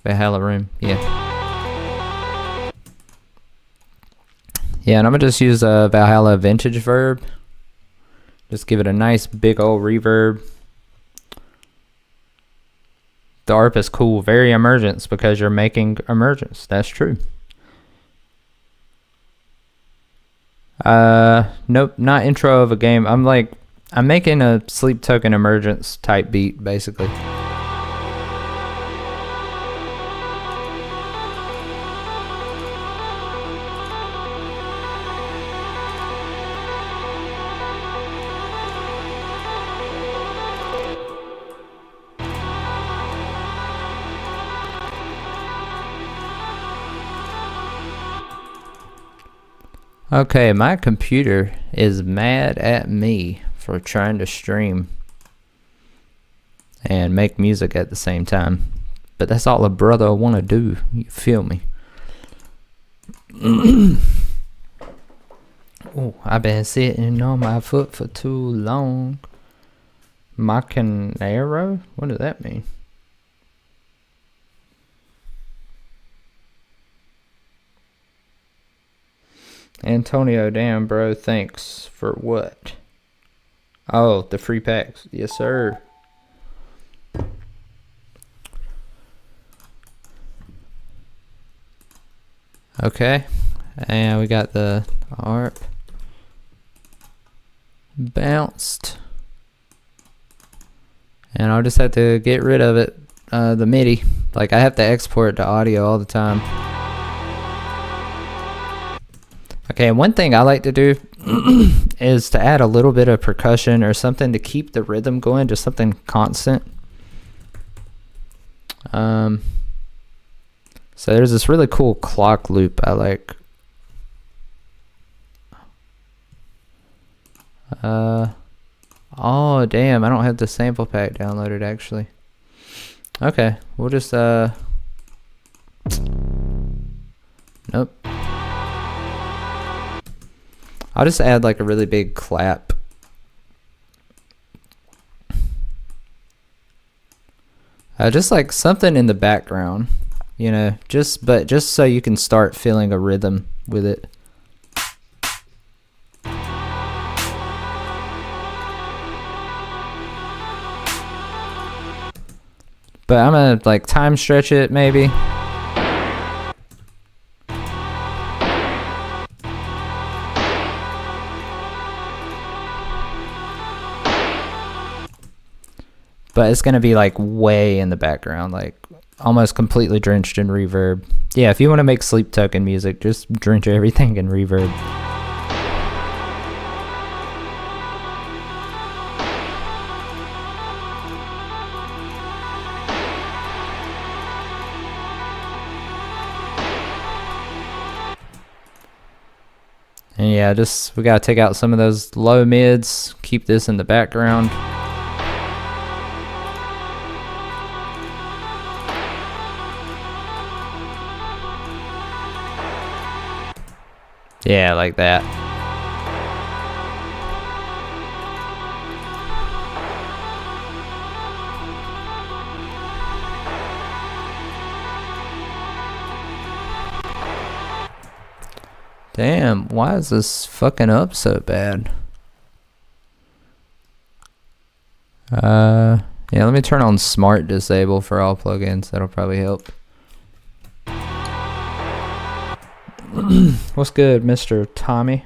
Valhalla room? Yeah. Yeah, and I'm gonna just use a Valhalla vintage verb. Just give it a nice big old reverb. The ARP is cool, very emergence because you're making emergence. That's true. Nope, not intro of a game. I'm making a sleep token emergence type beat basically. Okay, my computer is mad at me for trying to stream and make music at the same time. But that's all a brother want to do, you feel me? Oh, I've been sitting on my foot for too long. Macanero? What does that mean? Antonio, damn, bro. Thanks for what? Oh, the free packs. Yes, sir. Okay. And we got the ARP. Bounced. And I'll just have to get rid of it. The MIDI. Like, I have to export to audio all the time. Okay, one thing I like to do is to add a little bit of percussion or something to keep the rhythm going, just something constant. So there's this really cool clock loop I like. Oh damn, I don't have the sample pack downloaded actually. Okay, we'll just nope. I'll just add like a really big clap. Just like something in the background, you know, just so you can start feeling a rhythm with it. But I'm gonna like time stretch it maybe. But it's gonna be like way in the background, like almost completely drenched in reverb. Yeah, if you want to make sleep token music, just drench everything in reverb. And yeah, we gotta take out some of those low mids, keep this in the background. Yeah, like that. Damn, why is this fucking up so bad? Yeah, let me turn on Smart Disable for all plugins. That'll probably help. What's good, Mr. Tommy?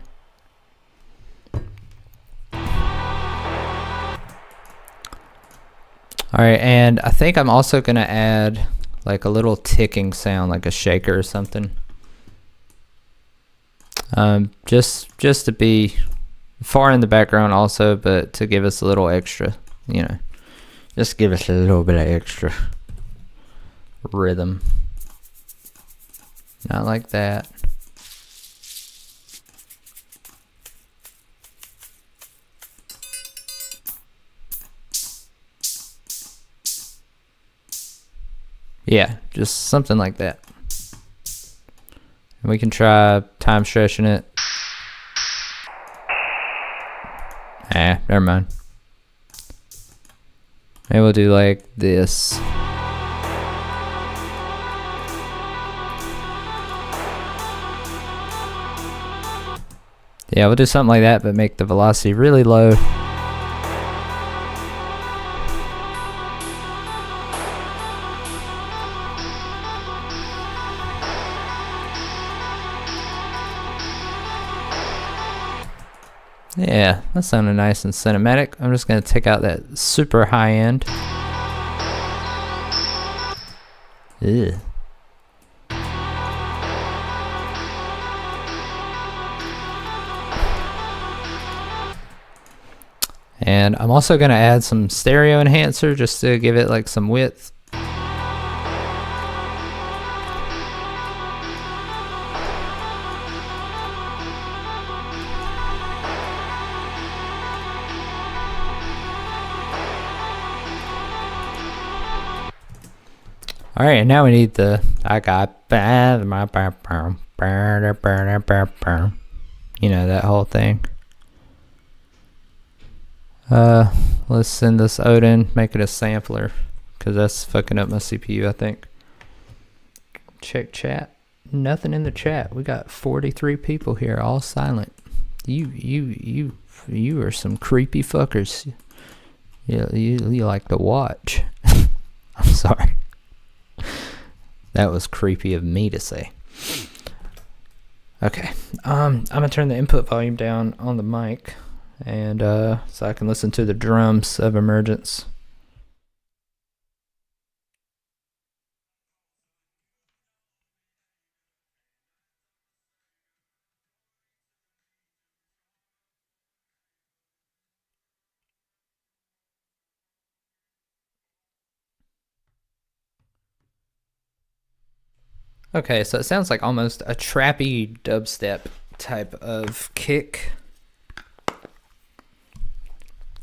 Alright, and I think I'm also gonna add like a little ticking sound, like a shaker or something. Just to be far in the background also, but to give us a little extra, you know, just give us a little bit of extra rhythm. Not like that. Yeah, just something like that. And we can try time stretching it. Never mind. Maybe we'll do like this. Yeah, we'll do something like that, but make the velocity really low. Yeah, that sounded nice and cinematic. I'm just going to take out that super high end. Ew. And I'm also going to add some stereo enhancer just to give it like some width. All right, and now we need the You know, that whole thing. Let's send this Odin, make it a sampler, because that's fucking up my CPU, I think. Check chat. Nothing in the chat. We got 43 people here, all silent. You are some creepy fuckers. You like to watch. I'm sorry. That was creepy of me to say. Okay. I'm gonna turn the input volume down on the mic, and so I can listen to the drums of emergence. Okay, so it sounds like almost a trappy dubstep type of kick.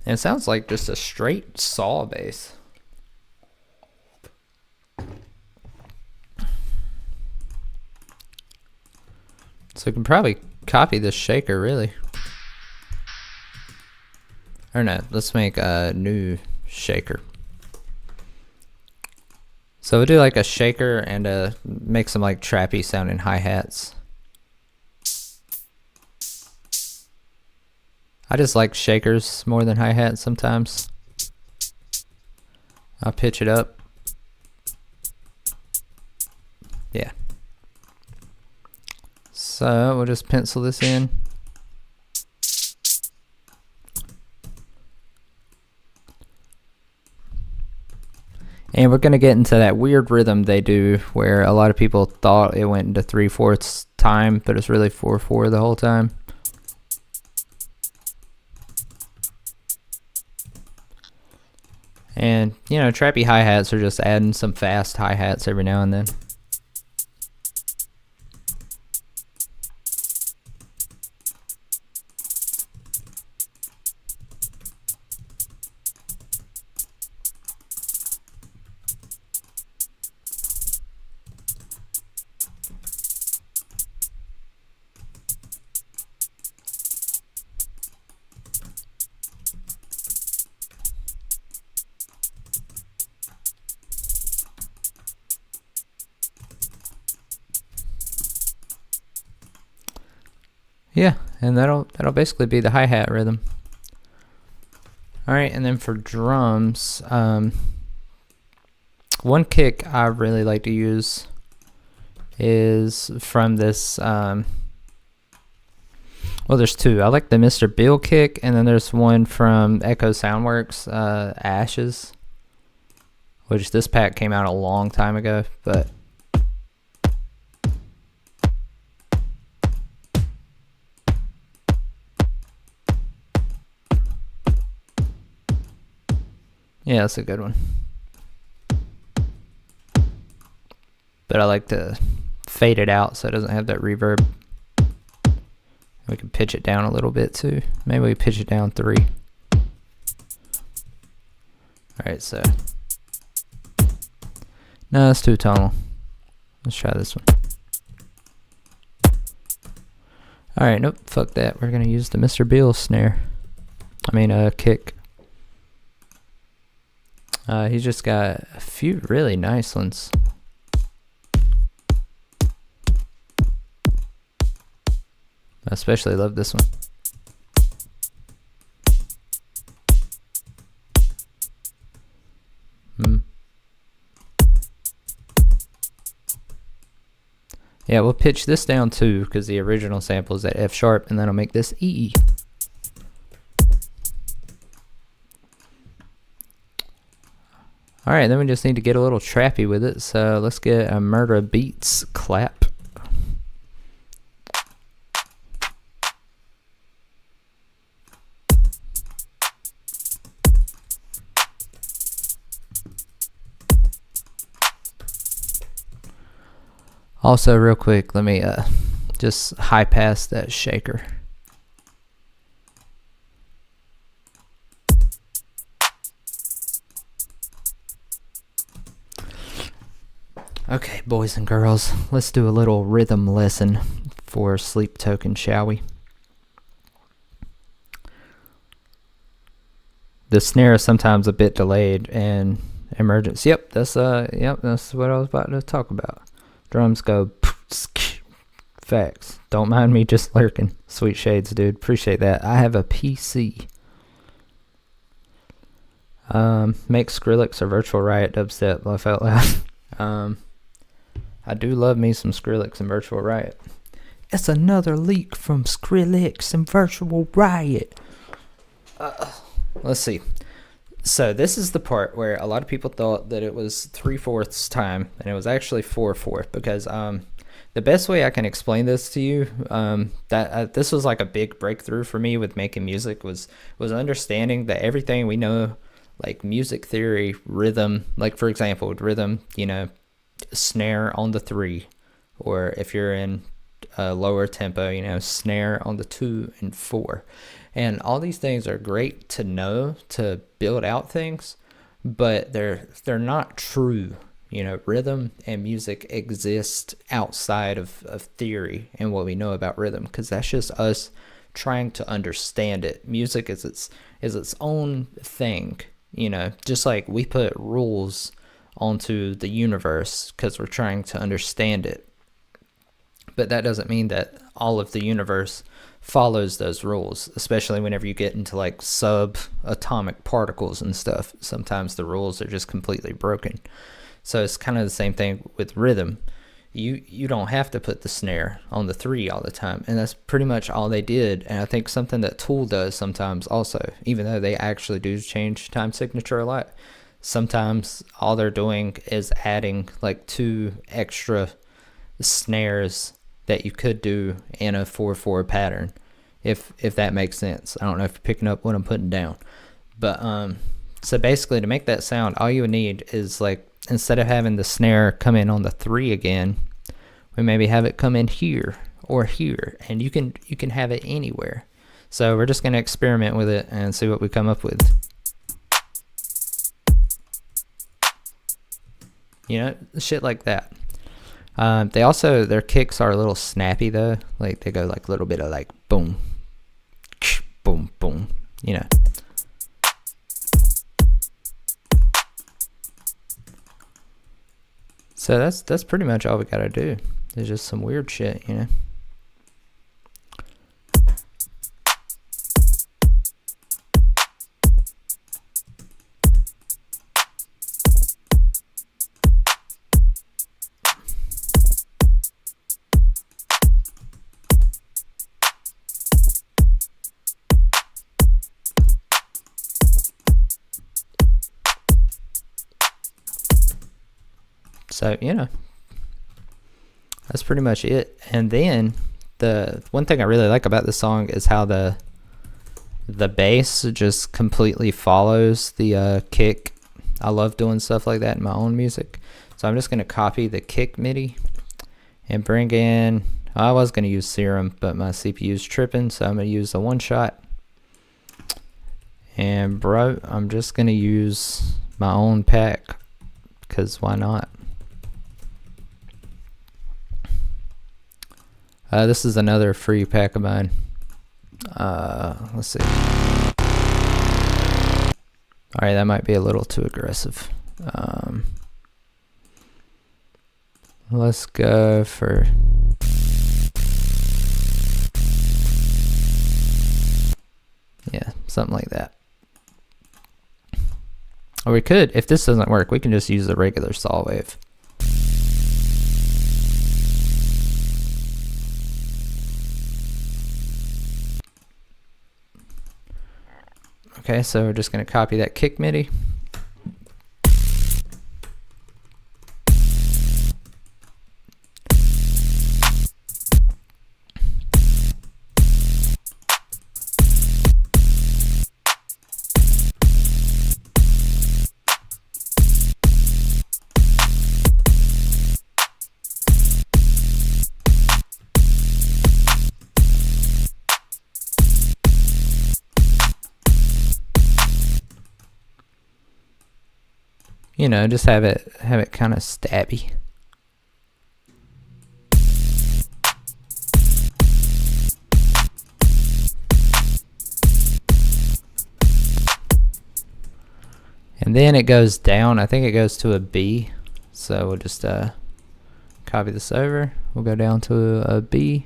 And it sounds like just a straight saw bass. So we can probably copy this shaker, really. Or no, let's make a new shaker. So we'll do like a shaker and make some like trappy sounding hi-hats. I just like shakers more than hi-hats sometimes. I'll pitch it up. Yeah. So we'll just pencil this in. And we're going to get into that weird rhythm they do where a lot of people thought it went into 3/4 time, but it's really 4/4 the whole time. And, you know, trappy hi-hats are just adding some fast hi-hats every now and then. Yeah, and that'll basically be the hi-hat rhythm. Alright, and then for drums, one kick I really like to use is from this, well, there's two. I like the Mr. Bill kick, and then there's one from Echo Soundworks, Ashes, which this pack came out a long time ago, but yeah, that's a good one. But I like to fade it out so it doesn't have that reverb. We can pitch it down a little bit too. Maybe we pitch it down 3. Alright, so. No, that's too tonal. Let's try this one. Alright, nope, fuck that. We're gonna use the Mr. Bill snare. I mean, kick. He's just got a few really nice ones. I especially love this one. Yeah, we'll pitch this down too because the original sample is at F sharp, and then I'll make this E. Alright, then we just need to get a little trappy with it, so let's get a Murder Beats clap. Also, real quick, let me just high pass that shaker. Okay, boys and girls, let's do a little rhythm lesson for Sleep Token, shall we? the snare is sometimes a bit delayed and emergence. Yep, that's what I was about to talk about. Drums go facts. Don't mind me just lurking. Sweet shades, dude. Appreciate that. I have a PC. Make Skrillex or Virtual Riot dubstep. Laugh out loud. I do love me some Skrillex and Virtual Riot. It's another leak from Skrillex and Virtual Riot. Let's see. So this is the part where a lot of people thought that it was 3/4 time, and it was actually 4/4, because the best way I can explain this to you, this was like a big breakthrough for me with making music, was understanding that everything we know, like music theory, rhythm, like for example with rhythm, snare on the 3, or if you're in a lower tempo, snare on the 2 and 4. And all these things are great to know to build out things, but they're not true. Rhythm and music exist outside of theory and what we know about rhythm, because that's just us trying to understand it. Music is its own thing, just like we put rules onto the universe because we're trying to understand it. But that doesn't mean that all of the universe follows those rules, especially whenever you get into like subatomic particles and stuff. Sometimes the rules are just completely broken. So it's kind of the same thing with rhythm. You don't have to put the snare on the 3 all the time, and that's pretty much all they did. And I think something that Tool does sometimes also, even though they actually do change time signature a lot, sometimes all they're doing is adding like 2 extra snares that you could do in a 4/4 pattern, if that makes sense. I don't know if you're picking up what I'm putting down, but so basically to make that sound, all you would need is, like, instead of having the snare come in on the 3 again, we maybe have it come in here or here, and you can have it anywhere. So we're just going to experiment with it and see what we come up with. Shit like that. Their kicks are a little snappy though. Like they go like a little bit of like boom, boom, boom, So that's pretty much all we gotta do. There's just some weird shit, So, that's pretty much it. And then the one thing I really like about this song is how the bass just completely follows the kick. I love doing stuff like that in my own music. So I'm just going to copy the kick MIDI and bring in, I was going to use Serum, but my CPU's tripping, so I'm going to use the one shot. And bro, I'm just going to use my own pack, because why not? This is another free pack of mine. Let's see. Alright, that might be a little too aggressive. Let's go for... yeah, something like that. Or we could, if this doesn't work, we can just use the regular saw wave. Okay, so we're just going to copy that kick MIDI. Just have it kind of stabby. And then it goes down. I think it goes to a B. So we'll just copy this over. We'll go down to a B.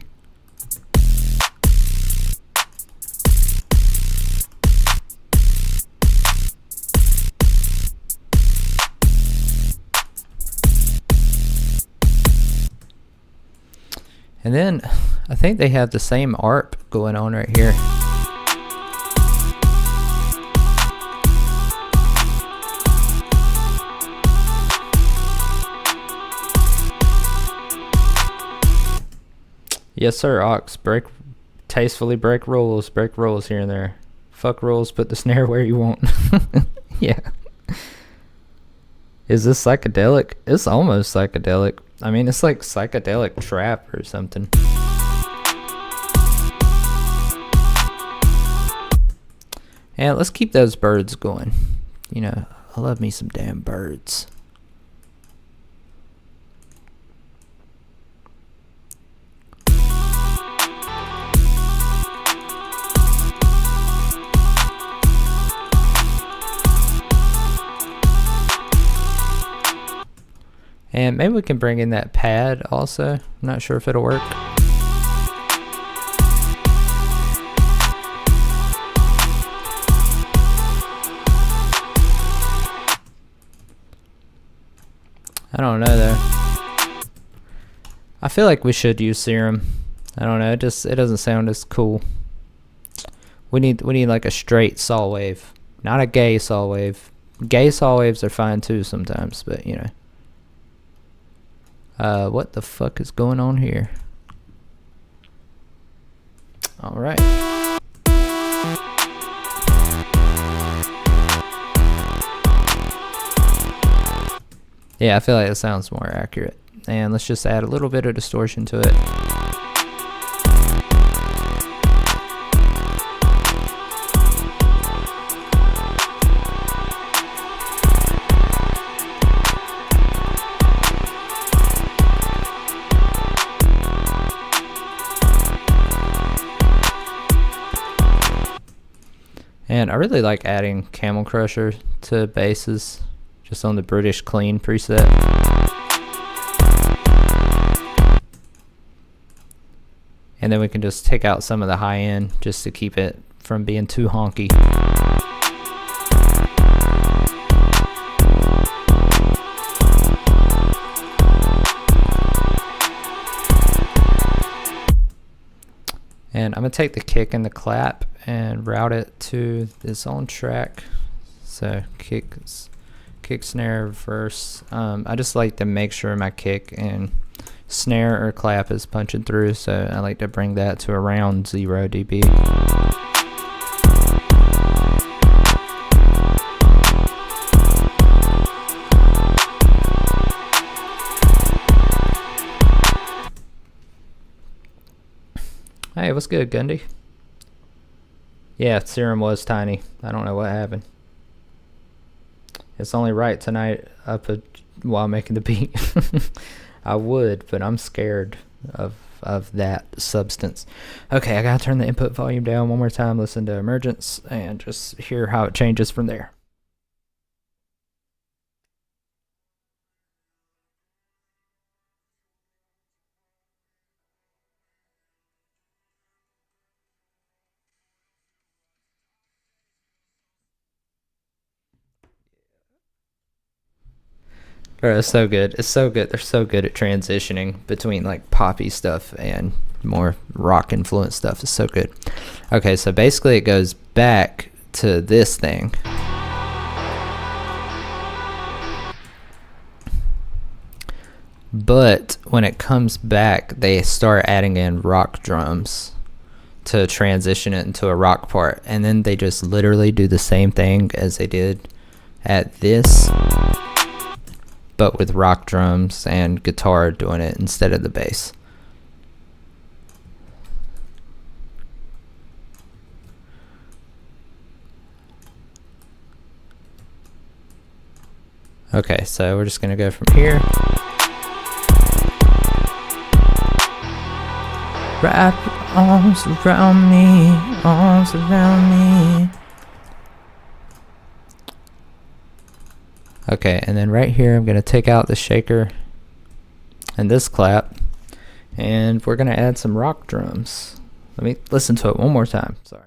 And then I think they have the same ARP going on right here. Yes, sir, Ox. Tastefully break rules here and there. Fuck rules, put the snare where you want. Yeah. Is this psychedelic? It's almost psychedelic. I mean, it's like psychedelic trap or something. And let's keep those birds going. You know, I love me some damn birds. And maybe we can bring in that pad also. I'm not sure if it'll work. I don't know though. I feel like we should use serum. I don't know, it doesn't sound as cool. We need like a straight saw wave, not a gay saw wave. Gay saw waves are fine too sometimes, but you know. What the fuck is going on here? All right. Yeah, I feel like it sounds more accurate. And let's just add a little bit of distortion to it. And I really like adding Camel Crusher to basses, just on the British Clean preset. And then we can just take out some of the high end just to keep it from being too honky. And I'm gonna take the kick and the clap and route it to this on track. So kick, snare, verse. I just like to make sure my kick and snare or clap is punching through, so I like to bring that to around 0 dB. Hey, what's good, Gundy? Yeah, serum was tiny. I don't know what happened. It's only right tonight while making the beat. I would, but I'm scared of that substance. Okay, I gotta turn the input volume down one more time, listen to Emergence, and just hear how it changes from there. Bro, it's so good. It's so good. They're so good at transitioning between like poppy stuff and more rock influenced stuff. It's so good. Okay, so basically it goes back to this thing. But when it comes back, they start adding in rock drums to transition it into a rock part. And then they just literally do the same thing as they did at this, but with rock drums and guitar doing it instead of the bass. Okay, so we're just gonna go from here. Wrap your arms around me, arms around me. Okay, and then right here I'm going to take out the shaker and this clap, and we're going to add some rock drums. Let me listen to it one more time. Sorry.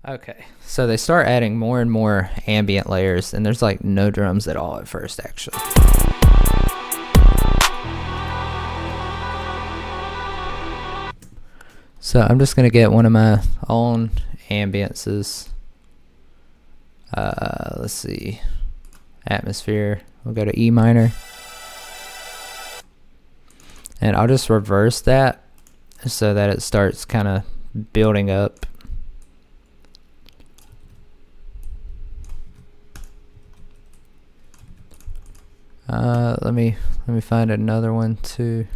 Okay, so they start adding more and more ambient layers, and there's like no drums at all at first, actually. So I'm just gonna get one of my own ambiences. Let's see, atmosphere. We'll go to E minor, and I'll just reverse that so that it starts kind of building up. Let me find another one too.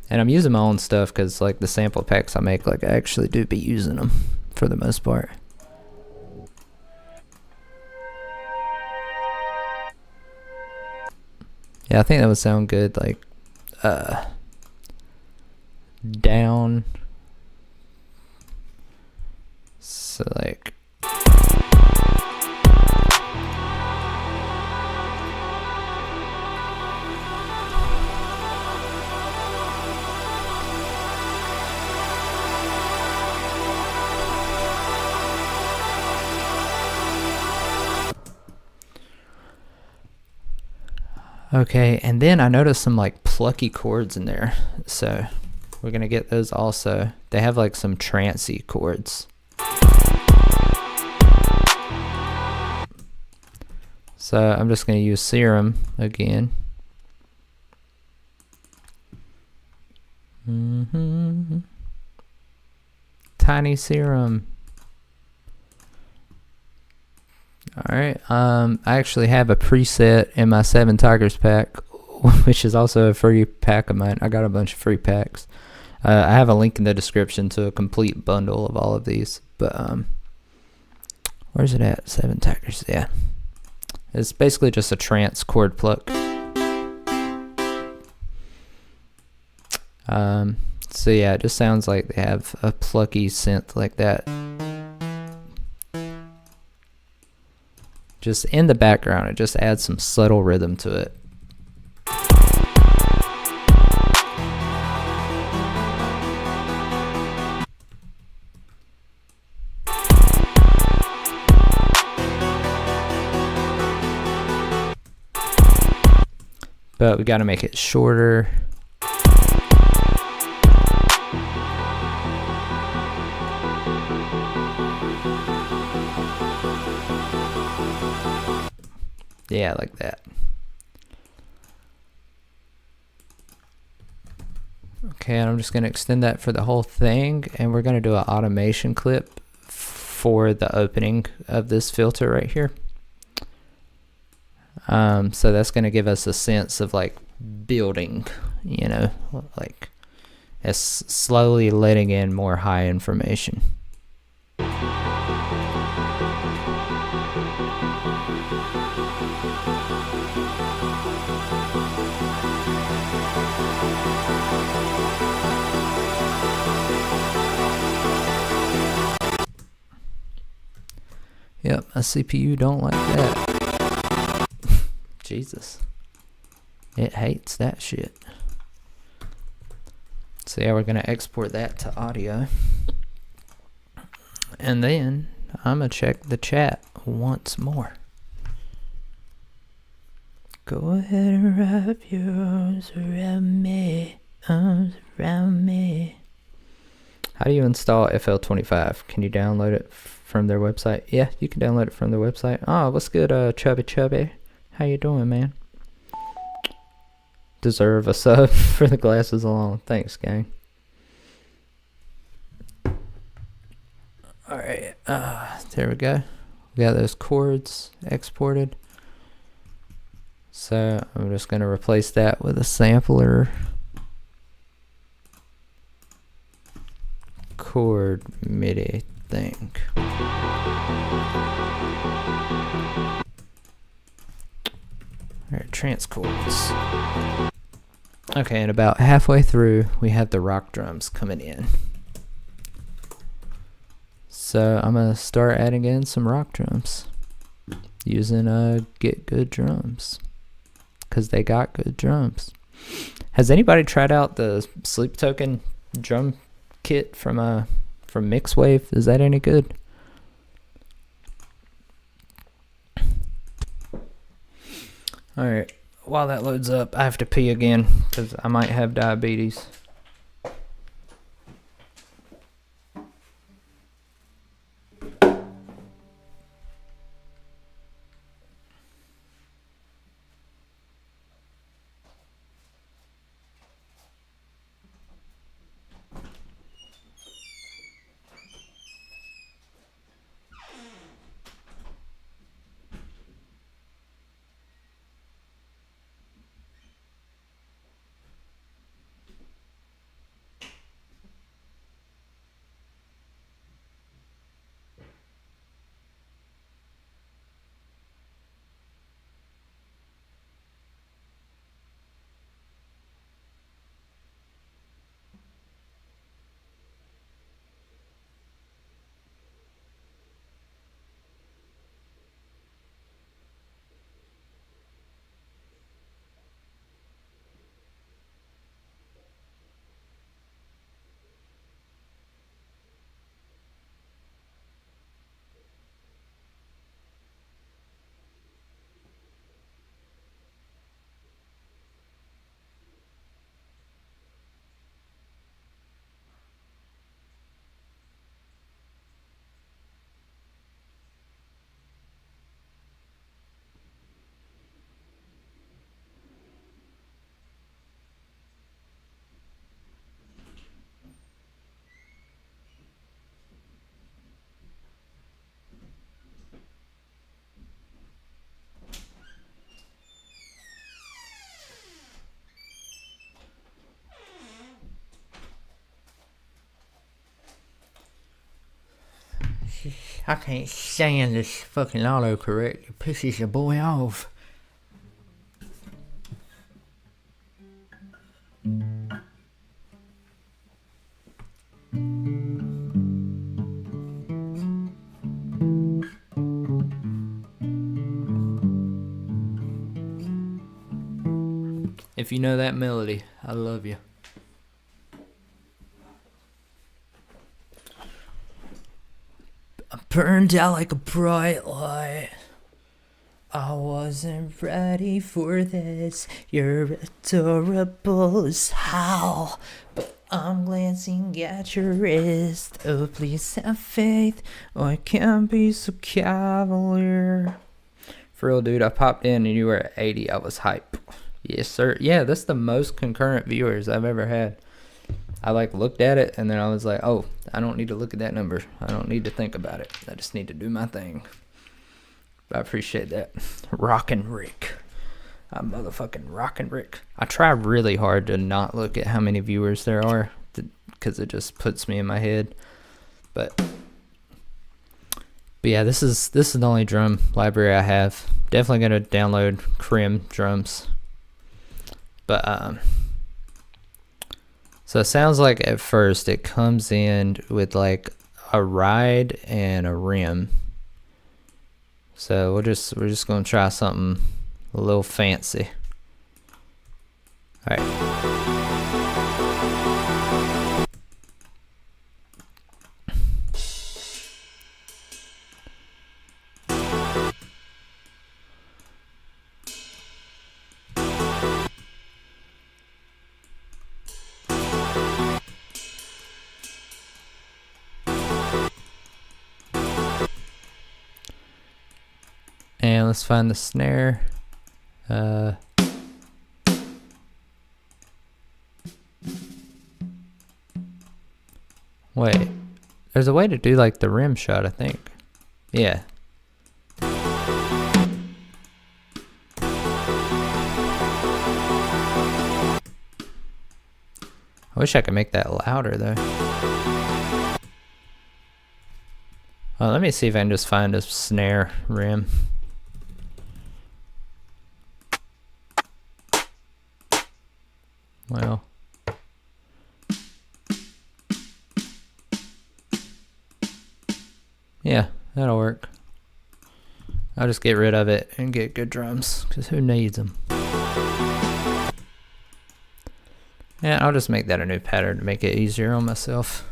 And I'm using my own stuff because like the sample packs I make, like I actually do be using them for the most part. Yeah, I think that would sound good, like down. So like okay, and then I noticed some like plucky chords in there, so we're gonna get those also. They have like some trancey chords. So I'm just gonna use Serum again. Tiny Serum. Alright, I actually have a preset in my 7 Tigers pack, which is also a free pack of mine. I got a bunch of free packs. I have a link in the description to a complete bundle of all of these, but where's it at? 7 Tigers, yeah. It's basically just a trance chord pluck. So yeah, it just sounds like they have a plucky synth like that. Just in the background, it just adds some subtle rhythm to it. But we gotta make it shorter. Yeah, like that. Okay, and I'm just going to extend that for the whole thing, and we're going to do an automation clip for the opening of this filter right here. So that's going to give us a sense of like building, you know, like it's slowly letting in more high information. Yep, a CPU don't like that. Jesus. It hates that shit. So yeah, we're going to export that to audio. And then I'm going to check the chat once more. Go ahead and wrap your arms around me. Arms around me. How do you install FL25? Can you download it from their website? Yeah, you can download it from their website. Oh, what's good, Chubby? How you doing, man? Deserve a sub for the glasses alone. Thanks, gang. Alright, there we go. We got those chords exported. So I'm just going to replace that with a sampler chord MIDI thing. Alright, transcords. Okay, and about halfway through, we have the rock drums coming in. So I'm gonna start adding in some rock drums using Get Good Drums, cause they got good drums. Has anybody tried out the Sleep Token drum kit from Mixwave? Is that any good? Alright, while that loads up, I have to pee again because I might have diabetes. I can't stand this fucking autocorrect. It pisses your boy off. If you know that melody, I love you. I burned out like a bright light. I wasn't ready for this. You're adorable as how, but I'm glancing at your wrist. Oh, please have faith, or I can't be so cavalier. For real, dude, I popped in and you were at 80. I was hype. Yes, sir. Yeah, that's the most concurrent viewers I've ever had. I looked at it and then I was like, oh, I don't need to look at that number. I don't need to think about it. I just need to do my thing. But I appreciate that. Rockin' Rick. I'm motherfucking Rockin' Rick. I try really hard to not look at how many viewers there are because it just puts me in my head. But yeah, this is the only drum library I have. Definitely gonna download Crim drums. But so it sounds like at first it comes in with like a ride and a rim. So we're just gonna try something a little fancy. All right. And let's find the snare. Wait, there's a way to do like the rim shot, I think. Yeah. I wish I could make that louder though. Well, let me see if I can just find a snare rim. Well. Yeah, that'll work. I'll just get rid of it and get good drums, because who needs them? Yeah, I'll just make that a new pattern to make it easier on myself.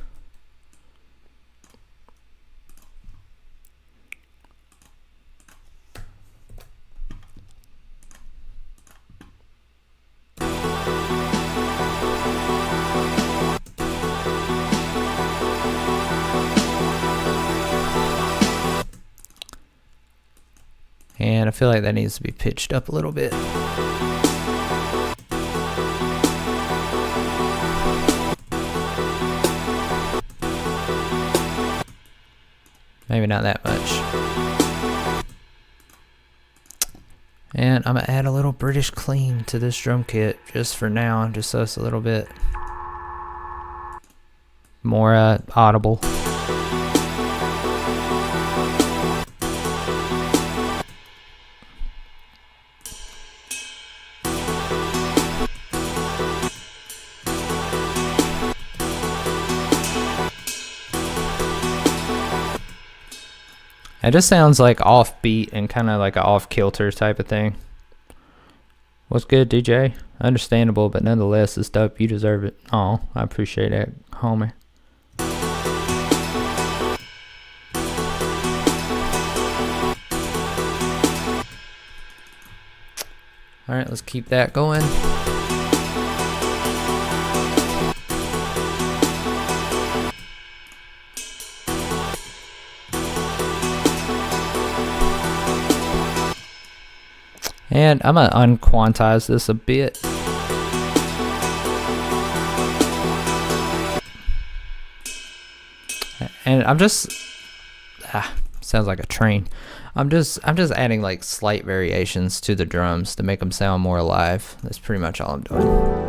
And I feel like that needs to be pitched up a little bit. Maybe not that much. And I'm gonna add a little British clean to this drum kit just for now, just so it's a little bit more audible. It just sounds like offbeat and kind of like an off-kilter type of thing. What's good, DJ? Understandable, but nonetheless, it's dope. You deserve it. Oh, I appreciate that, homie. All right, let's keep that going. And I'm gonna unquantize this a bit. And I'm just sounds like a train. I'm just adding like slight variations to the drums to make them sound more alive. That's pretty much all I'm doing.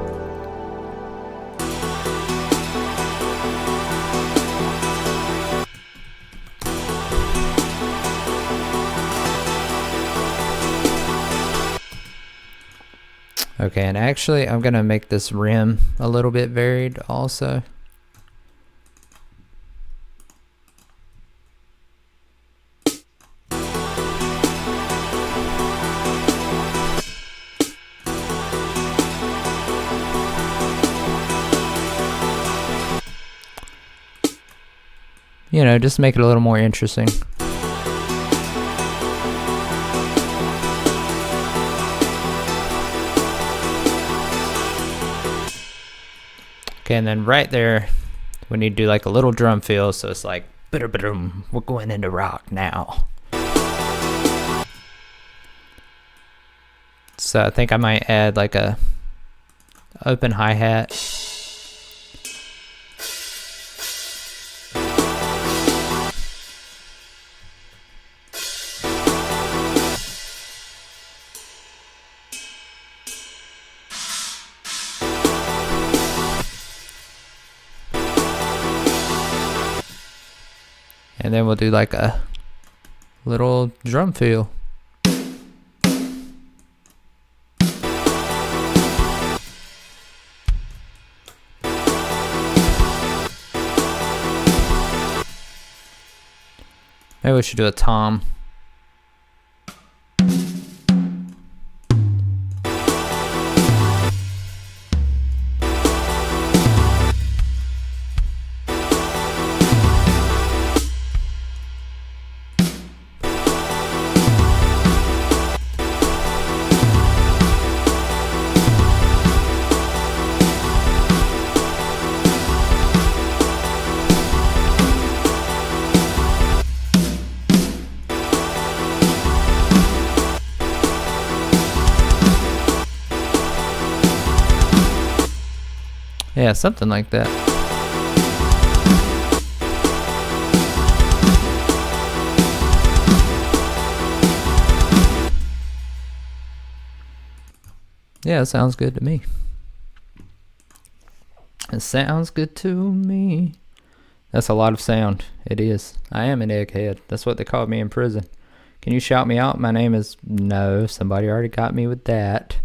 Okay, and actually I'm gonna make this rim a little bit varied also. You know, just make it a little more interesting. Okay, and then right there, we need to do like a little drum fill, so it's like, ba-da-ba-dum, we're going into rock now. So I think I might add like a open hi-hat. And then we'll do like a little drum fill. Maybe we should do a tom. Yeah, something like that. Yeah, sounds good to me. It sounds good to me. That's a lot of sound. It is. I am an egghead. That's what they called me in prison. Can you shout me out? My name is... No, somebody already got me with that.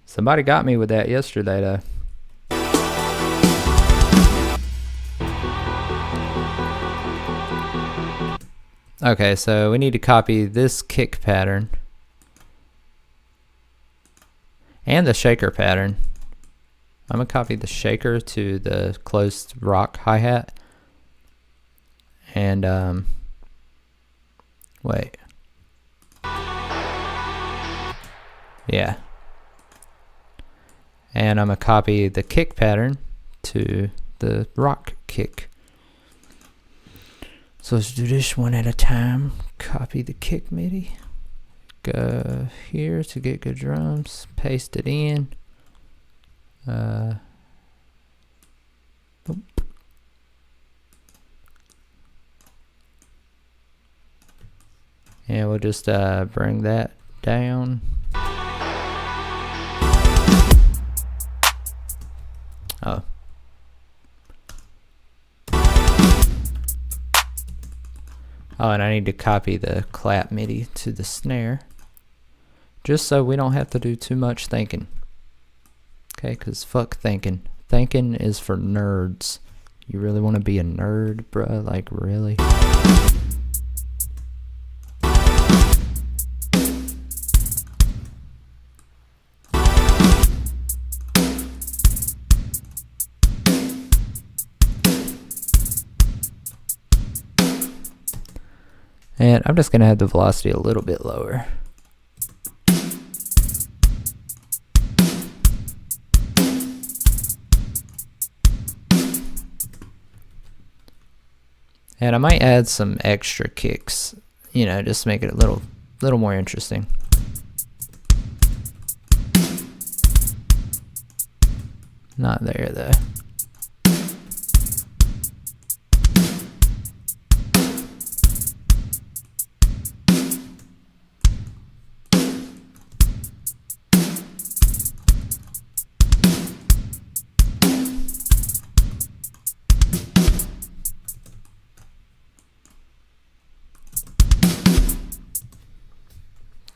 Somebody got me with that yesterday, though. Okay, so we need to copy this kick pattern. And the shaker pattern. I'm going to copy the shaker to the closed rock hi-hat. And, wait. Yeah. And I'm going to copy the kick pattern to the rock kick. So let's do this one at a time. Copy the kick MIDI. Go here to get good drums. Paste it in. Boop. And we'll just bring that down. Oh. Oh, and I need to copy the clap MIDI to the snare. Just so we don't have to do too much thinking. Okay, because fuck thinking. Thinking is for nerds. You really want to be a nerd, bruh? Like, really? And I'm just going to have the velocity a little bit lower. And I might add some extra kicks, you know, just to make it a little more interesting. Not there though.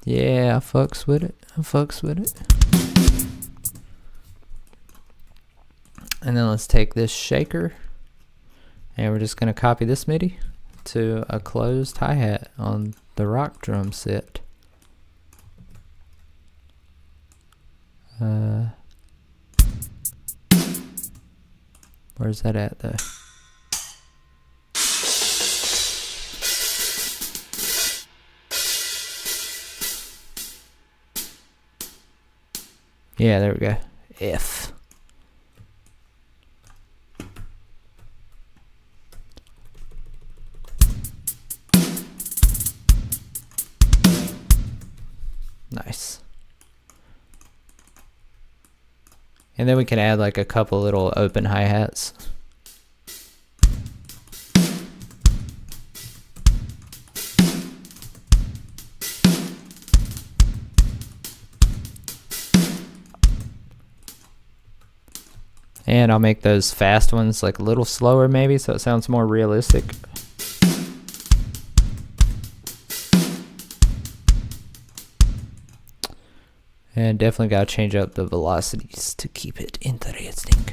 Yeah, I fucks with it. I fucks with it. And then let's take this shaker and we're just going to copy this MIDI to a closed hi-hat on the rock drum set. Where's that at though? Yeah, there we go. F. Nice. And then we can add like a couple little open hi-hats. And I'll make those fast ones like a little slower maybe so it sounds more realistic. And definitely gotta change up the velocities to keep it interesting.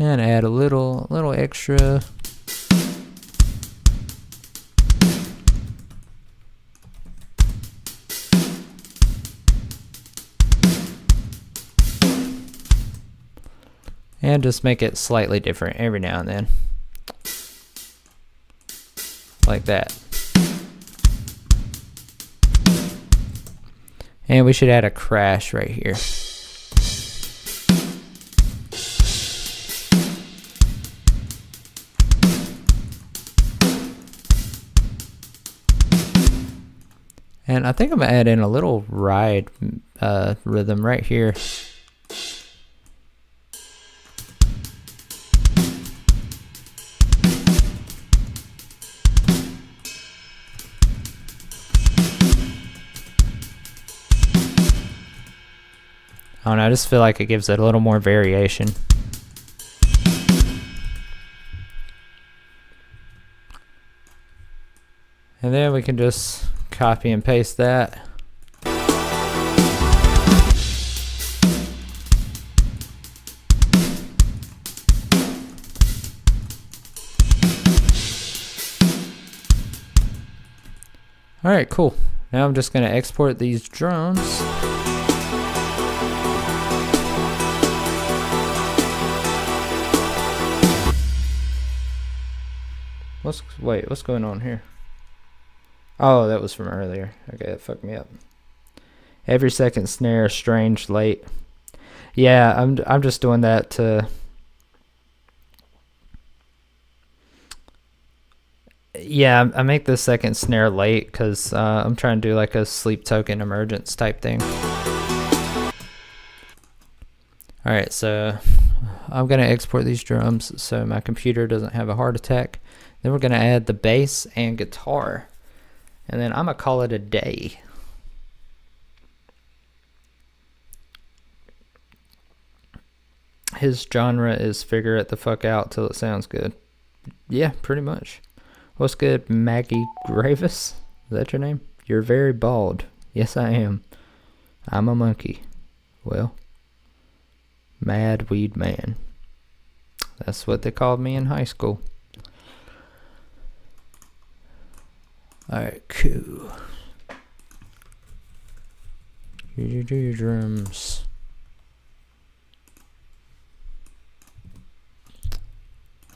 And add a little extra. And just make it slightly different every now and then. Like that. And we should add a crash right here. And I think I'm gonna add in a little ride rhythm right here. I don't know, I just feel like it gives it a little more variation. And then we can just copy and paste that. Alright, cool. Now I'm just going to export these drums. What's going on here? Oh, that was from earlier. Okay, that fucked me up. Every second snare, strange, late. Yeah, I'm just doing that to... Yeah, I make the second snare late because I'm trying to do like a sleep token emergence type thing. Alright, so I'm going to export these drums so my computer doesn't have a heart attack. Then we're going to add the bass and guitar. And then I'm going to call it a day. His genre is figure it the fuck out till it sounds good. Yeah, pretty much. What's good, Maggie Gravis? Is that your name? You're very bald. Yes, I am. I'm a monkey. Well, Mad Weed Man. That's what they called me in high school. Alright, cool. You do your drums.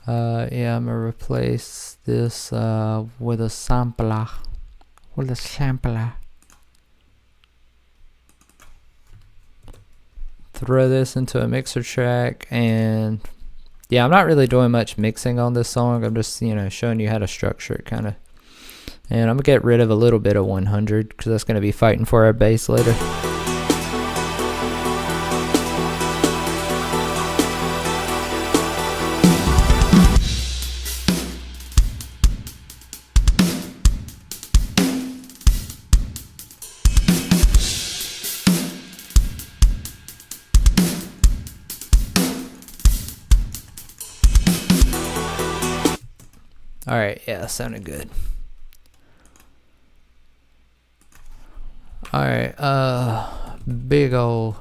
Yeah, I'm gonna replace this with a sampler. Throw this into a mixer track, and yeah, I'm not really doing much mixing on this song. I'm just, you know, showing you how to structure it, kind of. And I'm gonna get rid of a little bit of 100 because that's gonna be fighting for our bass later. Alright, yeah, that sounded good. Alright, big old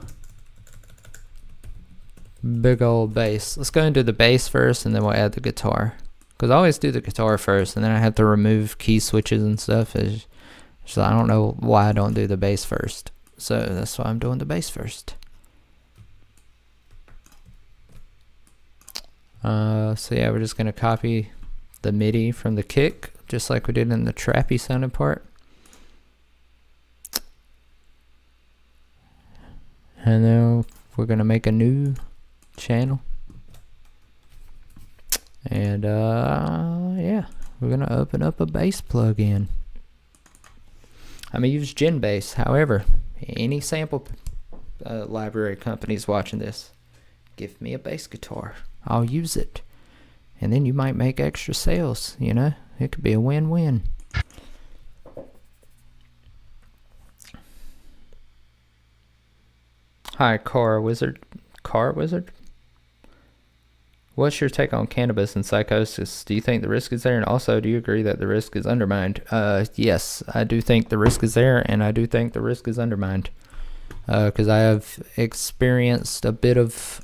bass. Let's go and do the bass first, and then we'll add the guitar. Because I always do the guitar first, and then I have to remove key switches and stuff. So I don't know why I don't do the bass first. So that's why I'm doing the bass first. So yeah, we're just going to copy the MIDI from the kick, just like we did in the trappy sounding part. And then we're gonna make a new channel. And yeah, we're gonna open up a bass plugin. I'm gonna use GenBass. However, any sample library companies watching this, give me a bass guitar. I'll use it. And then you might make extra sales, you know? It could be a win-win. Hi, Car Wizard. What's your take on cannabis and psychosis? Do you think the risk is there? And also, do you agree that the risk is undermined? Yes, I do think the risk is there, and I do think the risk is undermined. Because I have experienced a bit of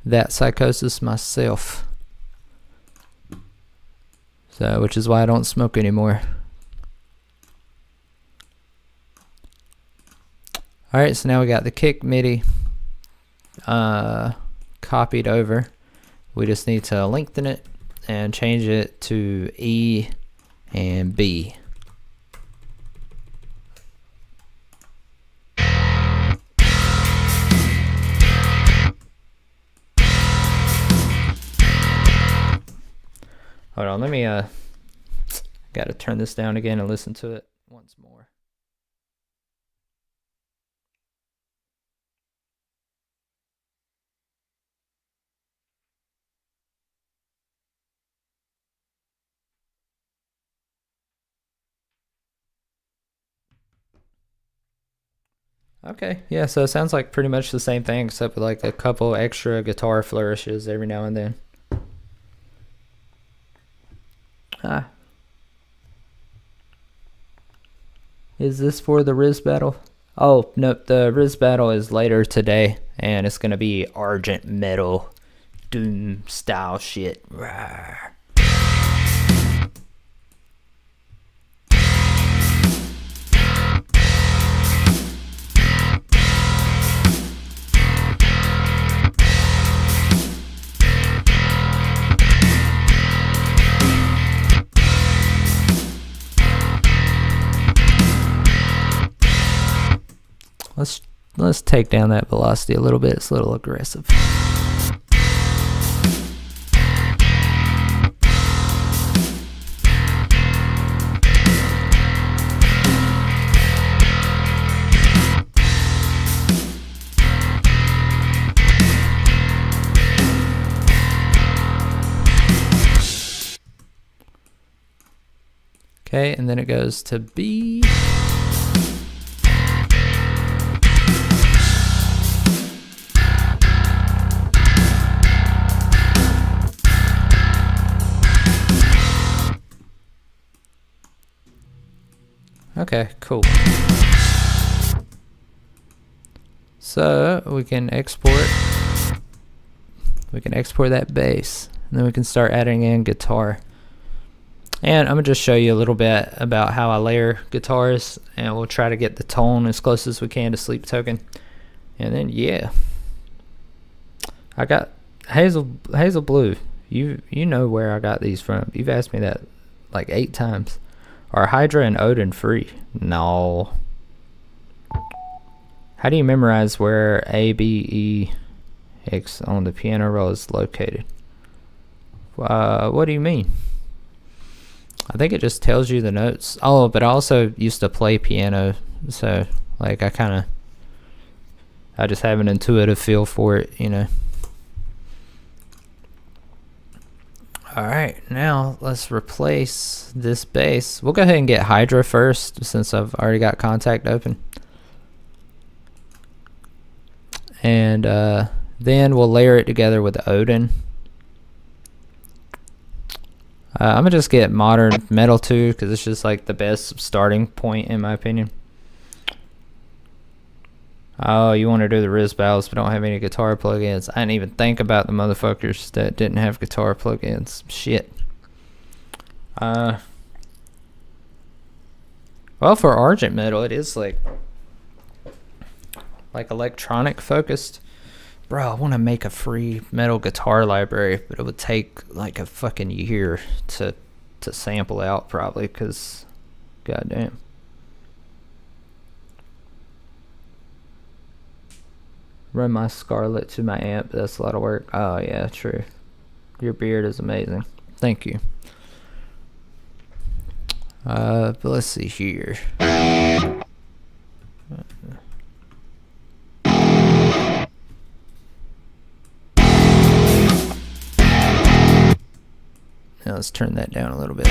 that psychosis myself. So, which is why I don't smoke anymore. Alright, so now we got the kick MIDI copied over. We just need to lengthen it and change it to E and B. Hold on, let me gotta turn this down again and listen to it once more. Okay, yeah, so it sounds like pretty much the same thing, except with like a couple extra guitar flourishes every now and then. Is this for the Riz battle? Oh, nope, the Riz battle is later today, and it's gonna be Argent Metal Doom style shit. Rawr. Let's take down that velocity a little bit. It's a little aggressive. Okay, and then it goes to B. Okay, cool. So we can export that bass, and then we can start adding in guitar. And I'm gonna just show you a little bit about how I layer guitars, and we'll try to get the tone as close as we can to Sleep Token. And then yeah, I got Hazel Blue. You know where I got these from. You've asked me that like 8 times. Are Hydra and Odin free? No. How do you memorize where A, B, E, X on the piano roll is located? What do you mean? I think it just tells you the notes. Oh, but I also used to play piano, so like I just have an intuitive feel for it, you know. Alright, now let's replace this bass. We'll go ahead and get Hydra first, since I've already got Contact open. And then we'll layer it together with Odin. I'm gonna just get Modern Metal 2, because it's just like the best starting point in my opinion. Oh, you want to do the Riz battles but don't have any guitar plugins. I didn't even think about the motherfuckers that didn't have guitar plugins. Shit. Well, for Argent Metal, it is like electronic focused. Bro, I want to make a free metal guitar library, but it would take like a fucking year to sample out probably, because goddamn. Run my Scarlet to my amp. That's a lot of work. Oh yeah, true. Your beard is amazing. Thank you. But let's see here. Now let's turn that down a little bit.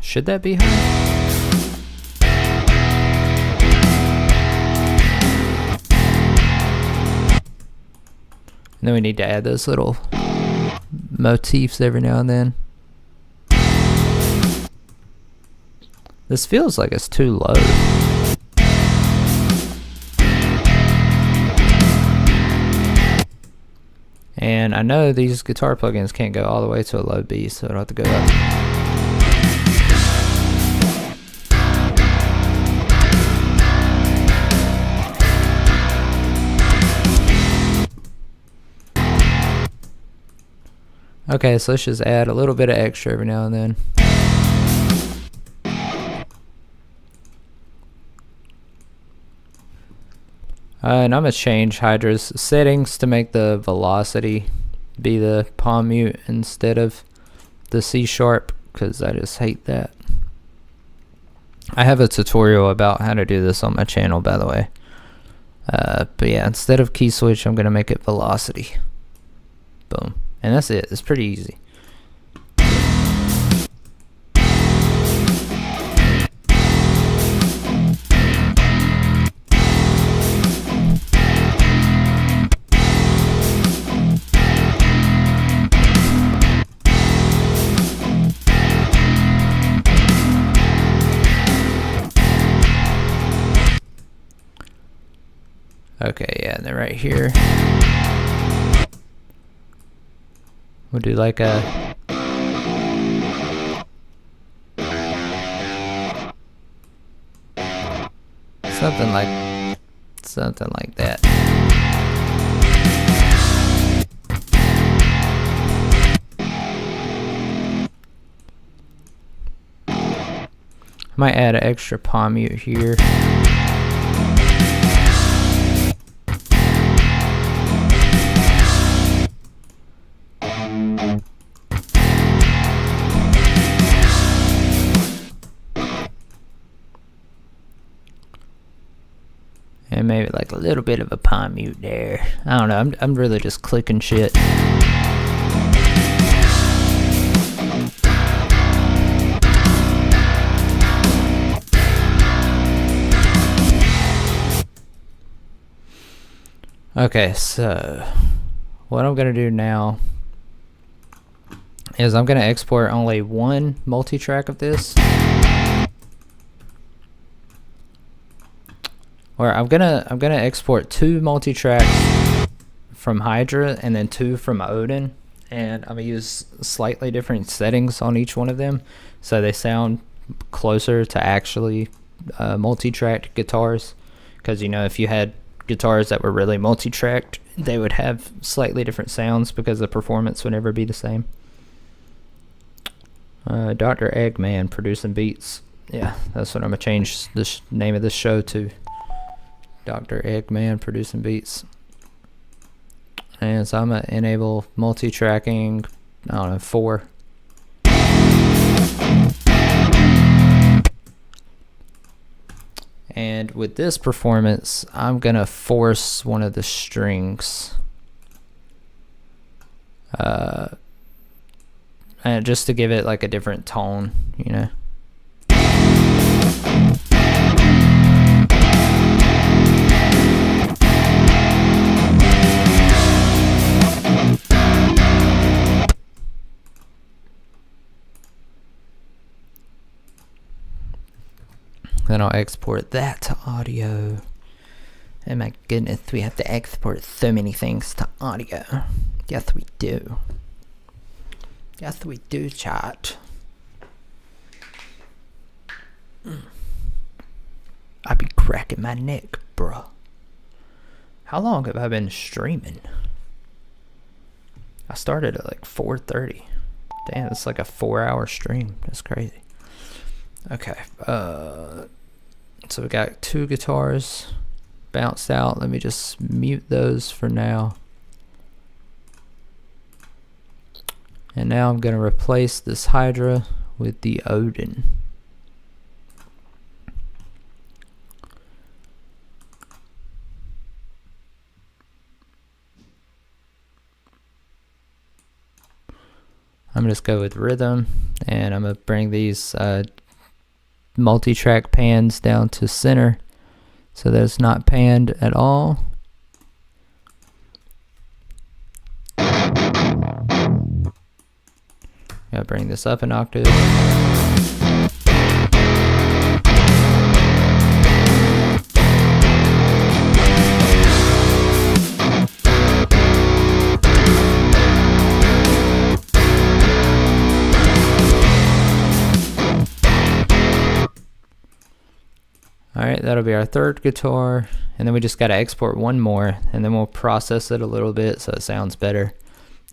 Should that be high? And then we need to add those little motifs every now and then. This feels like it's too low. And I know these guitar plugins can't go all the way to a low B, so it'll have to go up. Okay, so let's just add a little bit of extra every now and then. And I'm going to change Hydra's settings to make the velocity be the palm mute instead of the C sharp, because I just hate that. I have a tutorial about how to do this on my channel, by the way. But yeah, instead of key switch, I'm going to make it velocity. Boom. And that's it. It's pretty easy. Okay, yeah, and then right here, we'll do like a something like that. Might add an extra palm mute here. And maybe like a little bit of a palm mute there. I don't know, I'm really just clicking shit. Okay, so what I'm gonna do now is I'm gonna export only one multi-track of this. Or I'm gonna export 2 multi-tracks from Hydra and then 2 from Odin, and I'm gonna use slightly different settings on each one of them so they sound closer to actually multi-tracked guitars. Because, you know, if you had guitars that were really multi-tracked, they would have slightly different sounds because the performance would never be the same. Dr. Eggman producing beats. Yeah, that's what I'm gonna change the name of this show to. Dr. Eggman producing beats. And so I'm gonna enable multi-tracking, I don't know, 4. And with this performance, I'm gonna force one of the strings. And just to give it like a different tone, you know. Then I'll export that to audio. And my goodness, we have to export so many things to audio. Yes, we do. Yes, we do, chat. I be cracking my neck, bruh. How long have I been streaming? I started at like 4:30. Damn, it's like a 4-hour stream. That's crazy. Okay, so we got 2 guitars bounced out. Let me just mute those for now. And now I'm going to replace this Hydra with the Odin. I'm just go with rhythm, and I'm going to bring these multi-track pans down to center so that it's not panned at all. Gotta bring this up an octave. Alright, that'll be our 3rd guitar, and then we just gotta export one more, and then we'll process it a little bit so it sounds better.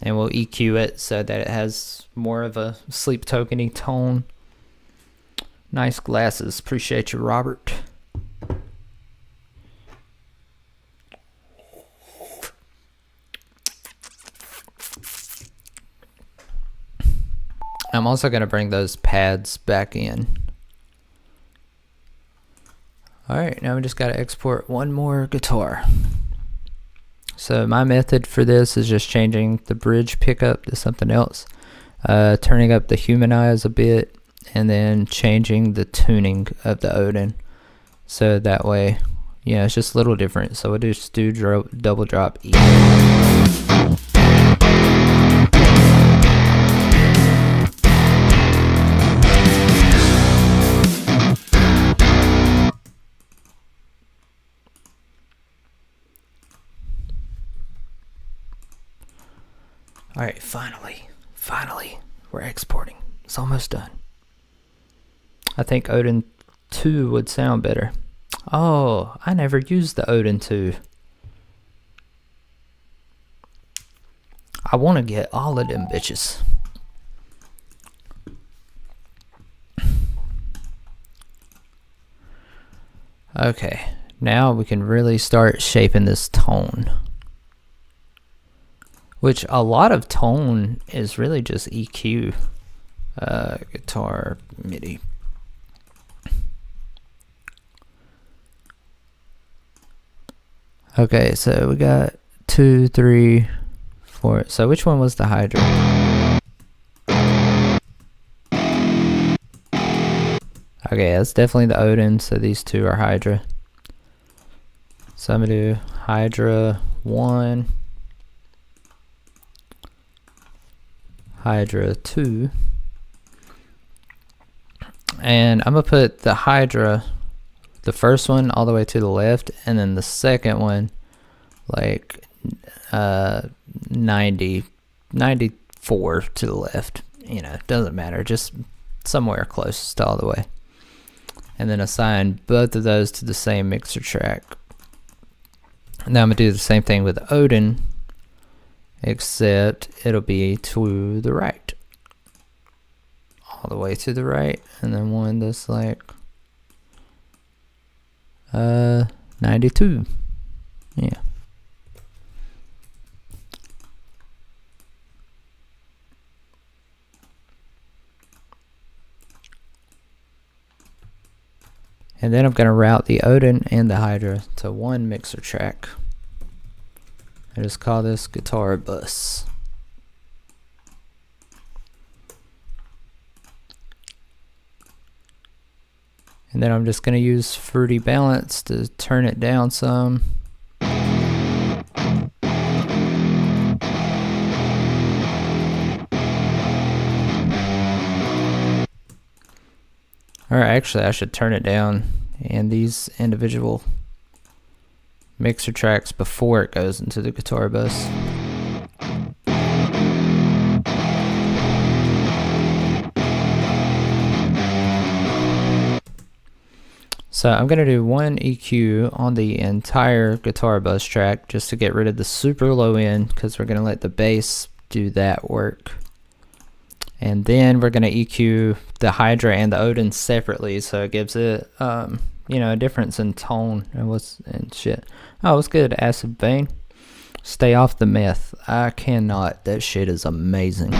And we'll EQ it so that it has more of a sleep tokeny tone. Nice glasses. Appreciate you, Robert. I'm also going to bring those pads back in. Alright, now we just got to export one more guitar. So my method for this is just changing the bridge pickup to something else, turning up the humanize a bit, and then changing the tuning of the Odin. So that way, yeah, it's just a little different. So we'll just do double drop E. Alright, finally, we're exporting. It's almost done. I think Odin 2 would sound better. Oh, I never used the Odin 2. I want to get all of them bitches. Okay, now we can really start shaping this tone. Which a lot of tone is really just EQ. Guitar MIDI. Okay, so we got 2, 3, 4. So which one was the Hydra? Okay, that's definitely the Odin, so these two are Hydra. So I'm gonna do Hydra 1, Hydra 2, and I'm gonna put the Hydra, the first one, all the way to the left, and then the second one like 94 to the left. You know, doesn't matter, just somewhere close to all the way. And then assign both of those to the same mixer track. Now I'm gonna do the same thing with Odin, except it'll be to the right, all the way to the right, and then one that's like 92. Yeah. And then I'm going to route the Odin and the Hydra to one mixer track. I just call this guitar bus. And then I'm just going to use Fruity Balance to turn it down some. Or actually, I should turn it down in these individual mixer tracks before it goes into the guitar bus. So I'm going to do one EQ on the entire guitar bus track just to get rid of the super low end, because we're going to let the bass do that work. And then we're going to EQ the Hydra and the Odin separately, so it gives it, you know, a difference in tone and shit. Oh, what's good, Acid Vein? Stay off the meth. I cannot. That shit is amazing.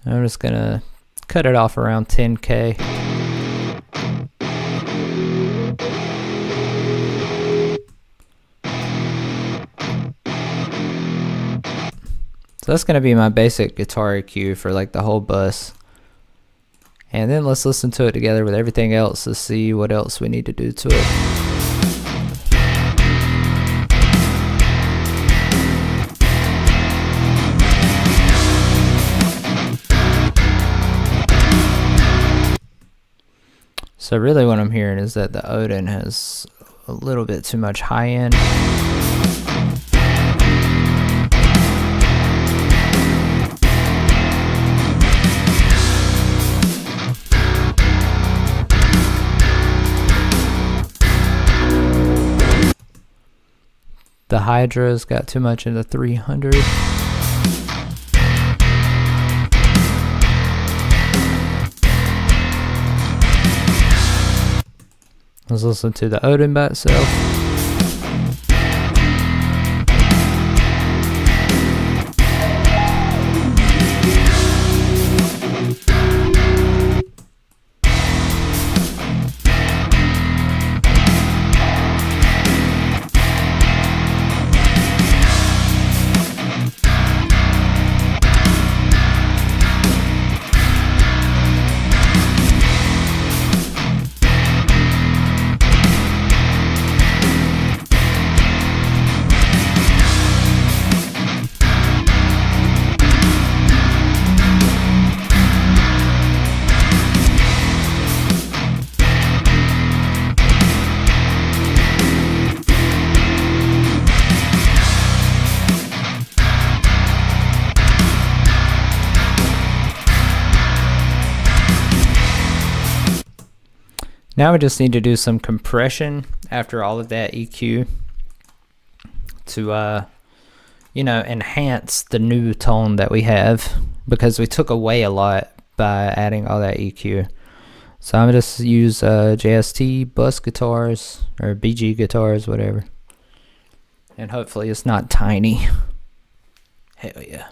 I'm just gonna cut it off around 10K. So that's gonna be my basic guitar EQ for like the whole bus. And then let's listen to it together with everything else to see what else we need to do to it. So really what I'm hearing is that the Odin has a little bit too much high end. The Hydra's got too much in the 300. Let's listen to the Odin by itself. Now we just need to do some compression after all of that EQ to, you know, enhance the new tone that we have, because we took away a lot by adding all that EQ. So I'm gonna just use JST bus guitars or BG guitars, whatever. And hopefully it's not tiny. Hell yeah.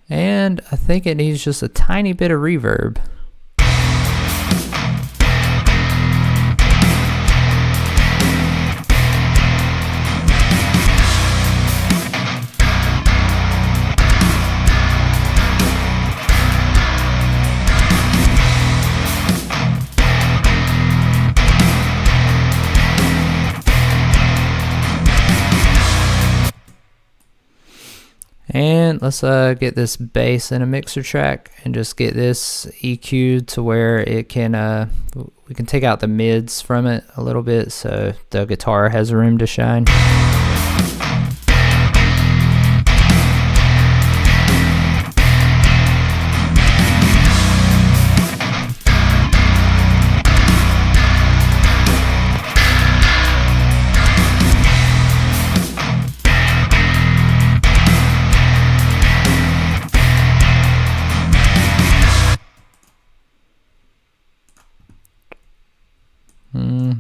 And I think it needs just a tiny bit of reverb. And let's get this bass in a mixer track and just get this EQ'd to where it can we can take out the mids from it a little bit so the guitar has room to shine.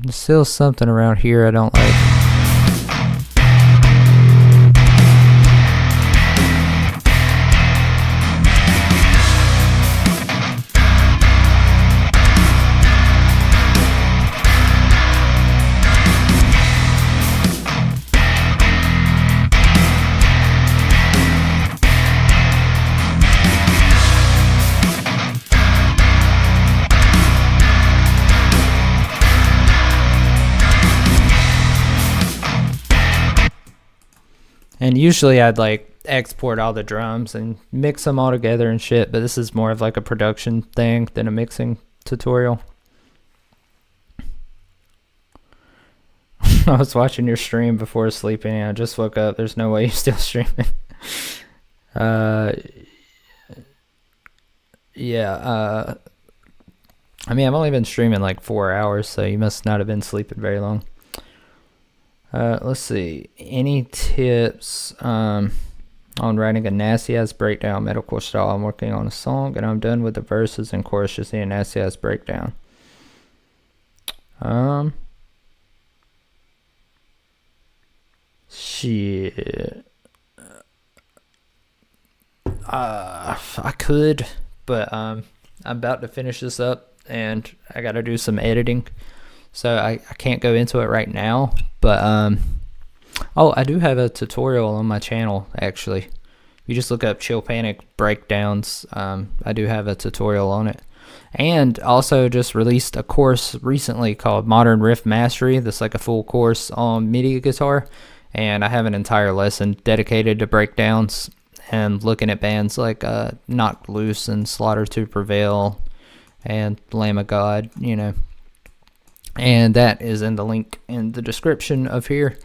There's still something around here I don't like. And usually I'd like export all the drums and mix them all together and shit, but this is more of like a production thing than a mixing tutorial. I was watching your stream before sleeping and I just woke up. There's no way you're still streaming. Yeah, I mean, I've only been streaming like 4 hours, so you must not have been sleeping very long. Let's see. Any tips on writing a nasty ass breakdown metalcore style? I'm working on a song and I'm done with the verses and chorus, just need a nasty ass breakdown. Shit. I could, but I'm about to finish this up and I gotta do some editing, so I can't go into it right now. But oh, I do have a tutorial on my channel actually. If you just look up ChillPanic breakdowns, I do have a tutorial on it. And also just released a course recently called Modern Riff Mastery. That's like a full course on MIDI guitar, and I have an entire lesson dedicated to breakdowns and looking at bands like Knocked Loose and Slaughter to Prevail and Lamb of God, you know. And that is in the link in the description of here.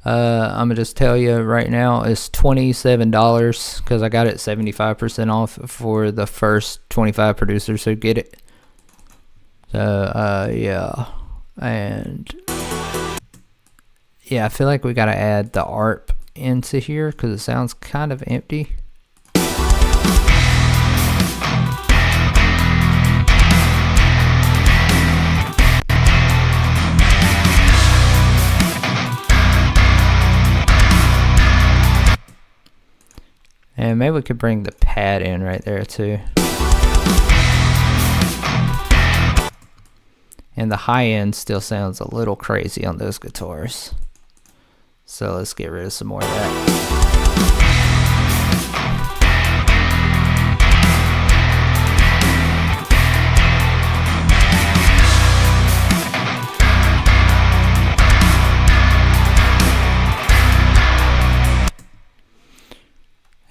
I'm gonna just tell you right now, it's $27 because I got it 75% off for the first 25 producers who get it. So yeah, and yeah, I feel like we gotta add the ARP into here because it sounds kind of empty. And maybe we could bring the pad in right there too. And the high end still sounds a little crazy on those guitars. So let's get rid of some more of that.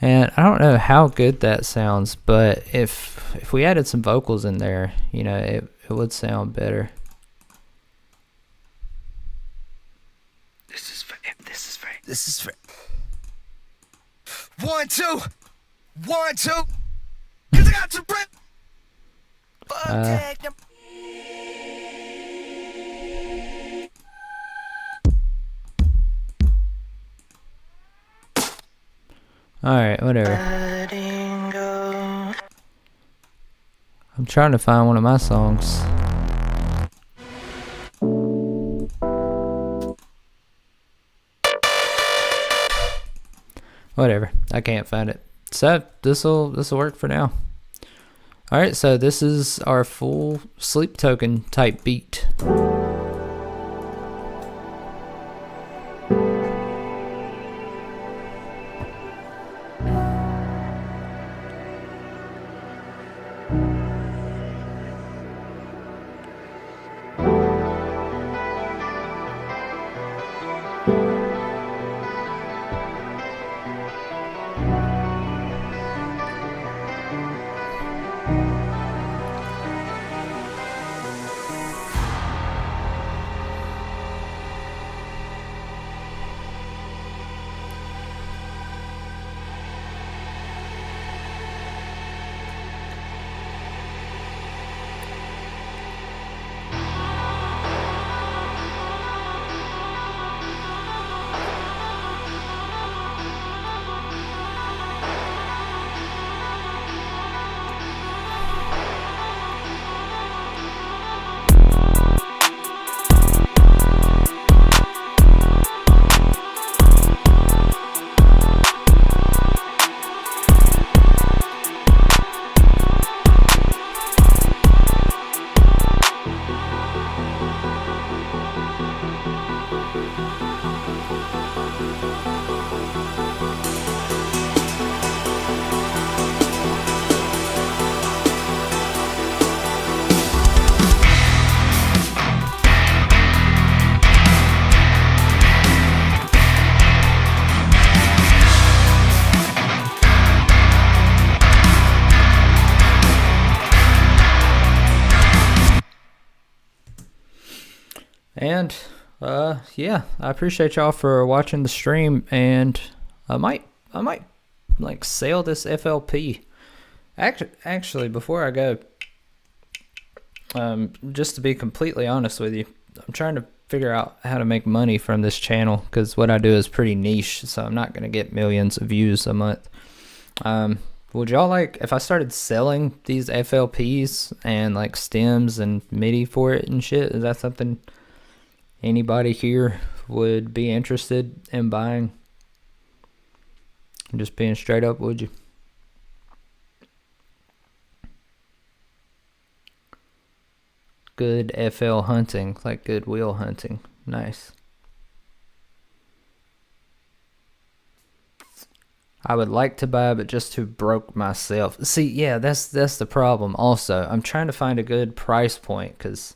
And I don't don't know how good that sounds, but if we added some vocals in there, you know, it would sound better. This is for 1, 2, 1, 2. 'Cause I got to break. Alright, whatever. I'm trying to find one of my songs. Whatever, I can't find it. So this'll work for now. Alright, so this is our full sleep token type beat. And yeah, I appreciate y'all for watching the stream, and I might like sell this FLP. Actually, before I go, just to be completely honest with you, I'm trying to figure out how to make money from this channel, because what I do is pretty niche, so I'm not gonna get millions of views a month. Would y'all like if I started selling these FLPs and like stems and MIDI for it and shit? Is that something anybody here would be interested in buying? I'm just being straight up, would you? Good FL hunting, like Goodwill hunting. Nice. I would like to buy, but just too broke myself. See, yeah, that's the problem. Also, I'm trying to find a good price point, because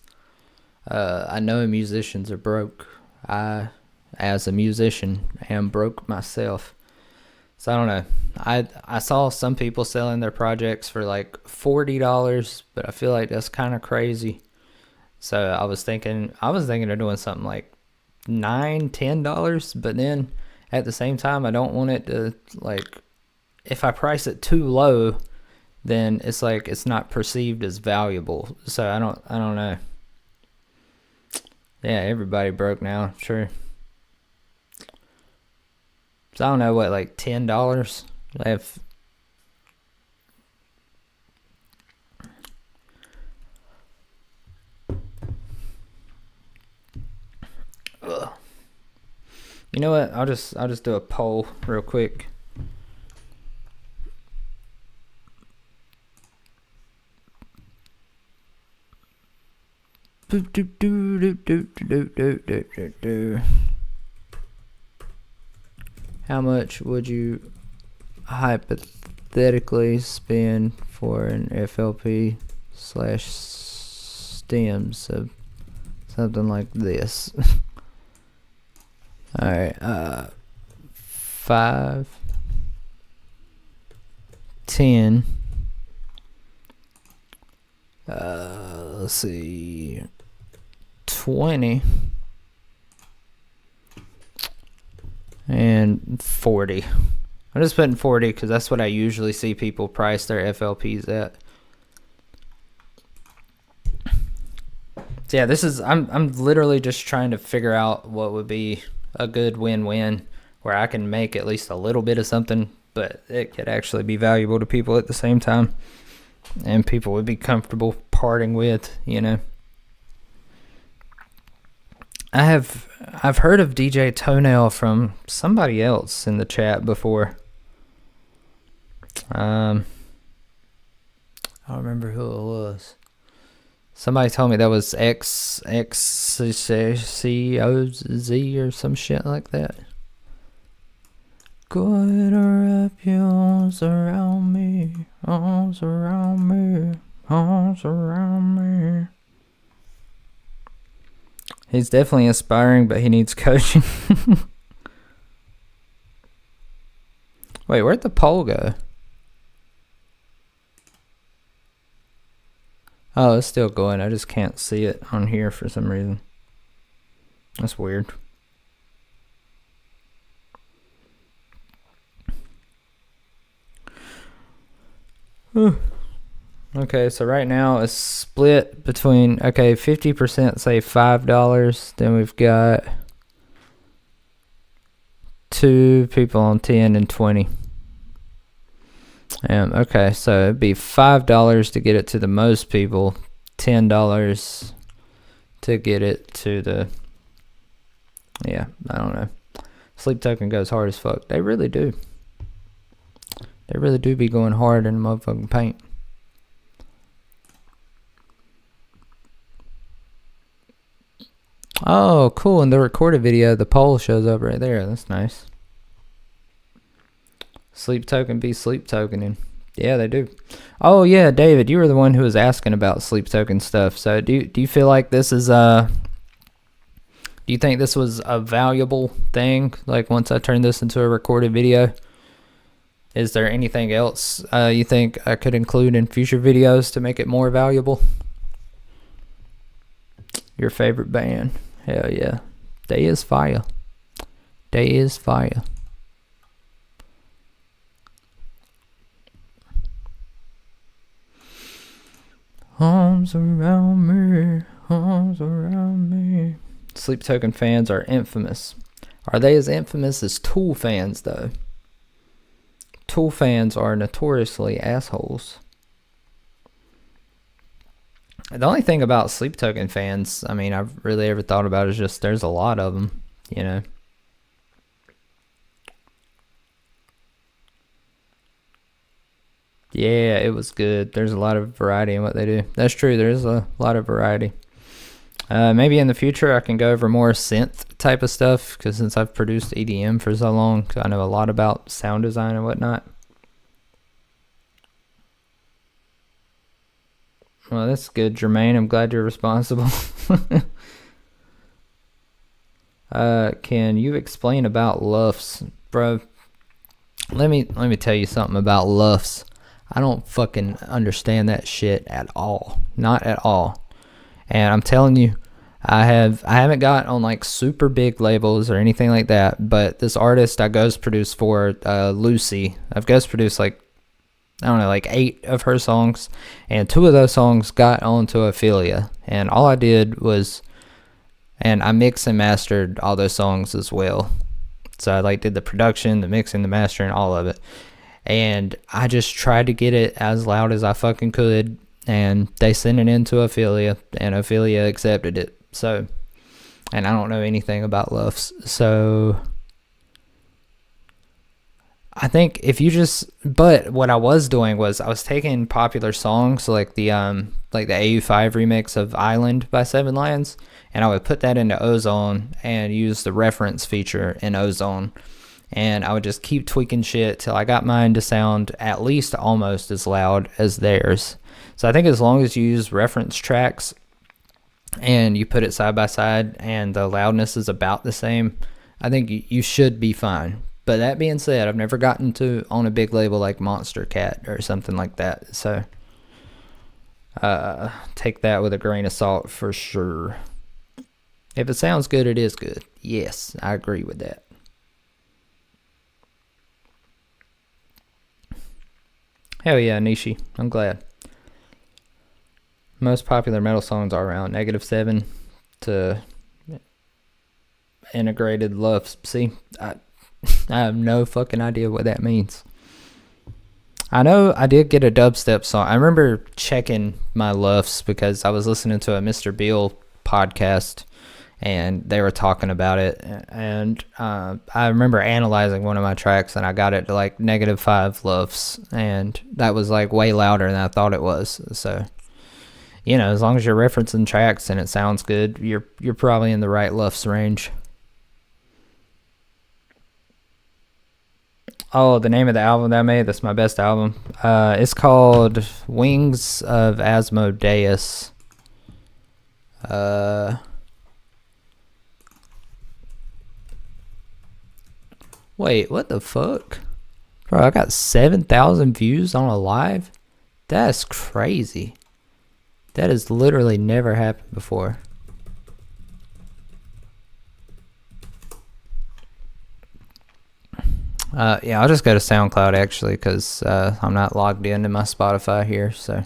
I know musicians are broke. I, as a musician, am broke myself. So I don't know. I saw some people selling their projects for like $40, but I feel like that's kind of crazy. So I was thinking of doing something like $9-10, but then at the same time, I don't want it to, like, if I price it too low, then it's like it's not perceived as valuable. So I don't know. Yeah, everybody broke now, sure. So I don't know, what, like $10? I have. Ugh. You know what? I'll just do a poll real quick. How much would you hypothetically spend for an FLP / stems? So something like this. Alright, 5, 10. Let's see, 20 and 40. I'm just putting 40 because that's what I usually see people price their FLPs at. So yeah, this is I'm literally just trying to figure out what would be a good win-win where I can make at least a little bit of something, but it could actually be valuable to people at the same time, and people would be comfortable parting with, you know. I've heard of DJ Toenail from somebody else in the chat before. I don't remember who it was. Somebody told me that was XCOZ or some shit like that. Go ahead and wrap your arms around me, arms around me, arms around me. He's definitely inspiring, but he needs coaching. Wait, where'd the poll go? Oh, it's still going. I just can't see it on here for some reason. That's weird. Okay, so right now it's split between, 50% say $5. Then we've got 2 people on 10 and 20. Okay, so it'd be $5 to get it to the most people, $10 to get it to the, yeah, I don't know. Sleep Token goes hard as fuck. They really do. They really do be going hard in the motherfucking paint. Oh, cool. In the recorded video, the poll shows up right there. That's nice. Sleep Token be sleep tokening. Yeah, they do. Oh, yeah, David, you were the one who was asking about Sleep Token stuff. So do you feel like this is do you think this was a valuable thing? Like once I turn this into a recorded video, is there anything else you think I could include in future videos to make it more valuable? Your favorite band? Hell yeah. They is fire. They is fire. Arms around me, arms around me. Sleep Token fans are infamous. Are they as infamous as Tool fans, though? Tool fans are notoriously assholes. The only thing about Sleep Token fans, I mean, I've really ever thought about is just there's a lot of them, you know. Yeah, it was good. There's a lot of variety in what they do. That's true. There's a lot of variety. Maybe in the future I can go over more synth type of stuff, because since I've produced EDM for so long, I know a lot about sound design and whatnot. Well, that's good, Jermaine. I'm glad you're responsible. Can you explain about LUFs, bro? Let me tell you something about LUFs. I don't fucking understand that shit at all. Not at all. And I'm telling you, I haven't got on like super big labels or anything like that, but this artist I ghost produced for, Lucy, I've ghost produced like, I don't know, like 8 of her songs, and 2 of those songs got onto Ophelia, and all I did was, and I mixed and mastered all those songs as well. So I like did the production, the mixing, the mastering, all of it. And I just tried to get it as loud as I fucking could, and they sent it into Ophelia, and Ophelia accepted it. So, and I don't know anything about LUFs, so I think if you just, but what I was doing was I was taking popular songs like the AU5 remix of Island by Seven Lions, and I would put that into Ozone and use the reference feature in Ozone. And I would just keep tweaking shit till I got mine to sound at least almost as loud as theirs. So I think as long as you use reference tracks and you put it side by side and the loudness is about the same, I think you should be fine. But that being said, I've never gotten to on a big label like Monster Cat or something like that. So take that with a grain of salt for sure. If it sounds good, it is good. Yes, I agree with that. Hell yeah, Nishi. I'm glad. Most popular metal songs are around -7 to integrated lufs. See, I have no fucking idea what that means. I know I did get a dubstep song. I remember checking my lufs because I was listening to a Mr. Beal podcast and they were talking about it. And I remember analyzing one of my tracks and I got it to like -5 lufs. And that was like way louder than I thought it was. So, you know, as long as you're referencing tracks and it sounds good, you're probably in the right lufs range. Oh, the name of the album that I made, that's my best album. It's called Wings of Asmodeus. Wait, what the fuck? Bro, I got 7,000 views on a live? That's crazy. That has literally never happened before. Yeah, I'll just go to SoundCloud actually because I'm not logged into my Spotify here, so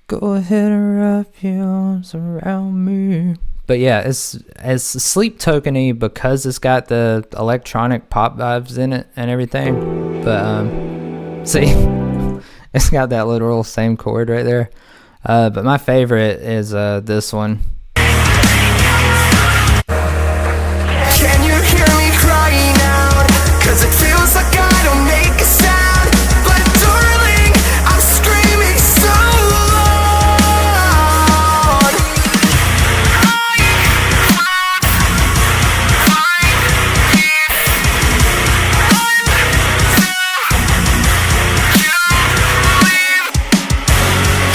go ahead and wrap your arms around me. But yeah, it's sleep tokeny because it's got the electronic pop vibes in it and everything. But see, it's got that literal same chord right there. But my favorite is this one. Can you hear me crying out? 'Cause it feels like I don't make a sound. But darling, I'm screaming so loud.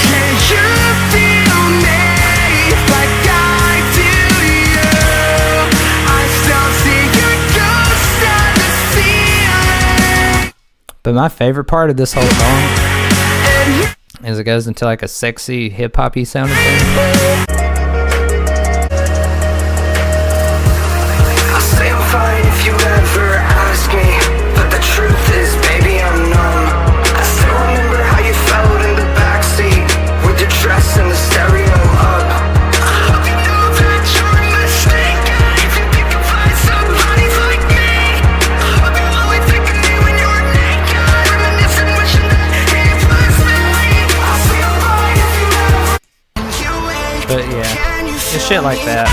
Can you feel me like I do you? I still see your ghost at the ceiling. But my favorite part of this whole song is it goes into like a sexy hip hoppy sounding thing. I'll say I'm fine if you ever ask me, but the truth is, baby, I'm numb. I still remember how you felt in the backseat with your dress and the stereo up. I hope you know that you're a mistake. If you think you'll find somebody like me, I hope you only think of me when you're naked, reminiscing, wishing that he was me. I'll say I'm fine if you ever. You ain't. But yeah, it's shit like that.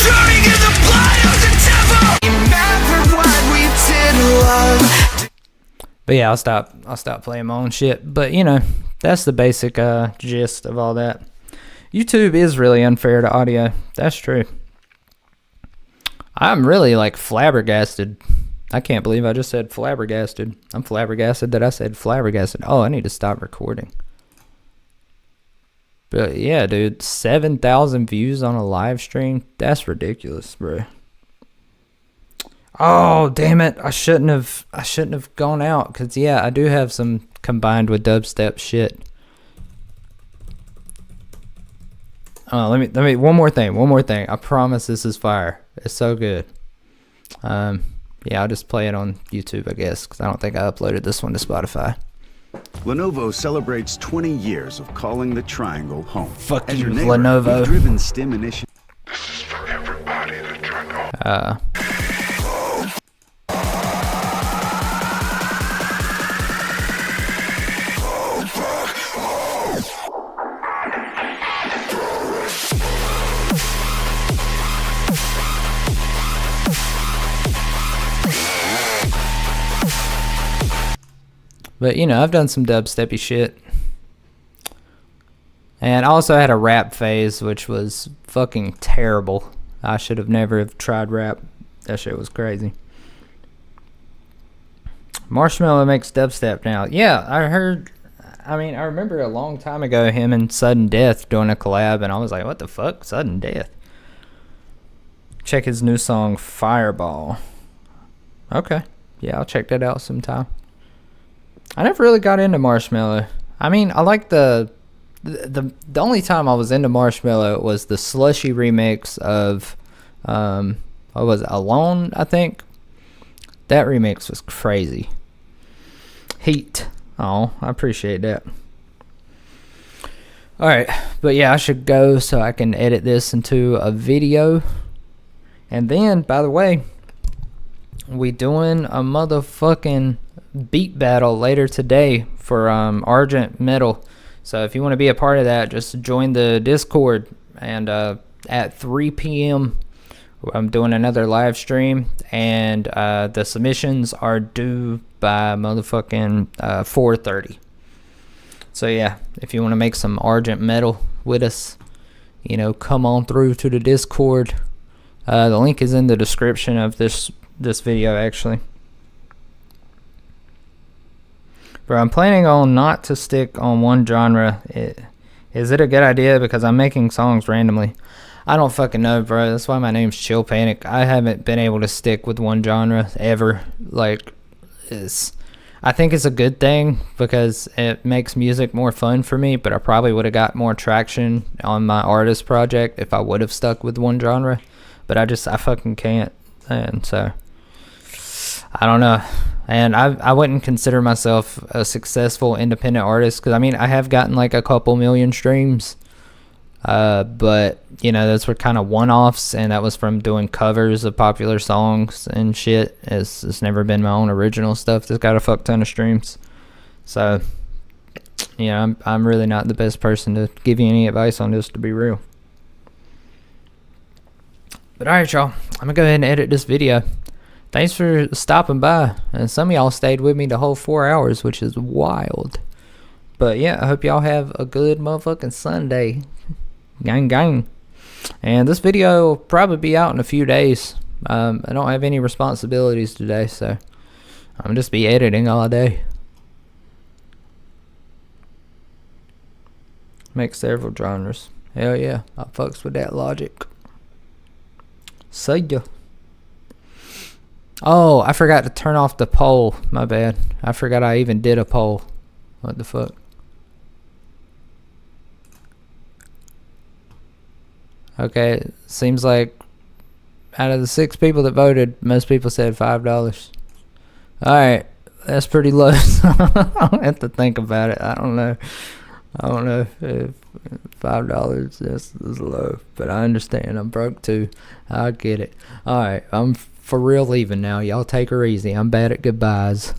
Drowning in the blood of the devil. Remember what we did, love. But yeah, I'll stop playing my own shit. But you know, that's the basic gist of all that. YouTube is really unfair to audio. That's true. I'm really like flabbergasted. I can't believe I just said flabbergasted. I'm flabbergasted that I said flabbergasted. Oh, I need to stop recording. But yeah, dude, 7,000 views on a live stream. That's ridiculous, bro. Oh, damn it. I shouldn't have gone out cuz yeah, I do have some combined with dubstep shit. Oh, let me one more thing. I promise this is fire. It's so good. Yeah, I'll just play it on YouTube, I guess, cuz I don't think I uploaded this one to Spotify. Lenovo celebrates 20 years of calling the Triangle home. Fuck As you, your neighbor, Lenovo. we've driven STEM initiatives. But you know, I've done some dubsteppy shit. And I also had a rap phase, which was fucking terrible. I should have never have tried rap. That shit was crazy. Marshmello makes dubstep now. Yeah, I remember a long time ago him and Sudden Death doing a collab, and I was like, what the fuck? Sudden Death. Check his new song, Fireball. Okay. Yeah, I'll check that out sometime. I never really got into Marshmello. I mean, I like the only time I was into Marshmello was the Slushy remix of what was it, Alone, I think. That remix was crazy. Heat. Oh, I appreciate that. Alright, but yeah, I should go so I can edit this into a video. And then, by the way, we doing a motherfucking beat battle later today for Argent Metal. So if you want to be a part of that, just join the Discord. And at 3 p.m. I'm doing another live stream, and the submissions are due by motherfucking 4:30. So yeah, if you want to make some Argent Metal with us, you know, come on through to the Discord. The link is in the description of this video, actually. But I'm planning on not to stick on one genre. Is it a good idea? Because I'm making songs randomly. I don't fucking know, bro. That's why my name's ChillPanic. I haven't been able to stick with one genre ever. Like, I think it's a good thing because it makes music more fun for me, but I probably would have got more traction on my artist project if I would have stuck with one genre. But I fucking can't. And so, I don't know. And I wouldn't consider myself a successful independent artist because, I mean, I have gotten like a couple million streams. But, you know, those were kind of one-offs, and that was from doing covers of popular songs and shit. It's never been my own original stuff that's got a fuck ton of streams. So, you know, I'm really not the best person to give you any advice on this, to be real. But alright, y'all, I'm gonna go ahead and edit this video. Thanks for stopping by, and some of y'all stayed with me the whole 4 hours, which is wild. But yeah, I hope y'all have a good motherfucking Sunday. Gang gang. And this video will probably be out in a few days. I don't have any responsibilities today, so I'm just be editing all day. Make several genres. Hell yeah, I fucks with that logic. See ya. Oh, I forgot to turn off the poll. My bad. I forgot I even did a poll. What the fuck? Okay, seems like out of the 6 people that voted, most people said $5. Alright, that's pretty low. I'll have to think about it. I don't know if $5 is low, but I understand. I'm broke too. I get it. Alright, I'm for real leaving now. Y'all take her easy. I'm bad at goodbyes.